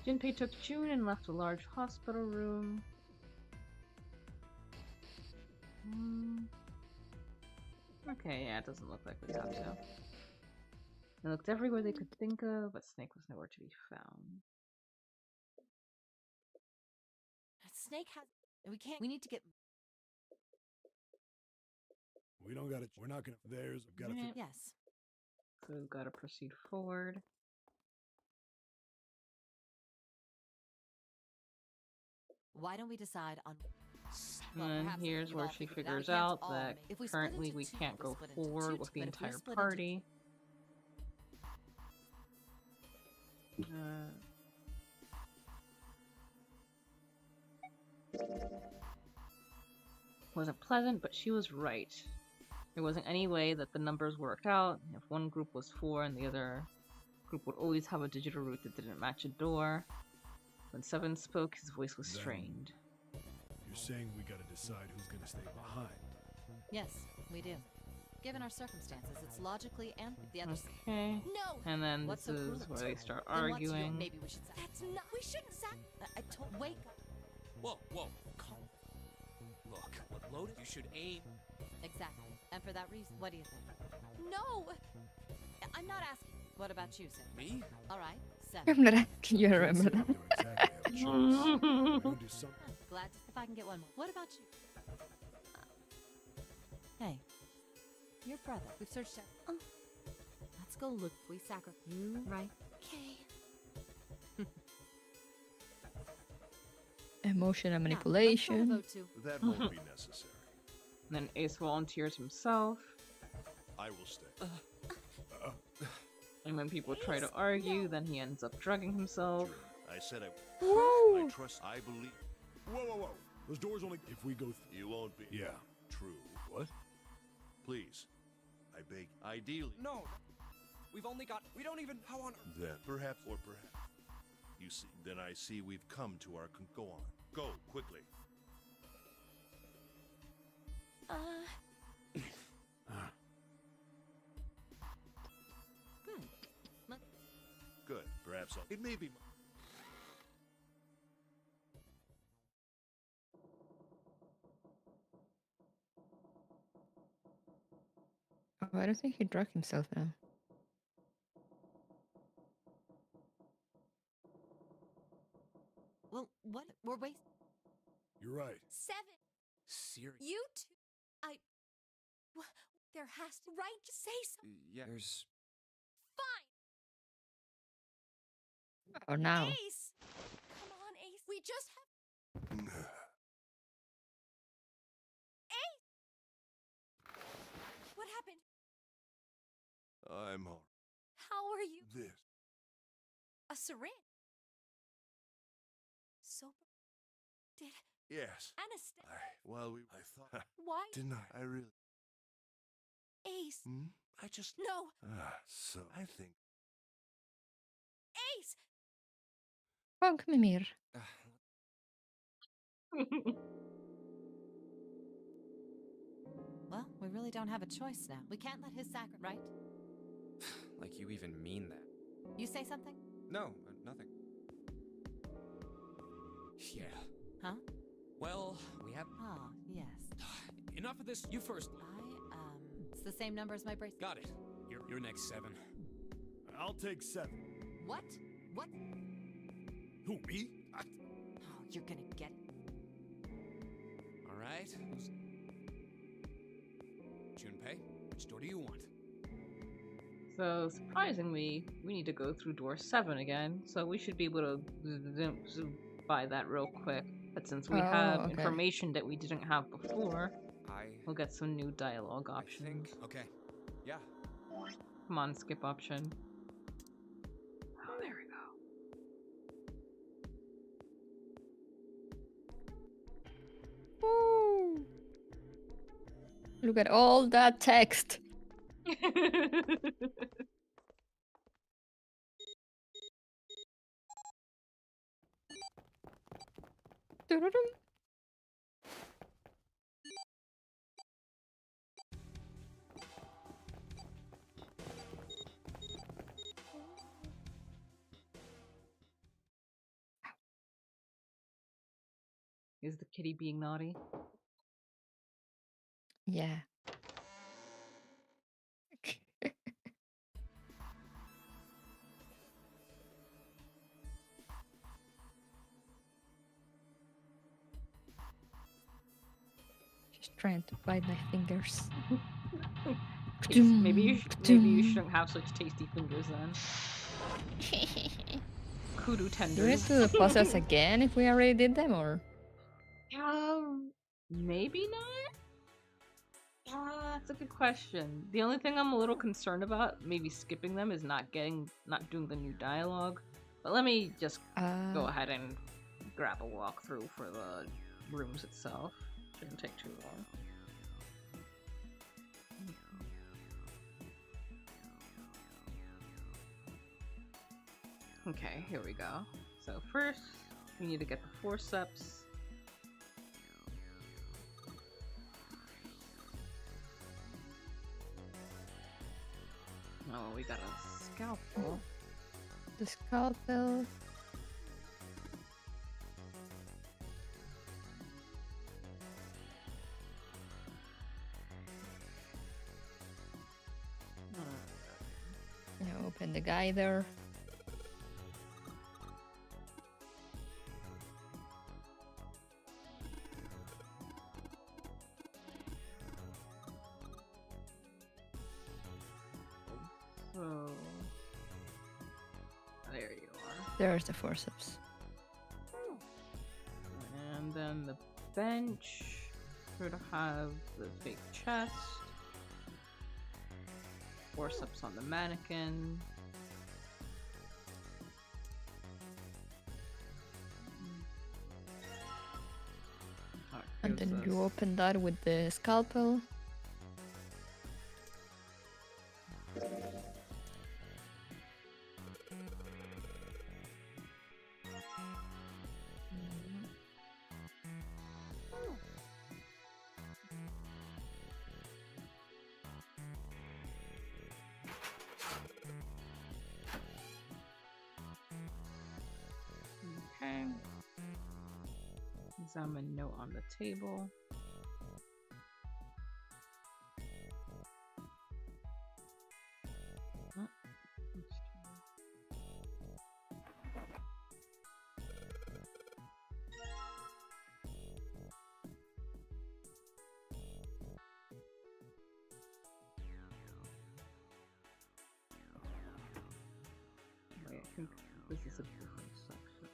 Junpei took June and left a large hospital room. Okay, yeah, it doesn't look like we have to. They looked everywhere they could think of, but Snake was nowhere to be found. Snake has. We can't. We need to get. We don't gotta. We're not gonna. There's. We've gotta. Yeah. Yes. So we've got to proceed forward. Why don't we decide on? Well, And perhaps here's you've where all she figured it figures We can't out all that make- if we split currently into we two, can't we go split into forward two, with the but if we entire split into party. Wasn't pleasant, but she was right. There wasn't any way that the numbers worked out. If one group was 4 and the other group would always have a digital route that didn't match a door. When Seven spoke, his voice was Then- strained. You're saying we gotta decide who's gonna stay behind. Yes, we do. Given our circumstances, it's logically and the other. Okay. No! And then What's this so is cruel? where they start Then what's your- arguing. Maybe we should. That's not. We shouldn't I told. Wake up. Whoa, whoa, calm. Look, what loaded? You should aim. Exactly. And for that reason, what do you think? No! I'm not asking. What about you, Sid? Me? All right, 7. I'm not asking you to remember that. Don't exactly have a choice. We're gonna do something. Glad to, if I can get one more. What about you? Hey, your brother. We've searched out. Let's go look. We sacrifice you, right? Okay. Emotional Now, manipulation. let's try to vote too. That won't be necessary. And then Ace volunteers himself. I will stay. And when people try to argue, then he ends up drugging himself. Sure. I said I trust. I believe. Whoa, whoa, whoa. Those doors only. If we go. You won't be. Yeah. True. What? Please. I beg. Ideally. No! We've only got. We don't even. How on. Then perhaps or perhaps. You see. Then I see we've come to our. Go on. Go quickly. Good. Perhaps I'll. It may be. Oh, I don't think he drugged himself now. Well, what? We're wasting. You're right. 7. Serious. You two. There has to. Right? Just say something. Yeah. There's. Fine. Oh, now. Ace! Come on, Ace. We just have. What happened? I'm all. How are you? This. A syringe. So. Did Yes. anesthesia. I thought. Why? Didn't I? I really. Ace. I just. No. So I think. Ace! Frank Mimir. Well, we really don't have a choice now. We can't let his right? Like you even mean that? You say something? No, nothing. Yeah. Huh? Well, we have. Oh, yes. Enough of this. You first. It's the same number as my bracelet. Got it. You're next, 7. I'll take 7. What? What? Who, me? Oh, you're gonna get it. All right. Junpei, which door do you want? So, surprisingly, we need to go through door 7 again, so we should be able to zoom by that real quick. But since we have okay. information that we didn't have before, I we'll get some new dialogue options. think. Okay. Yeah. Come on, skip option. Oh, there we go. Woo! Look at all that text. Doo-doo-dum. Is the kitty being naughty? Yeah. She's trying to bite my fingers. Maybe you shouldn't have such tasty fingers then. Kuru Do we need tenders. to do the puzzles again if we already did them, or? Maybe not. That's a good question. The only thing I'm a little concerned about, maybe skipping them, is not doing the new dialogue. But let me just go ahead and grab a walkthrough for the rooms itself. Shouldn't take too long. Okay, here we go. So first, we need to get the forceps. Oh, we got a scalpel. The scalpel. Yeah, open the guider. So there you are. There's the forceps. And then the bench. Here to have the fake chest. Forceps on the mannequin. And then you open that with the scalpel. Okay. Examine note on the table. Wait, I think this is a different section.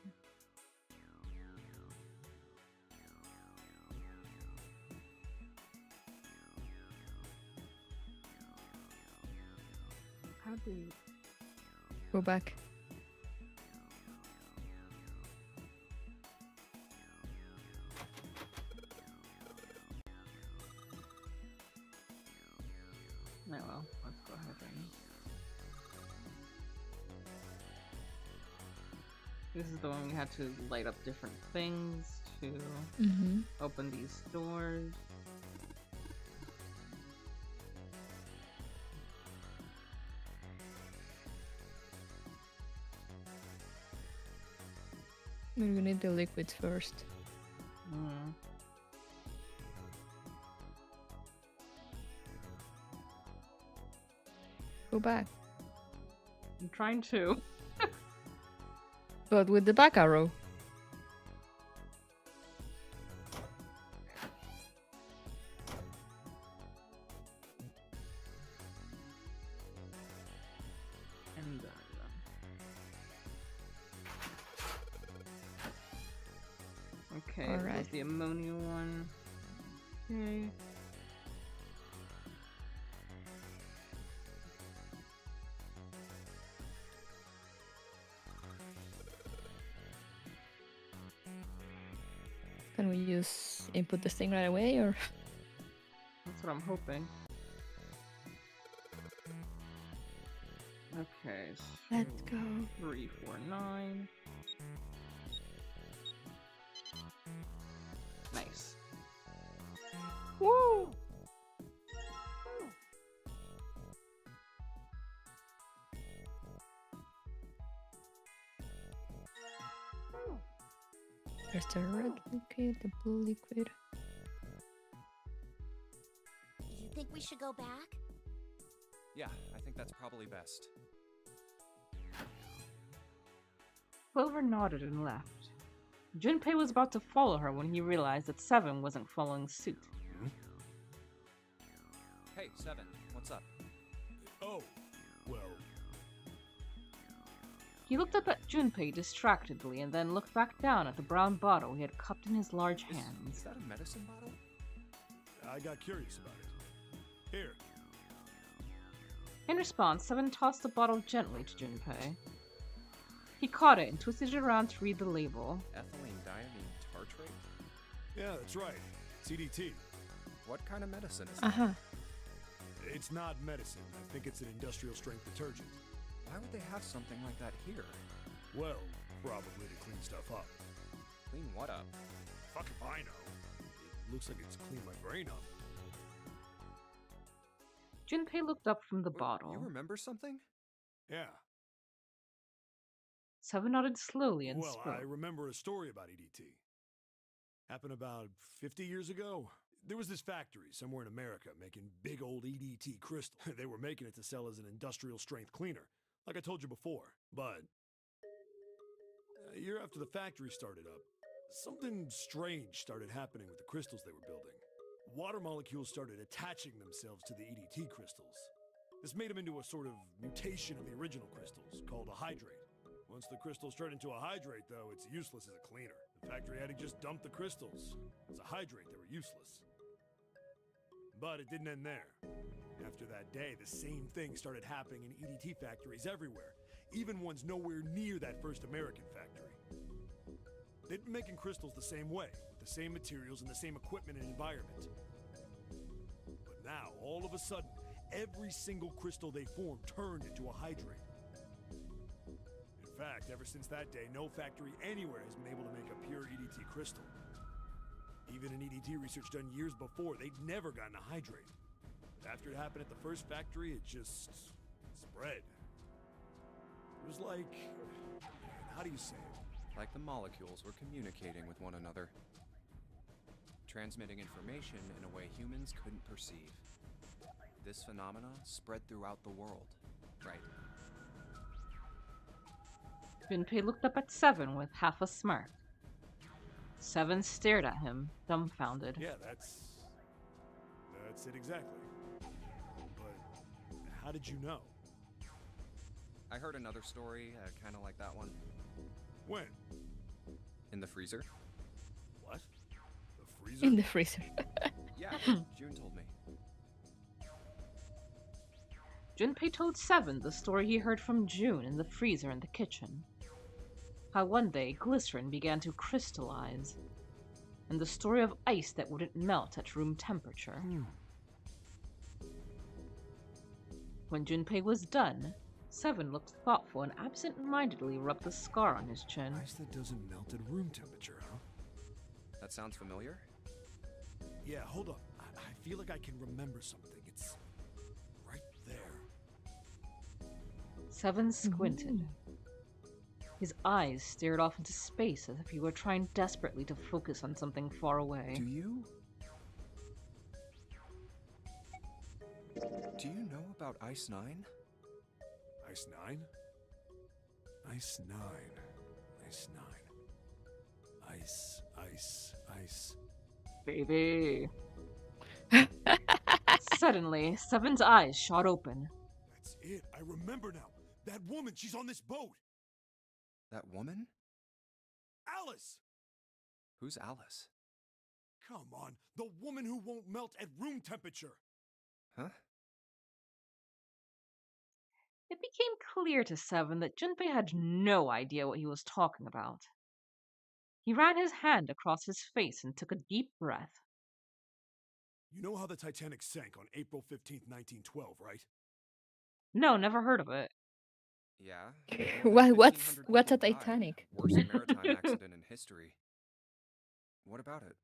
How do you... Go back. Oh well, let's go ahead and... This is the one we had to light up different things to open these doors. We need the liquids first. Go back. I'm trying to. But with the back arrow. And okay, All this right. is the ammonia one. Okay. Can we use input this thing right away or? That's what I'm hoping. Okay, so Let's go. 3, 4, 9. Nice. Woo! There's the red liquid, the blue liquid. You think we should go back? Yeah, I think that's probably best. Clover nodded and left. Junpei was about to follow her when he realized that Seven wasn't following suit. Hey, Seven, what's up? Oh, well, He looked up at Junpei distractedly and then looked back down at the brown bottle he had cupped in his large Is hands. that a medicine bottle? I got curious about it. Here, In response, Seven tossed the bottle gently to Junpei. He caught it and twisted it around to read the label. Ethylene diamine tartrate? yeah, that's right. CDT. What kind of medicine is that? Uh-huh. It's not medicine. I think it's an industrial strength detergent. Why would they have something like that here? Well, probably to clean stuff up. Clean what up? Fuck if I know. It looks like it's cleaned my brain up. Junpei looked up from the You bottle. remember something? Yeah. Seven nodded slowly and Well, spoke. I remember a story about EDT. Happened about 50 years ago. There was this factory somewhere in America making big old EDT crystal. They were making it to sell as an industrial strength cleaner, like I told you before. But a year after the factory started up, something strange started happening with the crystals they were building. Water molecules started attaching themselves to the EDT crystals. This made them into a sort of mutation of the original crystals, called a hydrate. Once the crystals turn into a hydrate, though, it's useless as a cleaner. The factory had to just dump the crystals. As a hydrate, they were useless. But it didn't end there. After that day, the same thing started happening in EDT factories everywhere, even ones nowhere near that first American factory. They'd been making crystals the same way, with the same materials and the same equipment and environment. But now, all of a sudden, every single crystal they formed turned into a hydrate. In fact, ever since that day, no factory anywhere has been able to make a pure EDT crystal. Even in EDT research done years before, they'd never gotten a hydrate. After it happened at the first factory, it just spread. It was like, how do you say it? Like the molecules were communicating with one another, transmitting information in a way humans couldn't perceive. This phenomena spread throughout the world, right? Junpei looked up at Seven with half a smirk. Seven stared at him, dumbfounded. Yeah, that's it exactly. But how did you know? I heard another story, kind of like that one. When? In the freezer? What? The freezer? In the freezer. Yeah, June told me. Junpei told Seven the story he heard from June in the freezer in the kitchen. How one day glycerin began to crystallize, and the story of ice that wouldn't melt at room temperature. When Junpei was done, Seven looked thoughtful and absent-mindedly rubbed the scar on his chin. Ice that doesn't melt at room temperature, huh? That sounds familiar? Yeah, hold up. I feel like I can remember something. It's right there. Seven squinted. His eyes stared off into space as if he were trying desperately to focus on something far away. Do you know about Ice 9? Ice 9? Ice 9. Ice 9. Ice. Baby. Suddenly, Seven's eyes shot open. That's it. I remember now. That woman, she's on this boat. That woman? Alice! Who's Alice? Come on. The woman who won't melt at room temperature. Huh? It became clear to Seven that Junpei had no idea what he was talking about. He ran his hand across his face and took a deep breath. You know how the Titanic sank on April 15th, 1912, right? No, never heard of it. Yeah. What's a Titanic? Worst maritime accident in history. What about it?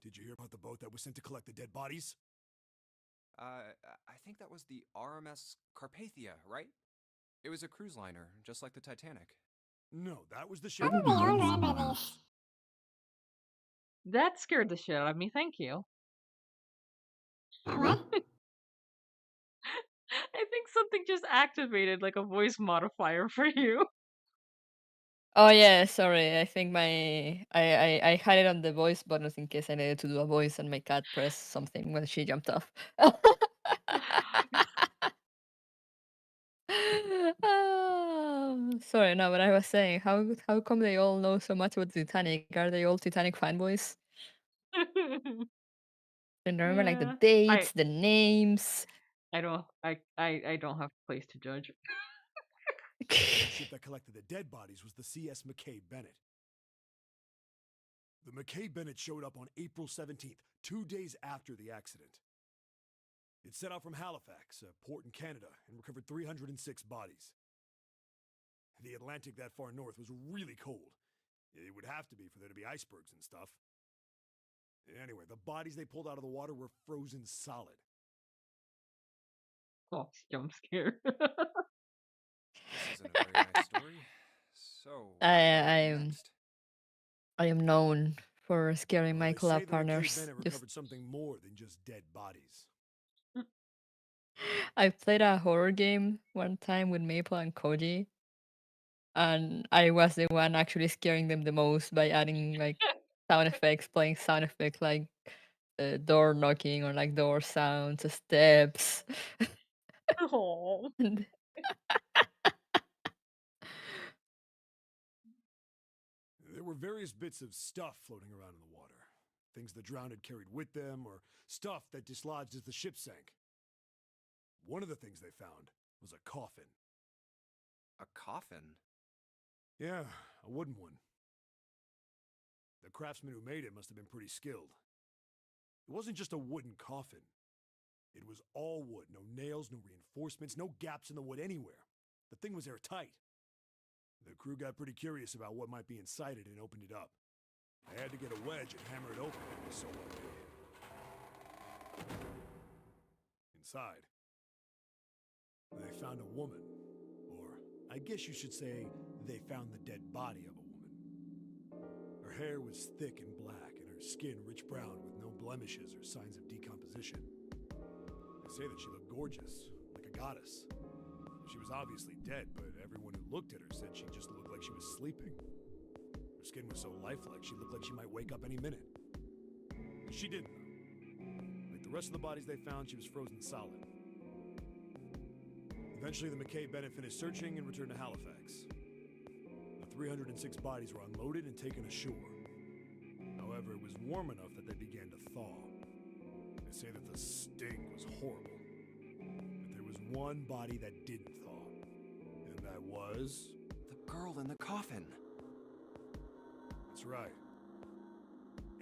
Did you hear about the boat that was sent to collect the dead bodies? I think that was the RMS Carpathia, right? It was a cruise liner, just like the Titanic. No, that was the ship. That scared the shit out of me, thank you. What? I think something just activated like a voice modifier for you. Oh yeah, sorry. I think I had it on the voice buttons in case I needed to do a voice, and my cat pressed something when she jumped off. Sorry, no, but I was saying, how come they all know so much about Titanic? Are they all Titanic fanboys? And remember like the Yeah. dates, the names. I don't have a place to judge. The ship that collected the dead bodies was the CS McKay Bennett. The McKay Bennett showed up on April 17th, 2 days after the accident. It set out from Halifax, a port in Canada, and recovered 306 bodies. The Atlantic that far north was really cold. It would have to be for there to be icebergs and stuff. Anyway, the bodies they pulled out of the water were frozen solid. Fox jump scare. This isn't a very nice story. So, I what am next? I am known for scaring Well, my they say collab that McKay partners. Bennett recovered something more than just dead bodies. I played a horror game one time with Maple and Koji, and I was the one actually scaring them the most by adding like sound effects, playing sound effects like door knocking or like door sounds, steps. Oh. And There were various bits of stuff floating around in the water. Things the drowned had carried with them, or stuff that dislodged as the ship sank. One of the things they found was a coffin. A coffin? Yeah, a wooden one. The craftsman who made it must have been pretty skilled. It wasn't just a wooden coffin. It was all wood, no nails, no reinforcements, no gaps in the wood anywhere. The thing was airtight. The crew got pretty curious about what might be inside it and opened it up. They had to get a wedge and hammer it open. It was so well made. Inside, they found a woman. Or, I guess you should say, they found the dead body of a woman. Her hair was thick and black, and her skin rich brown with no blemishes or signs of decomposition. They say that she looked gorgeous, like a goddess. She was obviously dead, but everyone who looked at her said she just looked like she was sleeping. Her skin was so lifelike, she looked like she might wake up any minute. But she didn't, though. Like the rest of the bodies they found, she was frozen solid. Eventually, the McKay Bennett finished searching and returned to Halifax. The 306 bodies were unloaded and taken ashore. However, it was warm enough that they began to thaw. They say that the stink was horrible. But there was one body that didn't thaw. And that was... The girl in the coffin. That's right.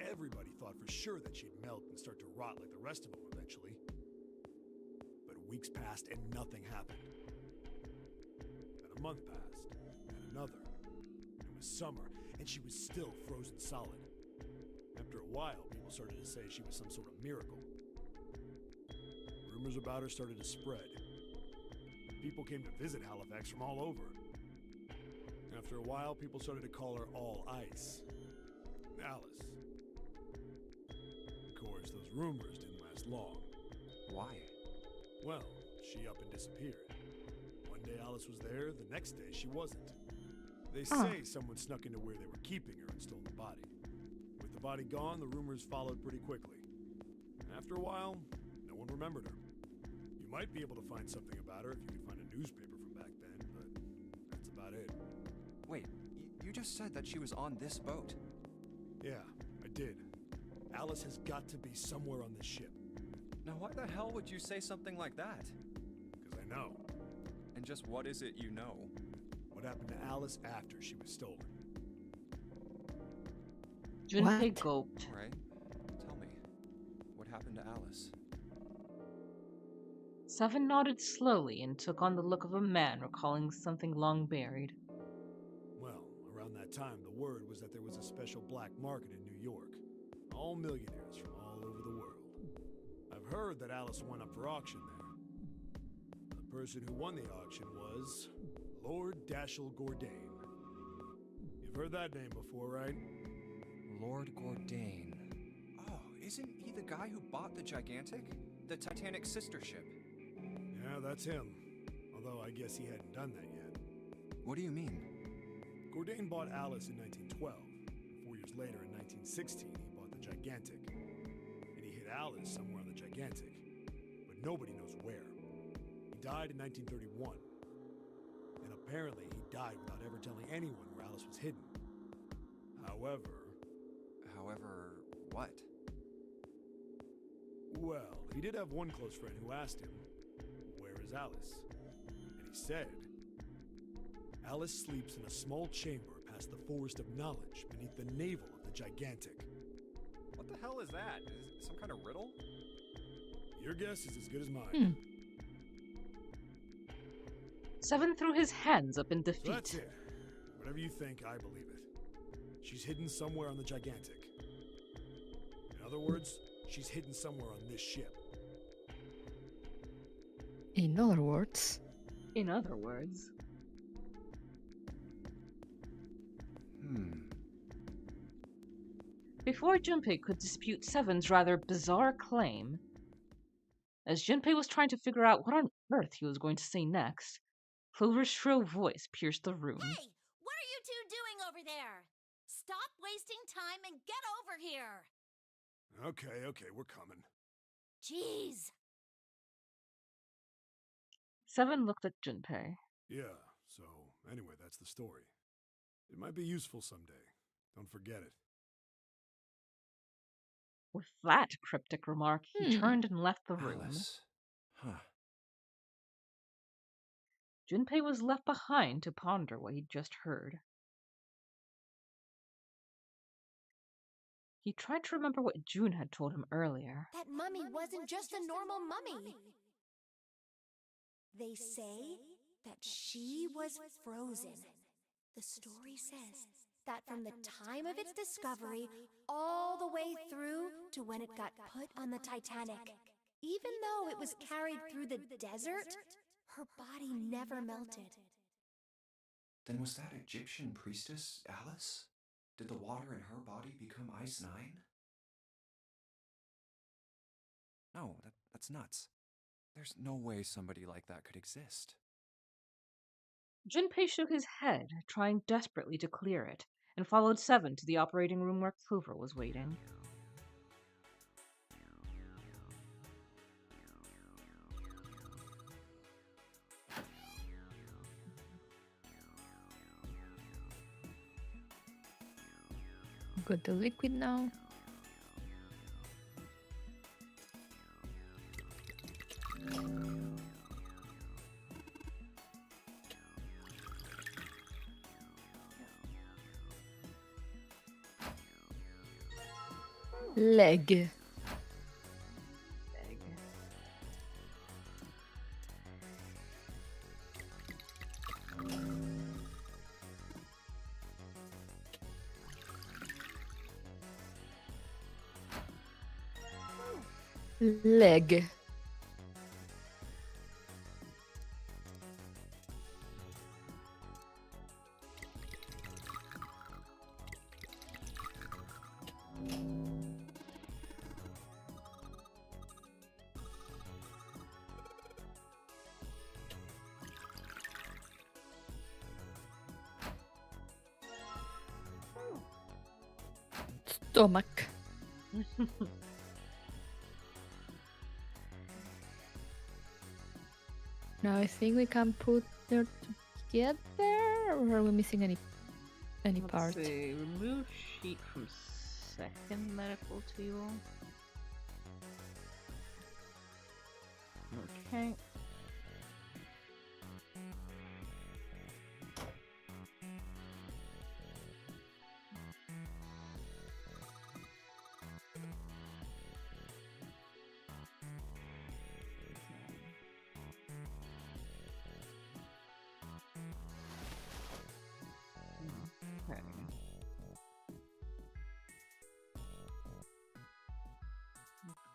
Everybody thought for sure that she'd melt and start to rot like the rest of them eventually. But weeks passed and nothing happened. Then a month passed, and another. It was summer, and she was still frozen solid. After a while, people started to say she was some sort of miracle. Rumors about her started to spread. People came to visit Halifax from all over. After a while, people started to call her All Ice. Alice. Of course, those rumors didn't last long. Why? Well, she up and disappeared. One day Alice was there, the next day she wasn't. They say someone snuck into where they were keeping her and stole the body. With the body gone, the rumors followed pretty quickly. After a while, no one remembered her. You might be able to find something about her if you could find a newspaper from back then, but that's about it. Wait, you just said that she was on this boat. Yeah, I did. Alice has got to be somewhere on this ship. Now why the hell would you say something like that? Because I know. And just what is it you know? What happened to Alice after she was stolen? Junpei gulped. Alright, tell me. What happened to Alice? Seven nodded slowly and took on the look of a man recalling something long buried. Well, around that time, the word was that there was a special black market in New York. All millionaires from all over the world. I've heard that Alice went up for auction there. The person who won the auction was Lord Dashiell Gordain. You've heard that name before, right? Lord Gordain. Oh, isn't he the guy who bought the Gigantic? The Titanic sister ship? Yeah, that's him. Although I guess he hadn't done that yet. What do you mean? Gordain bought Alice in 1912. 4 years later, in 1916, he bought the Gigantic. And he hid Alice somewhere on the Gigantic. But nobody knows where. He died in 1931. And apparently he died without ever telling anyone where Alice was hidden. However, What? well, he did have one close friend who asked him, "Where is Alice?" And he said, "Alice sleeps in a small chamber past the Forest of Knowledge beneath the navel of the Gigantic." What the hell is that? Is it some kind of riddle? Your guess is as good as mine. Seven threw his hands up in So defeat. that's it. Whatever you think, I believe it. She's hidden somewhere on the Gigantic. In other words, she's hidden somewhere on this ship. In other words, In other words, before Junpei could dispute Seven's rather bizarre claim, as Junpei was trying to figure out what on earth he was going to say next, Clover's shrill voice pierced the room. Hey! What are you two doing over there? Stop wasting time and get over here! Okay, we're coming. Jeez! Seven looked at Junpei. Yeah, so anyway, that's the story. It might be useful someday. Don't forget it. With that cryptic remark, he turned and left the room. Alice. Huh. Junpei was left behind to ponder what he'd just heard. He tried to remember what June had told him earlier. That mummy wasn't just a normal mummy. They say that she was frozen. The story says that from the time of its discovery all the way through to when it got put on the Titanic, even though it was carried through the desert, her body never melted. Then was that Egyptian priestess Alice? Did the water in her body become Ice 9? No, that's nuts. There's no way somebody like that could exist. Junpei shook his head, trying desperately to clear it, and followed Seven to the operating room where Clover was waiting. got the liquid now. Leg. Leg. Stomach. Now I think we can put them together, or are we missing any part? Let's see. Remove sheet from second medical table. Okay. Okay.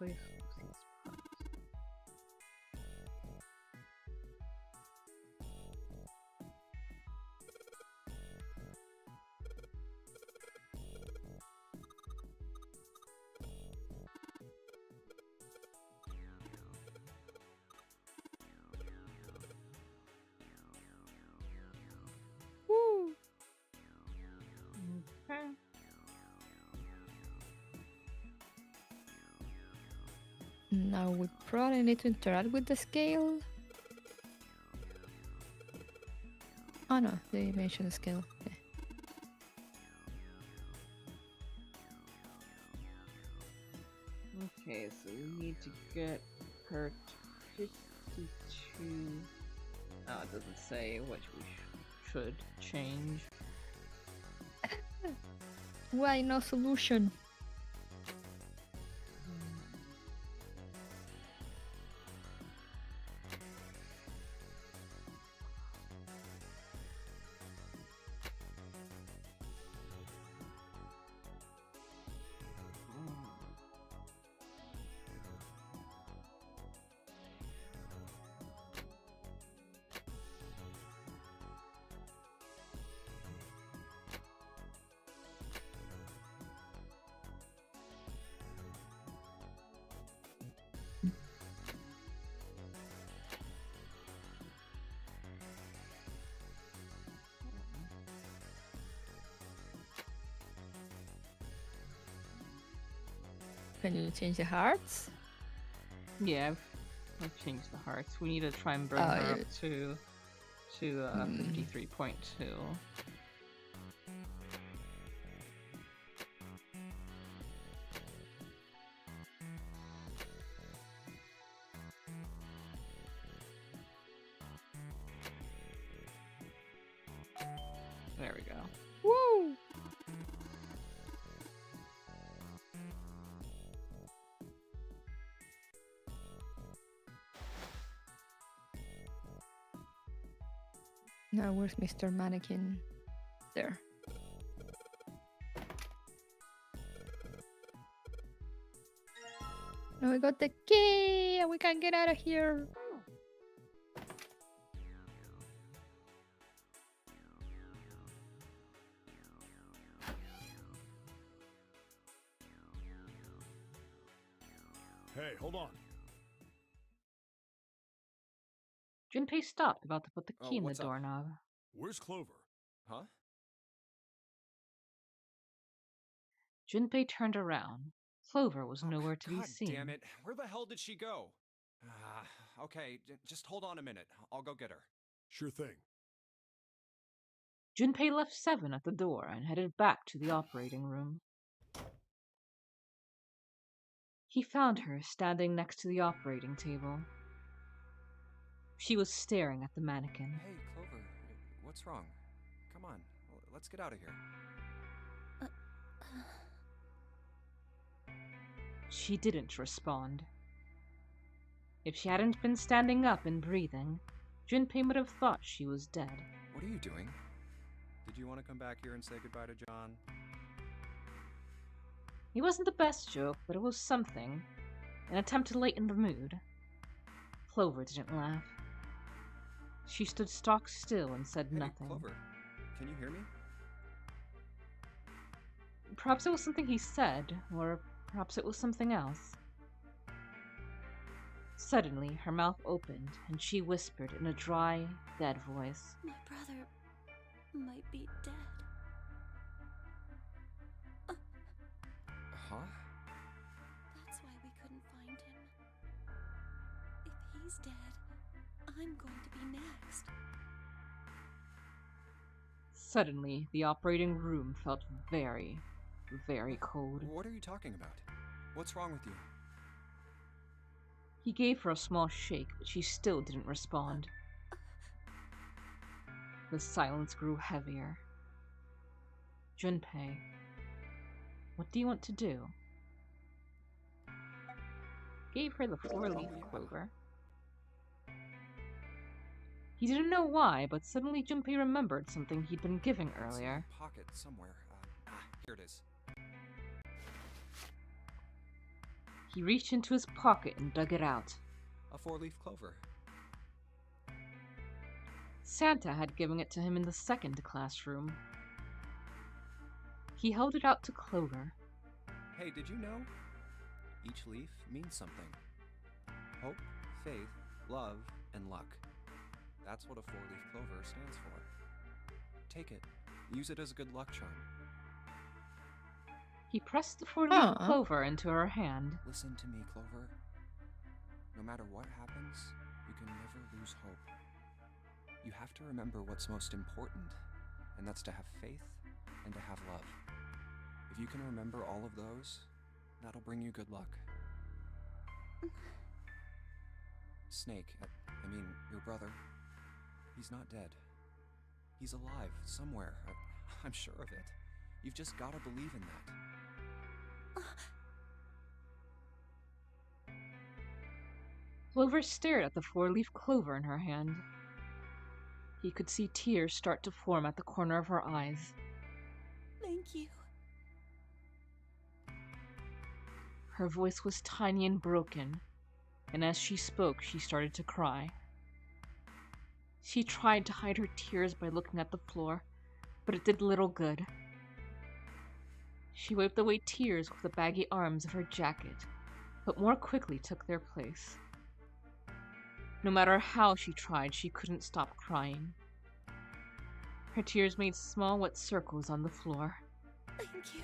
Replace these parts. Woo! Okay. Now we probably need to interact with the scale. Oh no, they mentioned the scale. Okay. Okay, so we need to get her to 52. Oh, it doesn't say which we should change. Why no solution? Can you change the hearts? Yeah, I've changed the hearts. We need to try and bring Oh, her yeah. up to 53.2. There we go. Woo! Now where's Mr. Mannequin? There. Now we got the key and we can get out of here. Hey, hold on. Junpei stopped, about to put the Oh, key in the what's up? doorknob. Where's Clover? Huh? Junpei turned around. Clover was nowhere to be God seen. damn it. Where the hell did she go? Okay, just hold on a minute. I'll go get her. Sure thing. Junpei left Seven at the door and headed back to the operating room. He found her standing next to the operating table. She was staring at the mannequin. Hey, Clover. What's wrong? Come on. Let's get out of here. She didn't respond. If she hadn't been standing up and breathing, Junpei would have thought she was dead. What are you doing? Did you want to come back here and say goodbye to John? It wasn't the best joke, but it was something. An attempt to lighten the mood. Clover didn't laugh. She stood stock still and said Hey, nothing. Clover. Can you hear me? Perhaps it was something he said, or perhaps it was something else. Suddenly, her mouth opened, and she whispered in a dry, dead voice. My brother might be dead. Huh? That's why we couldn't find him. If he's dead, I'm going to be next. Suddenly, the operating room felt very, very cold. What are you talking about? What's wrong with you? He gave her a small shake, but she still didn't respond. The silence grew heavier. Junpei, what do you want to do? Gave her the four-leaf clover. He didn't know why, but suddenly Junpei remembered something he'd been giving It's in earlier. my pocket somewhere. Here it is. He reached into his pocket and dug it out. A four-leaf clover. Santa had given it to him in the second classroom. He held it out to Clover. Hey, did you know? Each leaf means something. Hope, faith, love, and luck. That's what a four-leaf clover stands for. Take it. Use it as a good luck charm. He pressed the four-leaf Aw. clover into her hand. Listen to me, Clover. No matter what happens, you can never lose hope. You have to remember what's most important, and that's to have faith and to have love. If you can remember all of those, that'll bring you good luck. Snake, I mean, your brother, he's not dead. He's alive, somewhere. I'm sure of it. You've just gotta believe in that. Clover stared at the four-leaf clover in her hand. He could see tears start to form at the corner of her eyes. Thank you. Her voice was tiny and broken, and as she spoke, she started to cry. She tried to hide her tears by looking at the floor, but it did little good. She wiped away tears with the baggy arms of her jacket, but more quickly took their place. No matter how she tried, she couldn't stop crying. Her tears made small wet circles on the floor. Thank you.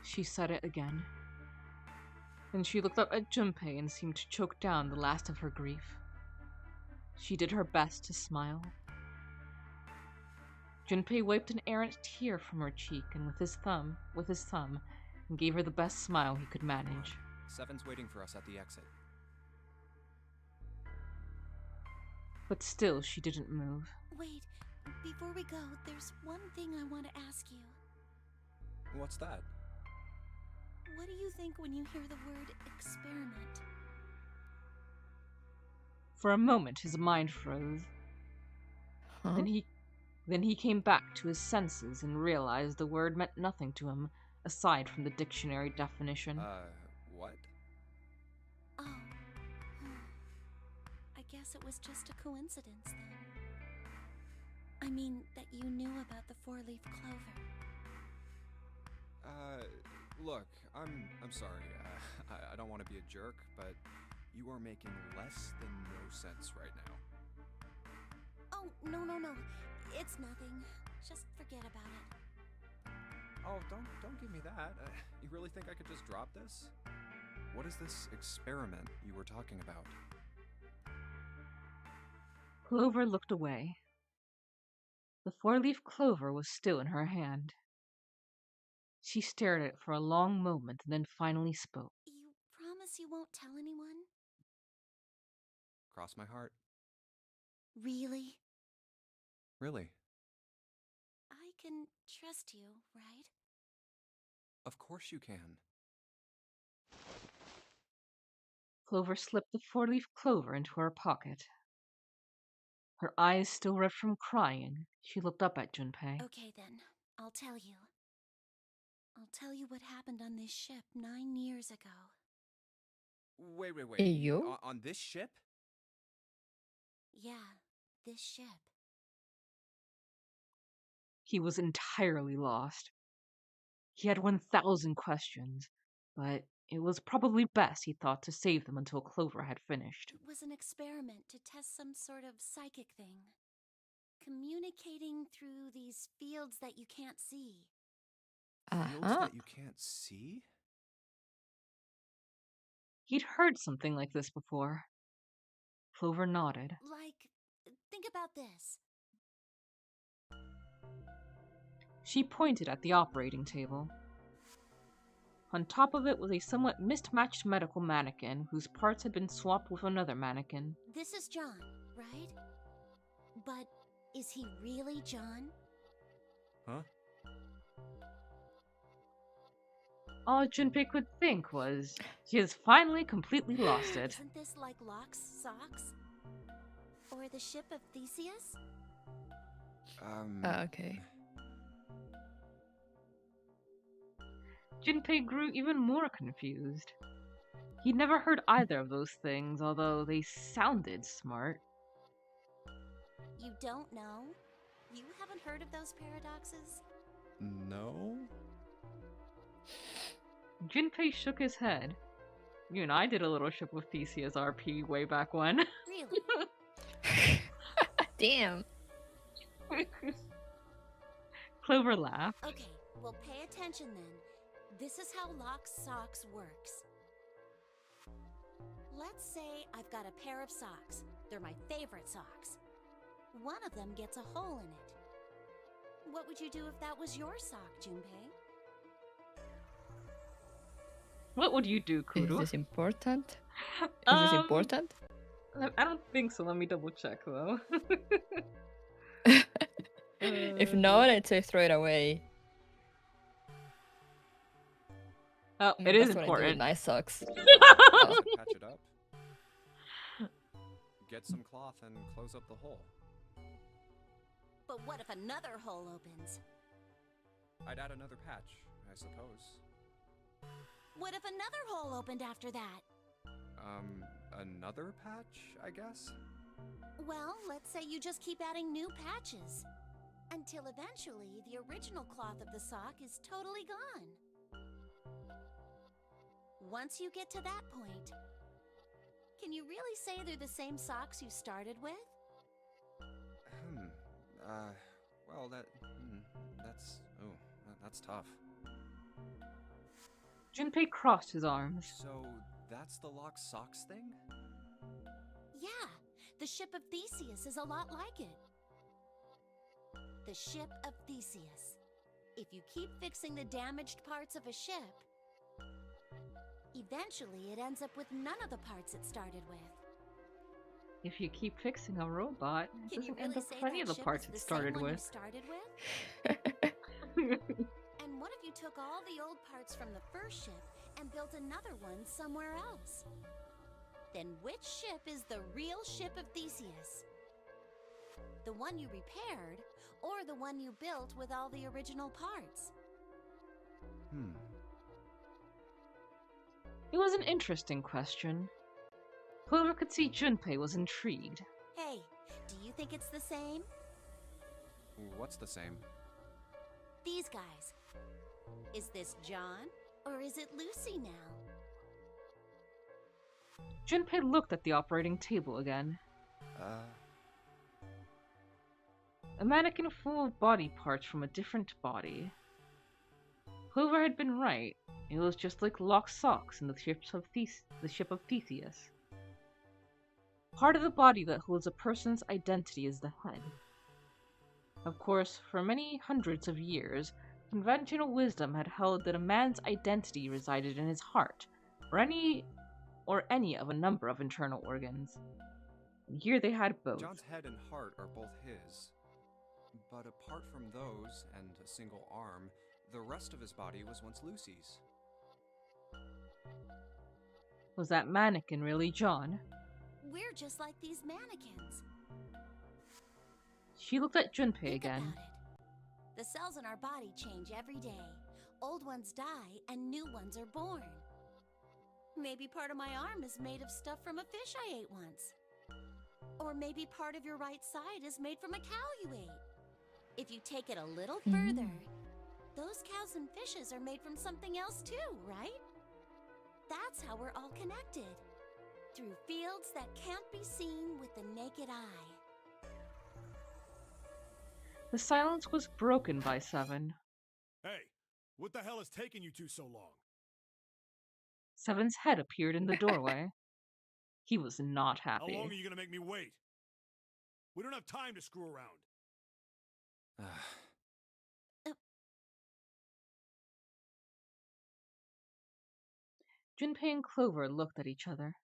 She said it again. Then she looked up at Junpei and seemed to choke down the last of her grief. She did her best to smile. Junpei wiped an errant tear from her cheek and with his thumb, and gave her the best smile he could manage. Seven's waiting for us at the exit. But still, she didn't move. Wait, before we go, there's one thing I want to ask you. What's that? What do you think when you hear the word experiment? For a moment, his mind froze. Huh? Then he came back to his senses and realized the word meant nothing to him, aside from the dictionary definition. What? Oh. I guess it was just a coincidence then. I mean, that you knew about the four-leaf clover. Look, I'm sorry. I don't want to be a jerk, but you are making less than no sense right now. Oh, no. It's nothing. Just forget about it. Oh, don't give me that. You really think I could just drop this? What is this experiment you were talking about? Clover looked away. The four-leaf clover was still in her hand. She stared at it for a long moment and then finally spoke. You promise you won't tell anyone? Cross my heart. Really? Really? I can trust you, right? Of course you can. Clover slipped the four-leaf clover into her pocket. Her eyes still red from crying, she looked up at Junpei. Okay then, I'll tell you. I'll tell you what happened on this ship 9 years ago. Wait. Hey, you? On this ship? Yeah, this ship. He was entirely lost. He had 1,000 questions, but it was probably best, he thought, to save them until Clover had finished. It was an experiment to test some sort of psychic thing. Communicating through these fields that you can't see. Fields that you can't see? He'd heard something like this before. Clover nodded. Like, think about this. She pointed at the operating table. On top of it was a somewhat mismatched medical mannequin whose parts had been swapped with another mannequin. This is John, right? But is he really John? Huh? All Junpei could think was, he has finally completely lost it. Isn't this like Locke's socks? Or the ship of Theseus? Okay. Junpei grew even more confused. He'd never heard either of those things, although they sounded smart. You don't know? You haven't heard of those paradoxes? No? Junpei shook his head. You and I did a little Ship of Theseus RP way back when. Really? Damn. Clover laughed. Okay, well pay attention then. This is how Locke's socks works. Let's say I've got a pair of socks. They're my favorite socks. One of them gets a hole in it. What would you do if that was your sock, Junpei? What would you do, Is Kuru? this important? Is this important? I don't think so. Let me double check though. If not, I'd say throw it away. Oh, it is That's what I do with important. my socks. Patch it up. Get some cloth and close up the hole. But what if another hole opens? I'd add another patch, I suppose. What if another hole opened after that? Another patch, I guess? Well, let's say you just keep adding new patches. Until eventually, the original cloth of the sock is totally gone. Once you get to that point, can you really say they're the same socks you started with? Well, that's tough. Junpei crossed his arms. So that's the locked socks thing? Yeah, the ship of Theseus is a lot like it. The ship of Theseus. If you keep fixing the damaged parts of a ship, eventually it ends up with none of the parts it started with. If you keep fixing a robot, it Can you doesn't end really up say with any of that the ship parts is it the started same one you with. started with? And what if you took all the old parts from the first ship and built another one somewhere else? Then which ship is the real ship of Theseus? The one you repaired, or the one you built with all the original parts? It was an interesting question. Clover could see Junpei was intrigued. Hey, do you think it's the same? What's the same? These guys. Is this John, or is it Lucy now? Junpei looked at the operating table again. A mannequin full of body parts from a different body. Clover had been right. It was just like locked socks in the ship of Theseus. Part of the body that holds a person's identity is the head. Of course, for many hundreds of years, conventional wisdom had held that a man's identity resided in his heart, or any of a number of internal organs. And here they had both. John's head and heart are both his. But apart from those, and a single arm, the rest of his body was once Lucy's. Was that mannequin really John? We're just like these mannequins. She looked at Junpei Think again. about it. The cells in our body change every day. Old ones die and new ones are born. Maybe part of my arm is made of stuff from a fish I ate once. Or maybe part of your right side is made from a cow you ate. If you take it a little further, those cows and fishes are made from something else too, right? That's how we're all connected. Through fields that can't be seen with the naked eye. The silence was broken by Seven. Hey, what the hell is taking you two so long? Seven's head appeared in the doorway. He was not How happy. long are you gonna make me wait? We don't have time to screw around. Junpei and Clover looked at each other.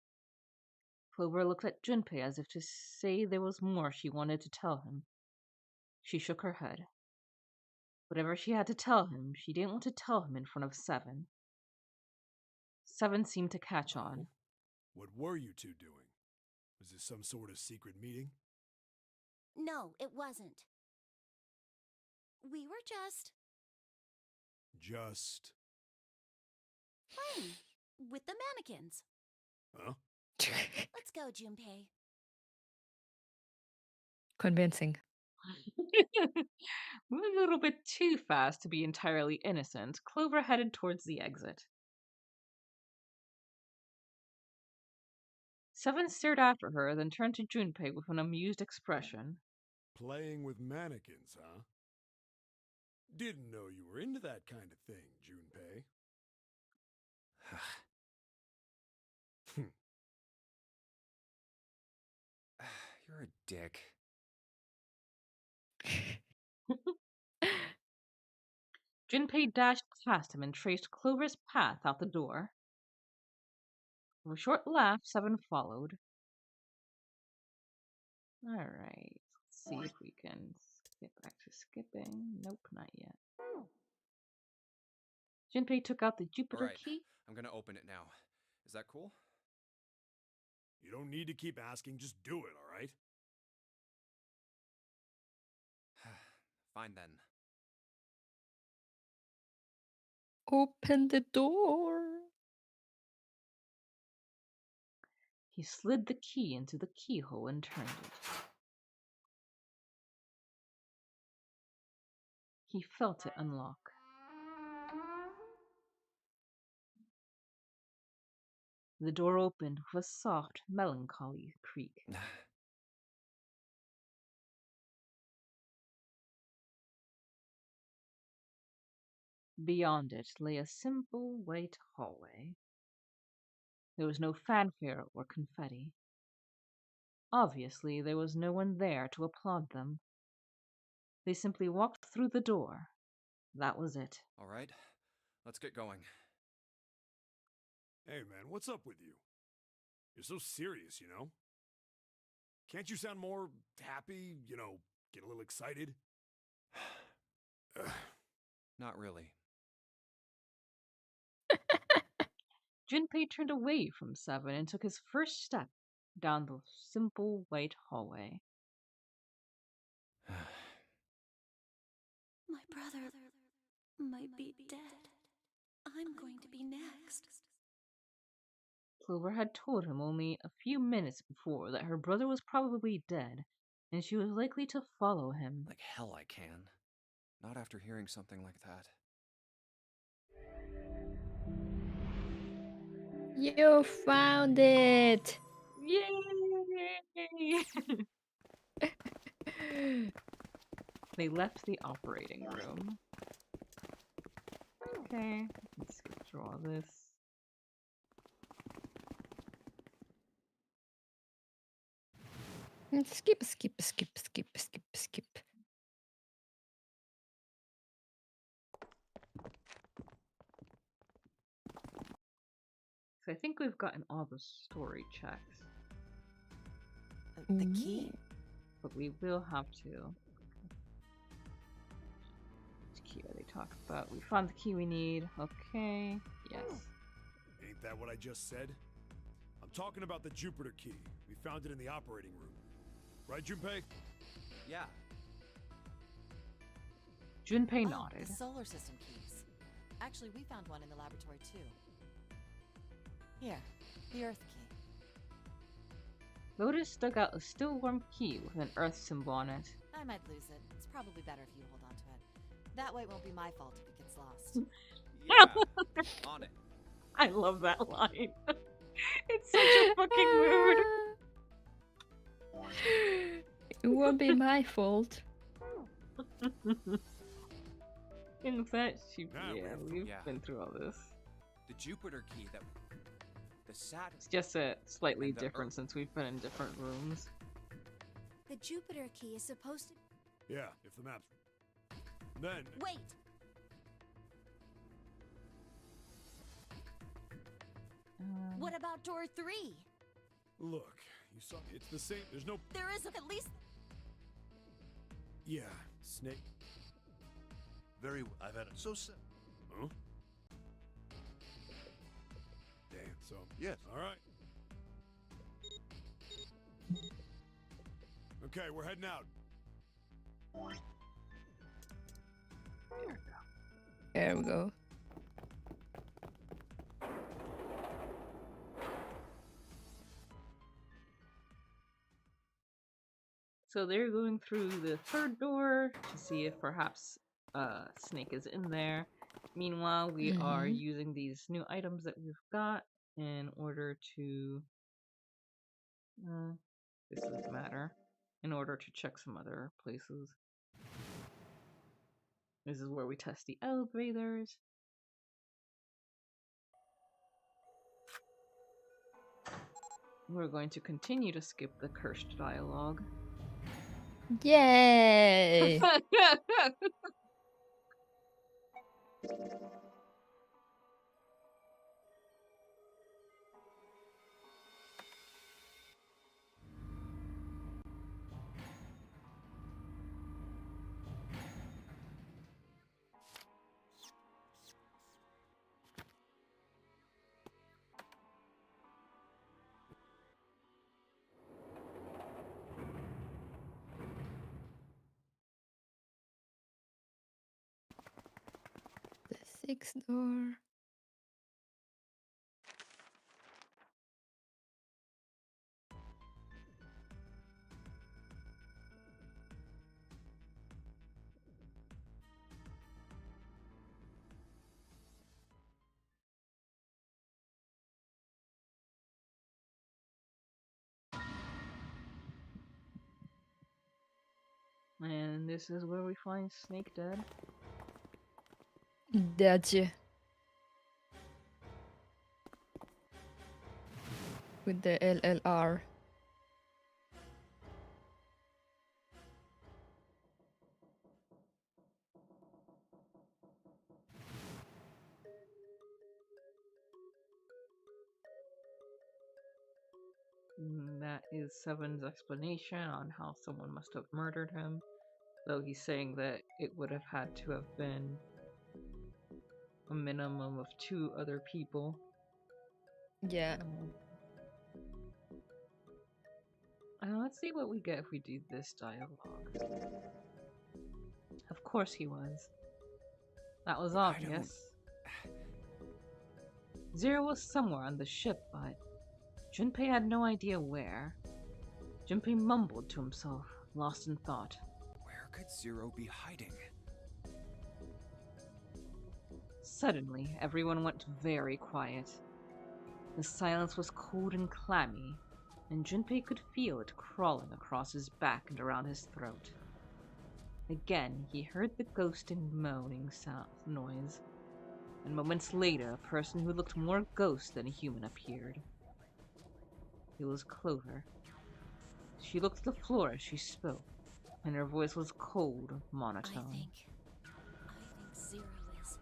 Clover looked at Junpei as if to say there was more she wanted to tell him. She shook her head. Whatever she had to tell him, she didn't want to tell him in front of Seven. Seven seemed to catch on. What were you two doing? Was this some sort of secret meeting? No, it wasn't. We were just playing with the mannequins. Huh? Let's go, Junpei. Convincing. Moving a little bit too fast to be entirely innocent, Clover headed towards the exit. Seven stared after her, then turned to Junpei with an amused expression. Playing with mannequins, huh? Didn't know you were into that kind of thing, Junpei. You're a dick. Junpei dashed past him and traced Clover's path out the door. With a short laugh, Seven followed. Alright, let's see if we can get back to skipping. Nope, not yet. Junpei took out the Jupiter Right. key. I'm gonna open it now. Is that cool? You don't need to keep asking, just do it, alright? Fine then. Open the door. He slid the key into the keyhole and turned it. He felt it unlock. The door opened with a soft, melancholy creak. Beyond it lay a simple white hallway. There was no fanfare or confetti. Obviously, there was no one there to applaud them. They simply walked through the door. That was it. All right, let's get going. Hey, man, what's up with you? You're so serious, you know? Can't you sound more happy, get a little excited? Not really. Junpei turned away from Seven and took his first step down the simple white hallway. My brother might be dead. I'm going to be next. Clover had told him only a few minutes before that her brother was probably dead, and she was likely to follow him. Like hell I can. Not after hearing something like that. You found it! Yay! They left the operating room. Okay, let's skip through all this. Skip, skip, skip, skip, skip, skip. So I think we've gotten all the story checks, The key? but we will have to. Which key are they talking about? We found the key we need. Okay. Yes. Ain't that what I just said? I'm talking about the Jupiter key. We found it in the operating room. Right, Junpei? Yeah. Junpei Oh, nodded. the solar system keys. Actually, we found one in the laboratory too. Here, the Earth key. Lotus dug out a still warm key with an Earth symbol on it. I might lose it. It's probably better if you hold on to it. That way it won't be my fault if it gets lost. Yeah. On it. I love that line. It's such a fucking mood. It won't be my fault. In fact, Now we've yeah. been through all this. The Jupiter key that... The Saturn... It's just slightly And the different Earth. since we've been in different rooms. The Jupiter key is supposed to. Yeah, if the map's... Then... Wait! What about door 3? Look, you saw... It's the same... There's no... There is at least. Yeah, Snake... Very. I've had it so simple. Huh? Damn, so... Yes. All right. Okay, we're heading out. There we go. So they're going through the third door to see if perhaps Snake is in there. Meanwhile, we are using these new items that we've got in order to... this doesn't matter. In order to check some other places. This is where we test the elevators. We're going to continue to skip the cursed dialogue. Yay! The sixth door. And this is where we find Snake dead. Dodge. With the LLR. That is Seven's explanation on how someone must have murdered him. Though he's saying that it would have had to have been a minimum of 2 other people. Yeah. Let's see what we get if we do this dialogue. Of course he was. That was obvious. Zero was somewhere on the ship, but Junpei had no idea where. Junpei mumbled to himself, lost in thought. Where could Zero be hiding? Suddenly, everyone went very quiet. The silence was cold and clammy, and Junpei could feel it crawling across his back and around his throat. Again, he heard the ghosting moaning noise, and moments later, a person who looked more ghost than a human appeared. It was Clover. She looked at the floor as she spoke, and her voice was cold, monotone. I think Zero is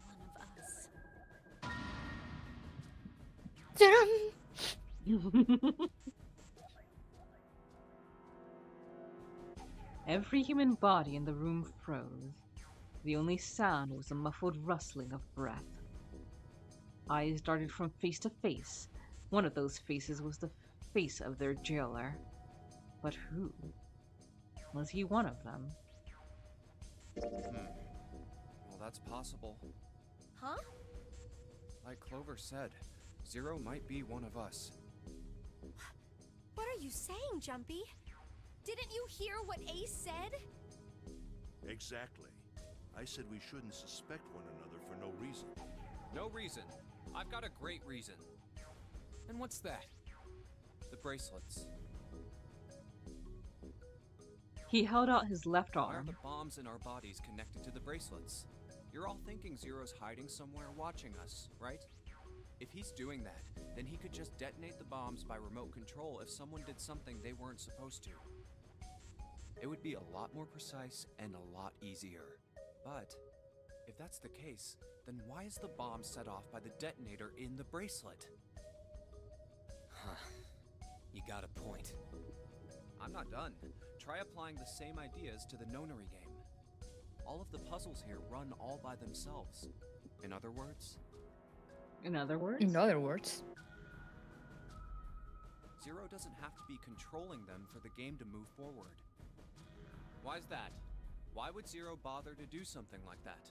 one of us. Every human body in the room froze. The only sound was a muffled rustling of breath. Eyes darted from face to face. One of those faces was the face of their jailer. But who? Was he one of them? Well, that's possible. Huh? Like Clover said, Zero might be one of us. What are you saying, Jumpy? Didn't you hear what Ace said? Exactly. I said we shouldn't suspect one another for no reason. No reason. I've got a great reason. And what's that? The bracelets. He held out his left Why are arm. the bombs in our bodies connected to the bracelets? You're all thinking Zero's hiding somewhere watching us, right? If he's doing that, then he could just detonate the bombs by remote control if someone did something they weren't supposed to. It would be a lot more precise and a lot easier. But if that's the case, then why is the bomb set off by the detonator in the bracelet? Huh. You got a point. I'm not done. Try applying the same ideas to the nonary game. All of the puzzles here run all by themselves. In other words, In other words? In other words. Zero doesn't have to be controlling them for the game to move forward. Why's that? Why would Zero bother to do something like that?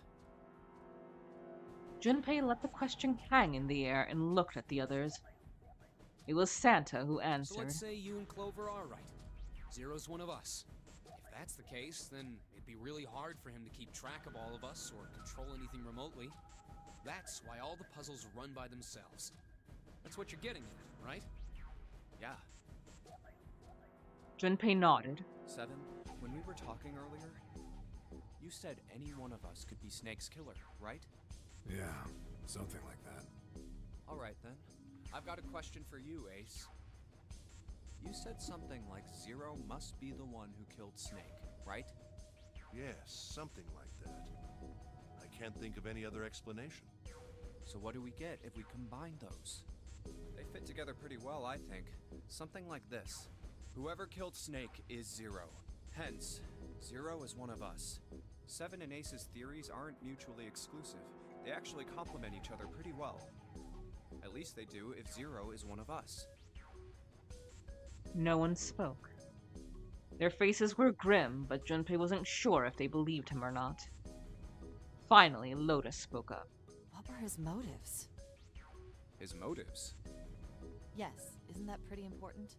Junpei let the question hang in the air and looked at the others. It was Santa who So answered. let's say you and Clover are right. Zero's one of us. If that's the case, then it'd be really hard for him to keep track of all of us or control anything remotely. That's why all the puzzles run by themselves. That's what you're getting at, right? Yeah. Junpei nodded. Seven, when we were talking earlier, you said any one of us could be Snake's killer, right? Yeah, something like that. Alright then. I've got a question for you, Ace. You said something like Zero must be the one who killed Snake, right? Yes, something like that. I can't think of any other explanation. So what do we get if we combine those? They fit together pretty well, I think. Something like this. Whoever killed Snake is Zero. Hence, Zero is one of us. Seven and Ace's theories aren't mutually exclusive. They actually complement each other pretty well. At least they do if Zero is one of us. No one spoke. Their faces were grim, but Junpei wasn't sure if they believed him or not. Finally, Lotus spoke up. What were his motives? His motives? Yes, isn't that pretty important?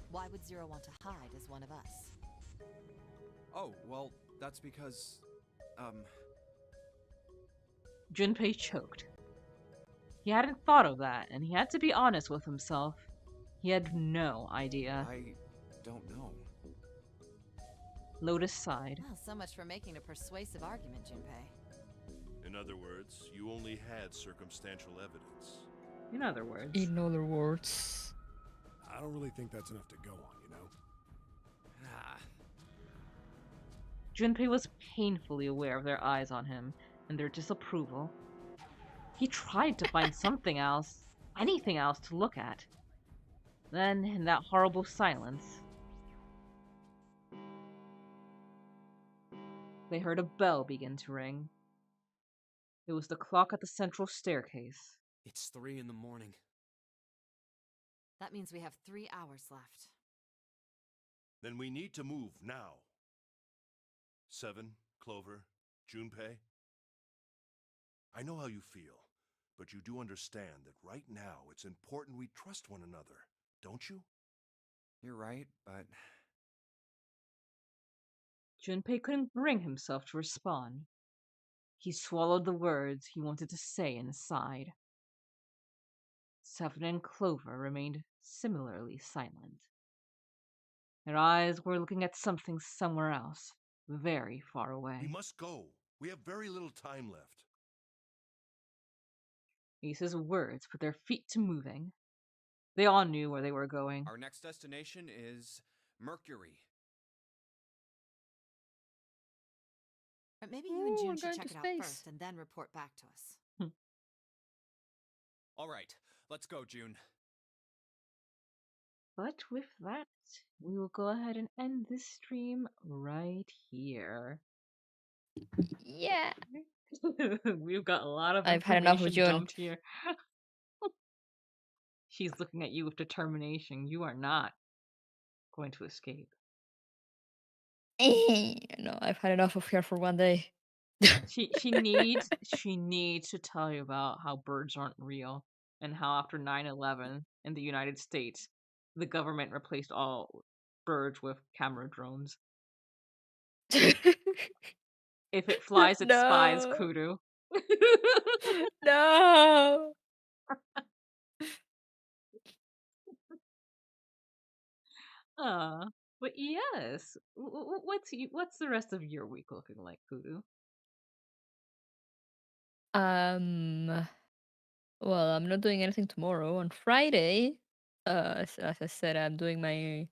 Why would Zero want to hide as one of us? Oh, well, that's because... Junpei choked. He hadn't thought of that, and he had to be honest with himself. He had no idea. I don't know. Lotus sighed. Well, so much for making a persuasive argument, Junpei. In other words, you only had circumstantial evidence. In other words. In other words. I don't really think that's enough to go on, you know? Ah, Junpei was painfully aware of their eyes on him and their disapproval. He tried to find something else, anything else to look at. Then, in that horrible silence, they heard a bell begin to ring. It was the clock at the central staircase. It's 3 in the morning. That means we have 3 hours left. Then we need to move now. Seven, Clover, Junpei. I know how you feel, but you do understand that right now it's important we trust one another, don't you? you're right, but Junpei couldn't bring himself to respond. He swallowed the words he wanted to say and sighed. Seven and Clover remained similarly silent. Their eyes were looking at something somewhere else, very far away. We must go. We have very little time left. Ace's words put their feet to moving. They all knew where they were going. our next destination is Mercury. But maybe you and Ooh, June we're should going check to it out space. first and then report back to us. All right, let's go, June. But with that, we will go ahead and end this stream right here. Yeah. We've got a lot of I've had enough information of June. dumped here. She's looking at you with determination. You are not going to escape. No, I've had enough of her for one day. She needs to tell you about how birds aren't real and how after 9/11 in the United States, the government replaced all birds with camera drones. If it flies, it spies, No. Kuru. No. But yes, what's the rest of your week looking like, Kuru? Well, I'm not doing anything tomorrow. On Friday, as I said, I'm doing my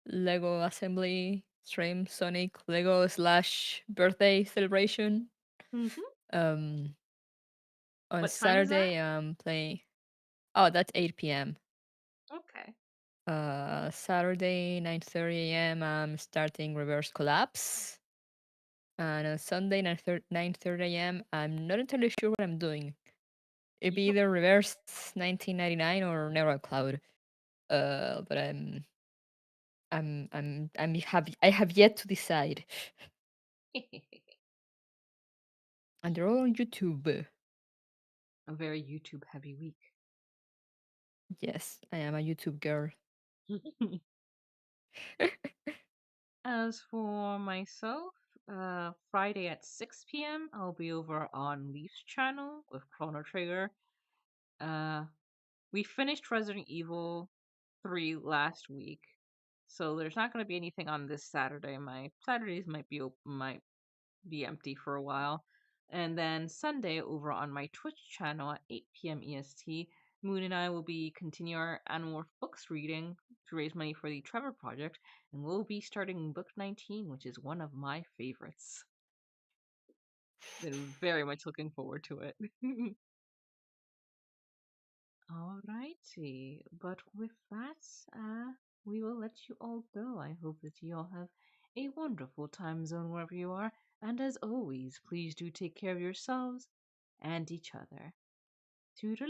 Lego assembly stream, Sonic Lego / birthday celebration. Mm-hmm. On What time is Saturday, that? I'm playing. Oh, that's 8 p.m. Okay. Saturday, 9:30 a.m. I'm starting Reverse Collapse. And on Sunday, 9:30 a.m. I'm not entirely sure what I'm doing. It'd be You either Reverse 1999 or Neural Cloud. But I have yet to decide. And they're all on YouTube. a very YouTube heavy week. Yes, I am a YouTube girl. As for myself, Friday at 6 p.m., I'll be over on Leaf's channel with Chrono Trigger. We finished Resident Evil 3 last week, so there's not going to be anything on this Saturday. My Saturdays might be empty for a while. And then Sunday over on my Twitch channel at 8 p.m. EST, Moon and I will be continue our Animorph Books reading to raise money for the Trevor Project, and we'll be starting book 19, which is one of my favorites. Been very much looking forward to it. Alrighty, but with that, we will let you all go. I hope that you all have a wonderful time zone wherever you are, and as always, please do take care of yourselves and each other. Toodaloo.